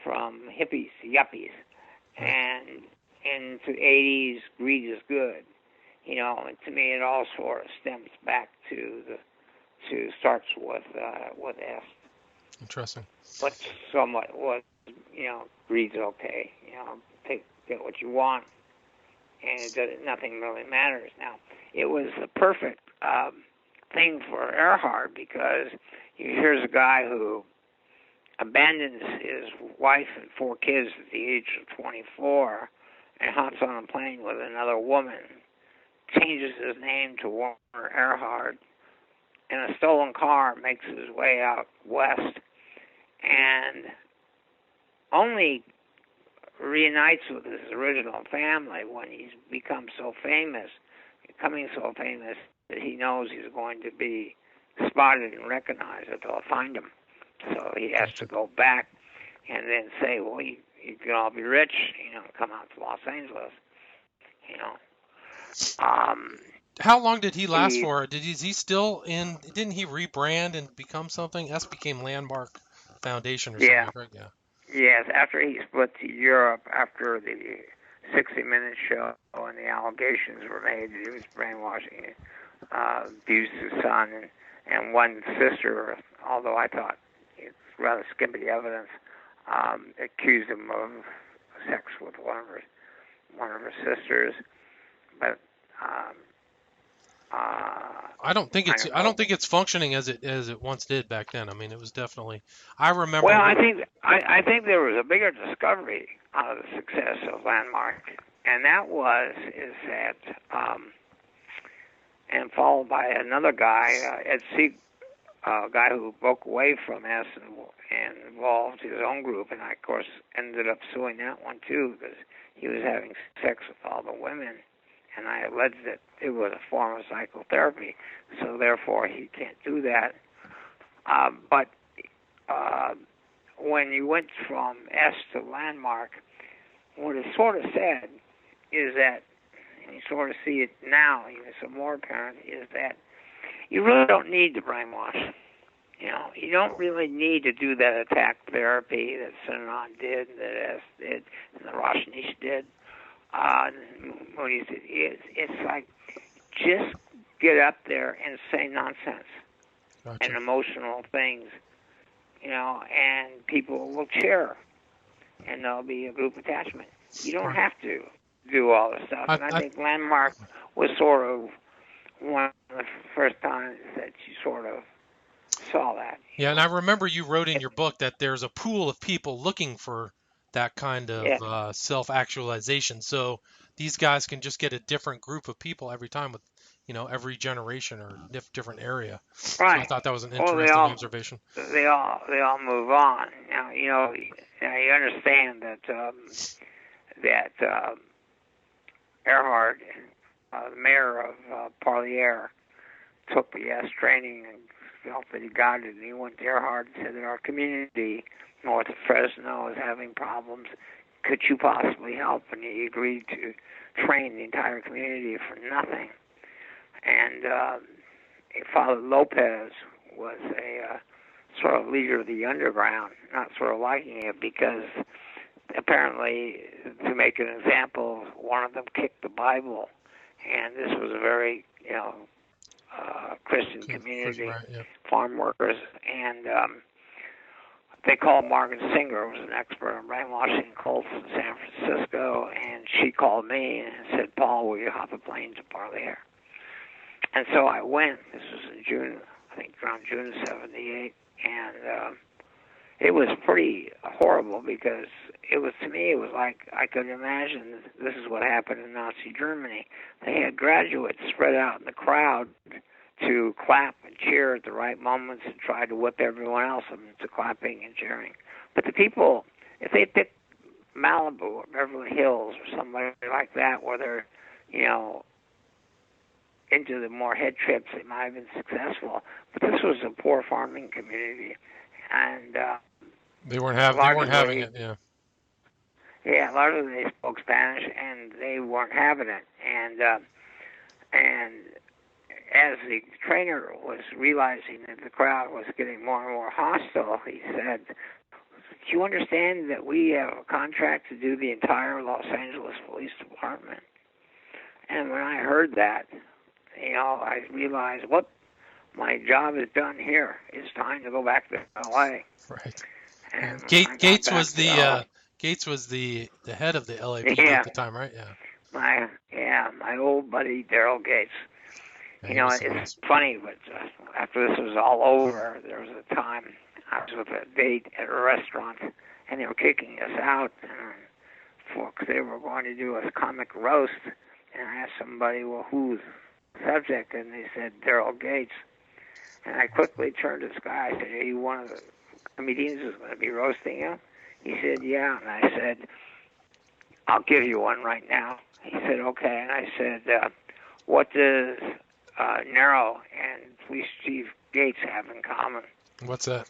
from hippies to yuppies, and into 80s, greed is good. And to me, it all sort of stems back starts with S. Interesting. But somewhat was, greed's okay. Get what you want, and nothing really matters. Now, it was the perfect thing for Earhart, because here's a guy who abandons his wife and 4 kids at the age of 24 and hops on a plane with another woman, changes his name to Warner Earhart, in a stolen car makes his way out west, and only reunites with his original family when he's become so famous, becoming so famous that he knows he's going to be spotted and recognized, that they'll find him. So he has to go back and then say, well, you can all be rich, come out to Los Angeles, How long did he last for? Is he still in? Didn't he rebrand and become something? S became Landmark Foundation or something, right? Yeah. Yes, after he split to Europe, after the 60 Minutes show and the allegations were made that he was brainwashing, abused his son, and one sister, although I thought it's rather skimpy evidence, accused him of sex with one of her sisters, but I don't think it's functioning as it once did back then. I mean, it was definitely. I remember. Well, I think there was a bigger discovery out of the success of Landmark, and that is that, and followed by another guy, Ed Sieg, a guy who broke away from S and involved his own group, and I, of course, ended up suing that one too, because he was having sex with all the women. And I alleged that it was a form of psychotherapy, so therefore he can't do that. But when you went from S to Landmark, what is sort of sad is that, and you sort of see it now, even some more apparent, is that you really don't need to brainwash. You don't really need to do that attack therapy that Synanon did, that S did, and the Rajneesh did. It's like, just get up there and say nonsense and emotional things, and people will cheer, and there'll be a group attachment. You don't have to do all this stuff. And I think Landmark was sort of one of the first times that you sort of saw that. Yeah, and I remember you wrote in your book that there's a pool of people looking for that kind of self-actualization. So these guys can just get a different group of people every time with, every generation or different area. Right. So I thought that was an interesting observation. They all move on. Now, you understand that Earhart, the mayor of Parlier, took the S training and felt that he got it, and he went to Earhart and said that our community north of Fresno is having problems. could you possibly help? And he agreed to train the entire community for nothing. And Father Lopez was a sort of leader of the underground, not sort of liking it because apparently, to make an example, one of them kicked the Bible, and this was a very, Christian community, right, yeah. farm workers, and they called Margaret Singer, who was an expert on brainwashing cults in San Francisco, and she called me and said, Paul, will you hop a plane to Parlier? And so I went. This was in June, I think around June of 78, and it was pretty horrible because to me, it was like I could imagine this is what happened in Nazi Germany. They had graduates spread out in the crowd to clap and cheer at the right moments and try to whip everyone else into clapping and cheering. But the people, if they picked Malibu or Beverly Hills or somebody like that where they're, into the more head trips, they might have been successful. But this was a poor farming community, and they weren't having it. Yeah. Yeah, largely they spoke Spanish, and they weren't having it. And as the trainer was realizing that the crowd was getting more and more hostile, he said, "Do you understand that we have a contract to do the entire Los Angeles Police Department?" And when I heard that, I realized, my job is done here. It's time to go back to L.A. Right. And Gates was the head of the LAPD at the time, right? Yeah. My old buddy Daryl Gates. Yeah, it's funny, but after this was all over, there was a time I was with a date at a restaurant, and they were kicking us out because they were going to do a comic roast. And I asked somebody, well, who's the subject? And they said, Daryl Gates. And I quickly turned to this guy. I said, are you one of the comedians who's going to be roasting you? He said, yeah. And I said, I'll give you one right now. He said, okay. And I said, what does Nero and Police Chief Gates have in common? What's that?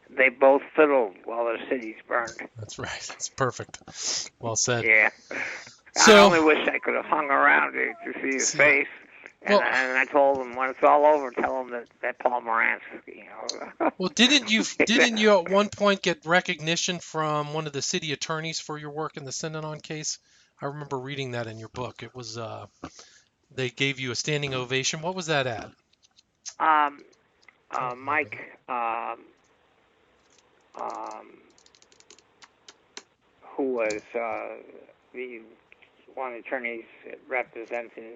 They both fiddled while their cities burned. That's right. That's perfect. Well said. Yeah. So, I only wish I could have hung around to see his face. And I told him when it's all over, tell him that Paul Morantz, Well, didn't you at one point get recognition from one of the city attorneys for your work in the Synanon case? I remember reading that in your book. It was they gave you a standing ovation. What was that at? Mike. Who was one of the attorneys representing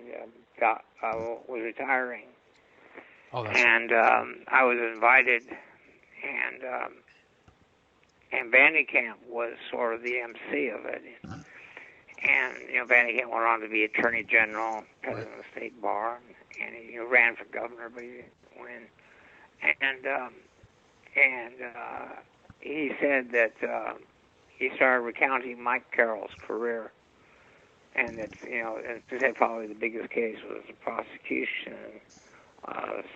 was retiring. Oh, that's and I was invited, and Vandekamp was sort of the MC of it. And Vandekamp went on to be Attorney General, President of the State Bar, and he ran for governor, but he didn't win. And he said that he started recounting Mike Carroll's career, and that and he said probably the biggest case was the prosecution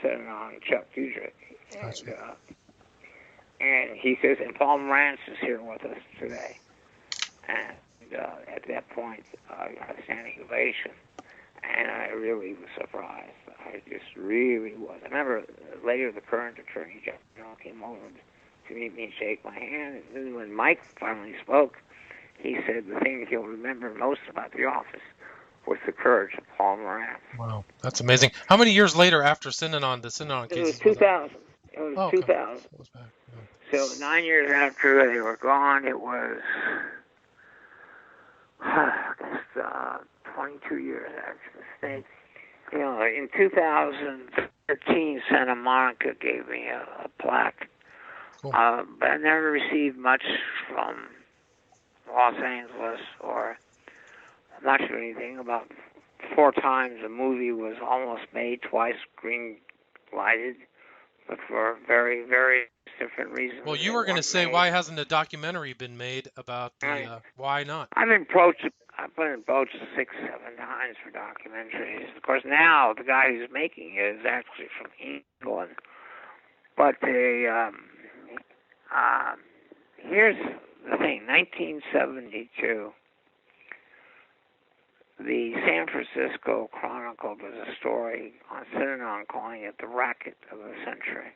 centered on Chuck Fudrick. And he says, and Paul Morantz is here with us today. And at that point, I got a standing ovation, and I really was surprised. I just really was. I remember later the current Attorney General came over to meet me and shake my hand, and then when Mike finally spoke, he said the thing he'll remember most about the office was the courage of Paul Morantz. Wow, that's amazing. How many years later after Synanon, the Synanon case? It was 2000. It was 2000. It was back. So 9 years after they were gone, it was, I guess, 22 years after the state. In 2013, Santa Monica gave me a plaque. Cool. But I never received much from Los Angeles or much of anything. About 4 times a movie was almost made, twice green lighted, but for very, very different reasons. Well, you were going to say, why hasn't a documentary been made about the, why not? I've been approached 6-7 times for documentaries. Of course, now the guy who's making it is actually from England. But here's the thing. 1972, the San Francisco Chronicle does a story on Synanon calling it the racket of the century.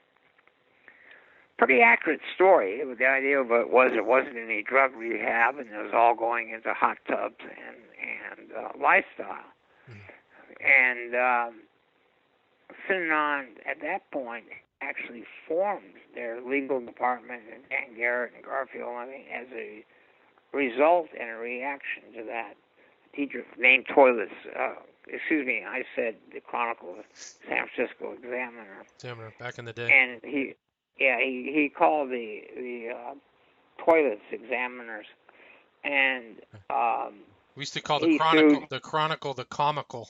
Pretty accurate story. The idea of it was it wasn't any drug rehab, and it was all going into hot tubs and lifestyle. And Synanon, at that point, actually formed their legal department, and Dan Garrett and Garfield, I think, as a result and a reaction to that. Teacher named toilets. I said the Chronicle, San Francisco Examiner. Back in the day. And he called the toilets examiners, and we used to call the Chronicle the comical.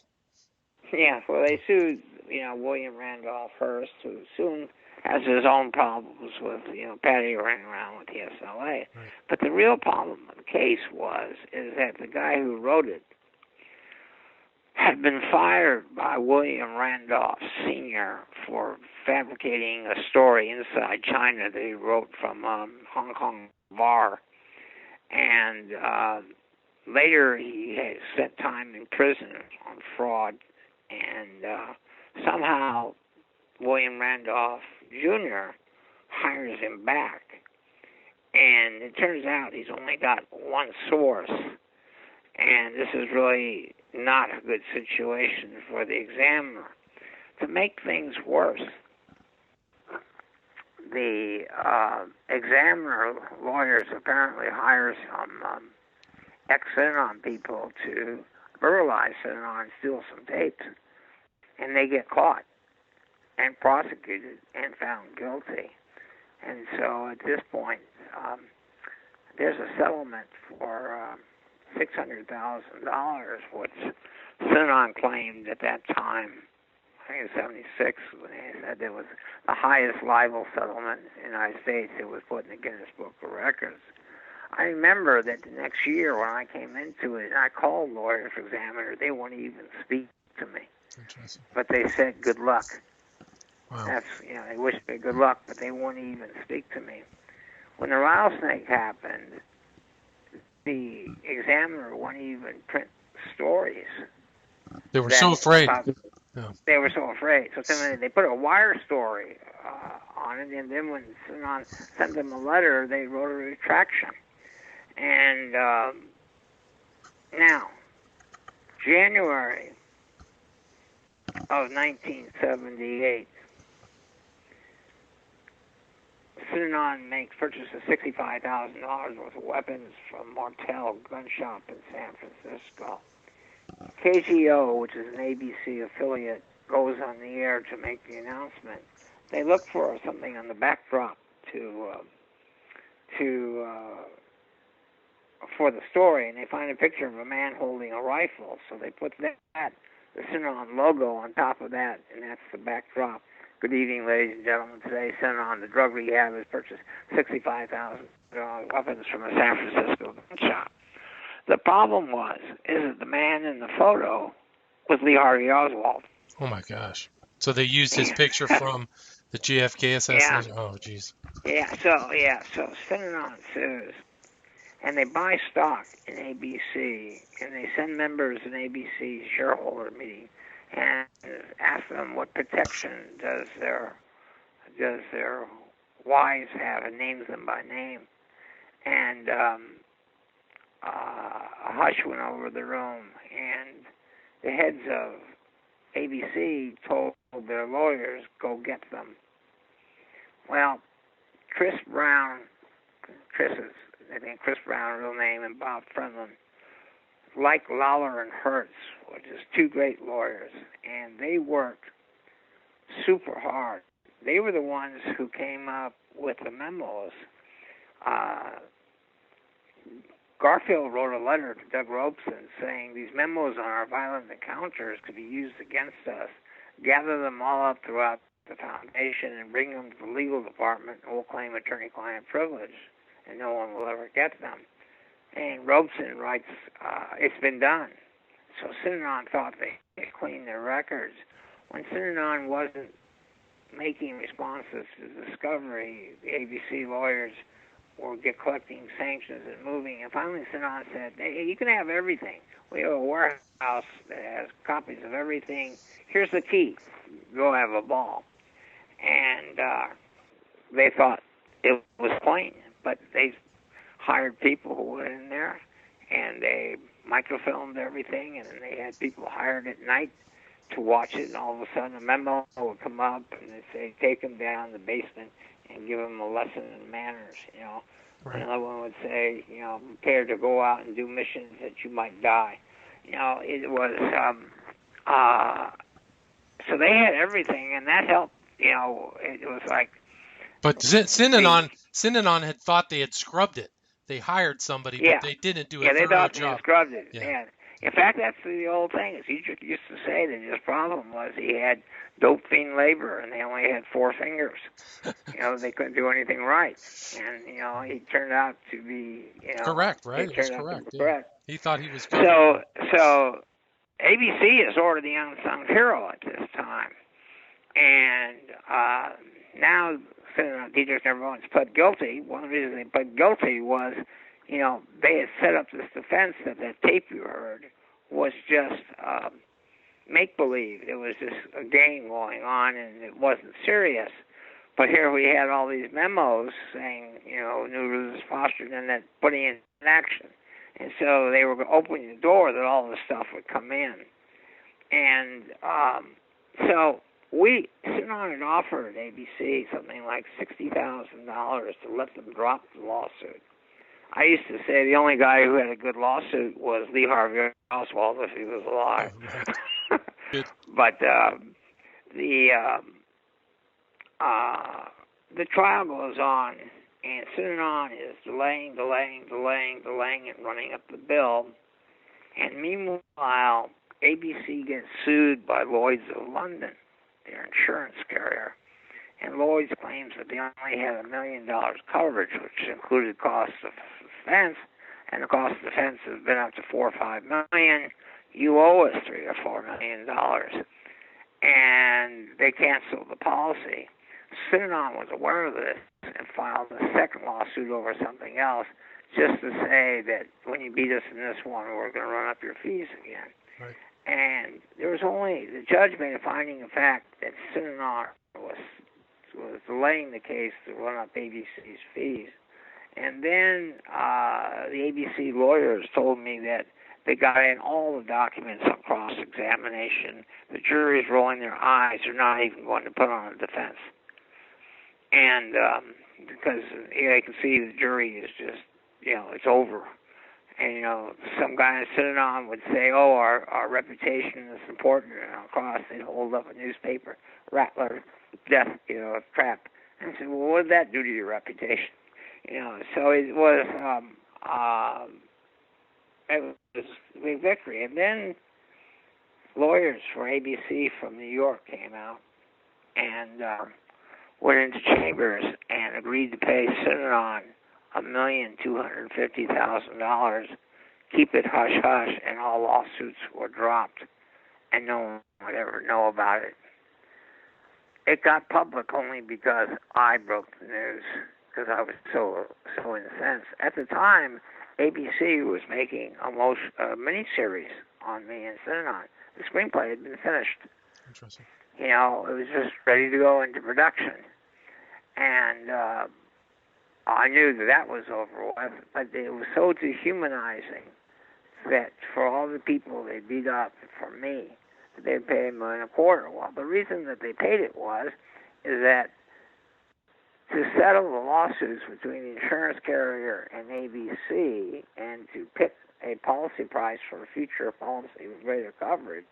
Yeah, well, they sued William Randolph Hearst, who soon has his own problems with Patty running around with the SLA. Right. But the real problem of the case is that the guy who wrote it had been fired by William Randolph Sr. for fabricating a story inside China that he wrote from Hong Kong bar. And later he had spent time in prison on fraud. And somehow William Randolph Jr. hires him back. And it turns out he's only got one source. And this is really not a good situation for the examiner. To make things worse, the examiner lawyers apparently hire some ex-Synanon people to burlesque Synanon and steal some tapes. And they get caught and prosecuted and found guilty. And so at this point, there's a settlement for $600,000, which Synanon claimed at that time, I think it was 76, when they said it was the highest libel settlement in the United States. It was put in the Guinness Book of Records. I remember that the next year when I came into it, and I called lawyers for examiner, they wouldn't even speak to me. Interesting. But they said good luck. Wow. That's they wished me good luck, but they wouldn't even speak to me. When the rattlesnake happened, the examiner wouldn't even print stories. They were so afraid. They were so afraid. So they put a wire story on it, and then when Synanon sent them a letter, they wrote a retraction. And now, January of 1978, Synanon purchases $65,000 worth of weapons from Martel Gun Shop in San Francisco. KGO, which is an ABC affiliate, goes on the air to make the announcement. They look for something on the backdrop for the story, and they find a picture of a man holding a rifle. So they put the Synanon logo on top of that, and that's the backdrop. Good evening, ladies and gentlemen. Today, Synanon, the drug rehab, has purchased $65,000 weapons from a San Francisco gun shop. The problem is that the man in the photo was Lee Harvey Oswald. Oh my gosh! So they used his picture from the JFK assassination. Yeah. Oh jeez. So Synanon sues, and they buy stock in ABC, and they send members in ABC's shareholder meeting and ask them what protection does their wives have, and names them by name. And a hush went over the room, and the heads of ABC told their lawyers, go get them. Well, Chris Brown, Chris Brown, real name, and Bob Friendland, like Lawler and Hertz, which is two great lawyers, and they worked super hard. They were the ones who came up with the memos. Garfield wrote a letter to Doug Robeson saying these memos on our violent encounters could be used against us. Gather them all up throughout the foundation and bring them to the legal department, and we'll claim attorney-client privilege, and no one will ever get them. And Robeson writes, it's been done. So Synanon thought they had cleaned their records. When Synanon wasn't making responses to the discovery, the ABC lawyers were collecting sanctions and moving. And finally, Synon said, "Hey, you can have everything. We have a warehouse that has copies of everything. Here's the key. Go have a ball." And they thought it was plain, but they hired people who went in there, and they microfilmed everything, and they had people hired at night to watch it, and all of a sudden a memo would come up, and they'd say, take them down to the basement and give them a lesson in manners, you know. Right. Another one would say, you know, prepare to go out and do missions that you might die. You know, it was, so they had everything, and that helped, you know, it was like. But Synanon had thought they had scrubbed it. They hired somebody, but they didn't do a thorough job. Yeah, they thought they scrubbed it. Yeah. In fact, that's the old thing. He used to say that his problem was he had dope fiend labor, and they only had 4 fingers. You know, they couldn't do anything right. And, you know, he turned out to be, you know. Correct, right? It was correct. Yeah. He thought he was good. So ABC is sort of the unsung hero at this time. And now Dietrich never once pled guilty. One of the reasons they pled guilty was, you know, they had set up this defense that tape you heard was just make-believe. It was just a game going on, and it wasn't serious. But here we had all these memos saying, you know, new rules fostered and that putting it in action. And so they were opening the door that all this stuff would come in. And so Synon had offered ABC something like $60,000 to let them drop the lawsuit. I used to say the only guy who had a good lawsuit was Lee Harvey Oswald if he was alive. But the trial goes on, and Synon is delaying and running up the bill. And meanwhile, ABC gets sued by Lloyd's of London, their insurance carrier. And Lloyd's claims that they only had $1 million coverage, which included costs of defense, and the cost of defense has been up to $4 or $5 million. You owe us $3 or $4 million, and they canceled the policy. Synon was aware of this and filed a second lawsuit over something else, just to say that when you beat us in this one, we're going to run up your fees again. Right. And there was the judge made a finding of fact that Synon was delaying the case to run up ABC's fees. And then the ABC lawyers told me that they got in all the documents on cross-examination. The jury's rolling their eyes. They're not even going to put on a defense. And because they can see the jury is just, you know, it's over. And, you know, some guy sitting on would say, oh, our reputation is important. And across, they'd hold up a newspaper, Rattler, death, you know, trap. And I said, well, what did that do to your reputation? You know, so it was a big victory. And then lawyers for ABC from New York came out and went into chambers and agreed to pay Synon $1,250,000, keep it hush-hush, and all lawsuits were dropped, and no one would ever know about it. It got public only because I broke the news, because I was so incensed. At the time, ABC was making a miniseries on me and Synon. The screenplay had been finished. Interesting. You know, it was just ready to go into production. And I knew that was over with, but it was so dehumanizing that for all the people they beat up for me, they'd pay $1.25 million. Well, the reason that they paid it is that to settle the lawsuits between the insurance carrier and ABC and to pick a policy price for a future policy with greater coverage,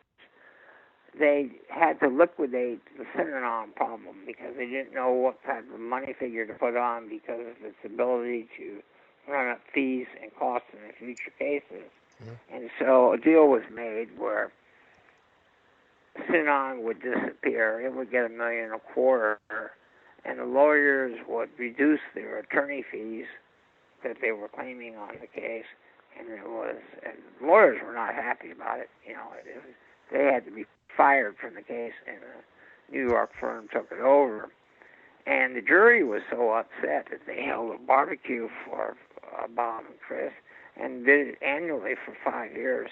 they had to liquidate the Synon problem because they didn't know what type of money figure to put on because of its ability to run up fees and costs in the future cases. Mm-hmm. And so a deal was made where Synon would disappear. It would get $1.25 million, and the lawyers would reduce their attorney fees that they were claiming on the case. And the lawyers were not happy about it. You know, they had to be fired from the case, and a New York firm took it over. And the jury was so upset that they held a barbecue for Bob and Chris and did it annually for 5 years.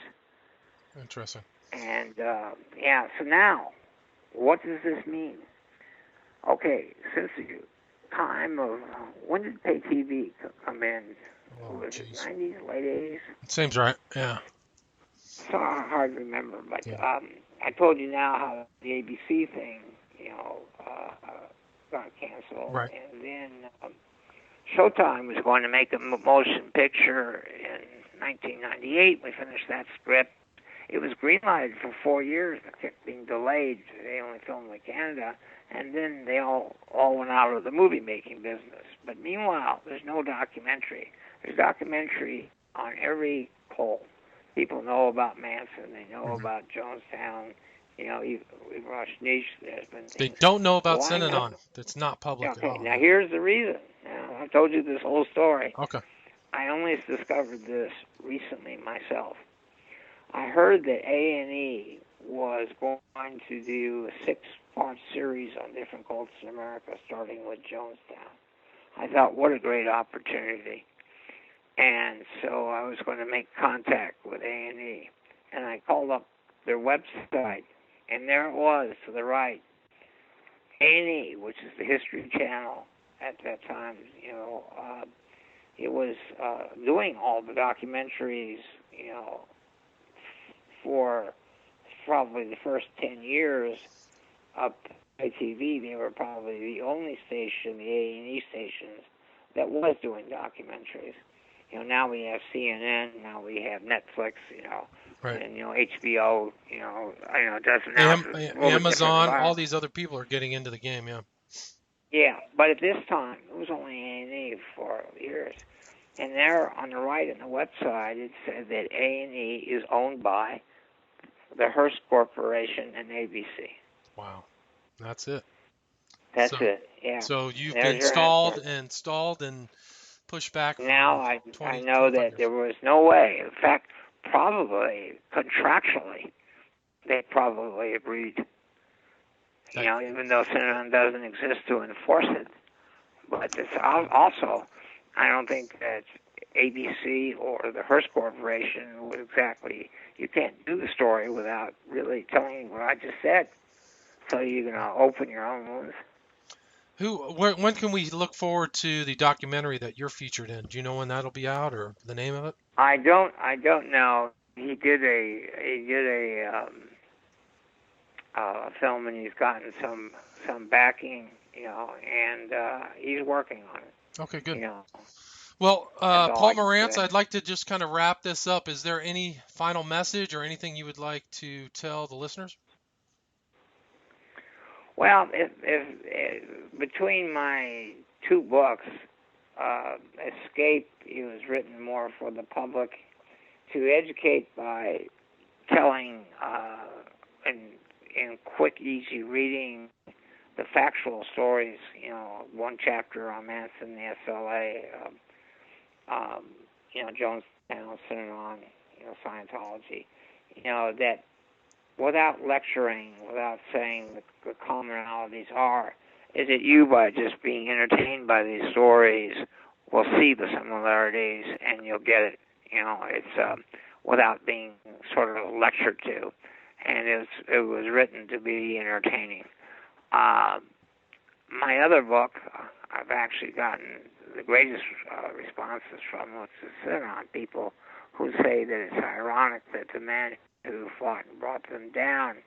Interesting. And, so now, what does this mean? Okay, since the time of, when did pay TV come in? Was it 90s, late 80s? It seems right, yeah. It's so hard to remember, but I told you now how the ABC thing, got canceled. Right. And then Showtime was going to make a motion picture in 1998. We finished that script. It was greenlighted for 4 years. It kept being delayed. They only filmed in Canada. And then they all went out of the movie-making business. But meanwhile, there's no documentary. There's documentary on every poll. People know about Manson. They know about Jonestown. Even Rajneesh, there's been things. They don't know about Synanon. That's not public at all. Now here's the reason. Now, I've told you this whole story. Okay. I only discovered this recently myself. I heard that A&E was going to do a 6-part series on different cults in America, starting with Jonestown. I thought, what a great opportunity. And so I was going to make contact with A&E. And I called up their website, and there it was to the right. A&E, which is the History Channel at that time, it was doing all the documentaries, for probably the first 10 years up by TV. They were probably the only station, the A&E stations, that was doing documentaries. Now we have CNN, now we have Netflix, right. And HBO, I know it doesn't Amazon, all these other people are getting into the game, yeah. Yeah, but at this time, it was only A&E for years. And there on the right on the website, it said that A&E is owned by the Hearst Corporation and ABC. Wow, that's it. That's it, yeah. So you've been installed and pushed back. Now I know that there was no way. In fact, probably contractually, they probably agreed. Even though Synanon doesn't exist to enforce it. But it's also, I don't think that ABC or the Hearst Corporation would exactly, you can't do the story without really telling you what I just said. So you're going to open your own wounds. When can we look forward to the documentary that you're featured in? Do you know when that'll be out or the name of it? I don't know. He did a film, and he's gotten some backing, and he's working on it. Okay, good. Well, Paul Morantz, I'd like to just kind of wrap this up. Is there any final message or anything you would like to tell the listeners? Well, if between my 2 books, Escape, it was written more for the public to educate by telling in quick, easy reading the factual stories. One chapter on Manson, the SLA, Jonestown, Synanon, Scientology. That without lecturing, without saying the commonalities is that you, by just being entertained by these stories, will see the similarities and you'll get it. It's without being sort of lectured to. And it was written to be entertaining. My other book, I've actually gotten the greatest responses from, which is Synanon people who say that it's ironic that the man who fought and brought them down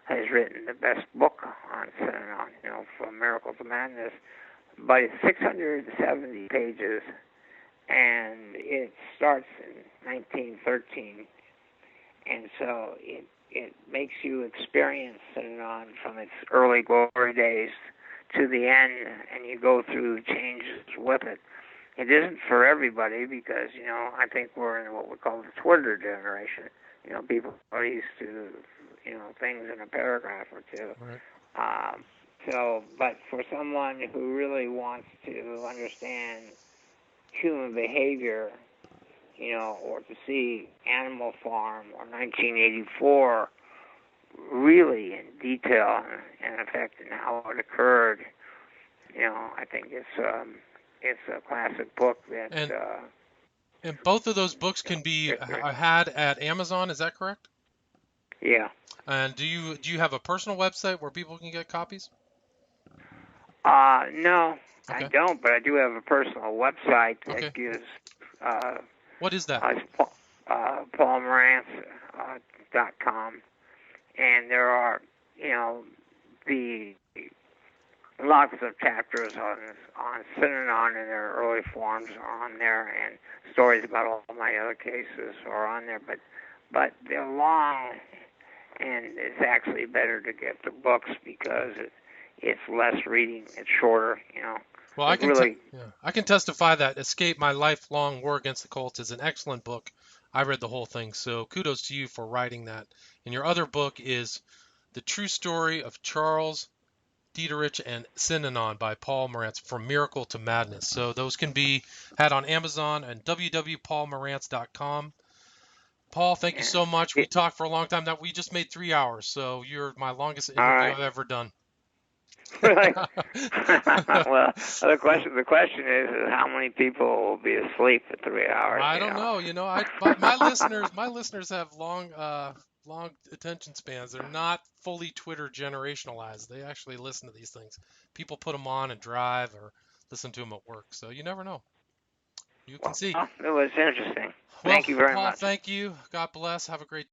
has written the best book on Synanon, From Miracle to Madness. But it's 670 pages, and it starts in 1913. And so it makes you experience Synanon from its early glory days to the end, and you go through the changes with it. It isn't for everybody because, I think we're in what we call the Twitter generation. People are used to, things in a paragraph or two. Right. But for someone who really wants to understand human behavior, or to see Animal Farm or 1984 really in detail and effect and how it occurred, I think it's a classic book that. And both of those books can be had at Amazon. Is that correct? Yeah. And do you have a personal website where people can get copies? No, okay. I don't, but I do have a personal website that gives. What is that? PaulMorantz.com, and there are, the lots of chapters on Synanon in their early forms are on there, and stories about all my other cases are on there, but they're long, and it's actually better to get the books because it's less reading, it's shorter, Well, I can testify that Escape My Lifelong War Against the Cults is an excellent book. I read the whole thing, so kudos to you for writing that. And your other book is The True Story of Charles Dieterich and Synanon by Paul Morantz, From Miracle to Madness. So those can be had on Amazon and www.paulmorantz.com. Paul, thank you so much. We talked for a long time. Now we just made 3 hours, so you're my longest interview I've ever done. Really? Well, the question is how many people will be asleep at 3 hours? I don't know. My listeners have long attention spans. They're not fully Twitter generationalized. They actually listen to these things. People put them on and drive or listen to them at work. So you never know. You can see. It was interesting. Thank you very Paul, much. Thank you. God bless. Have a great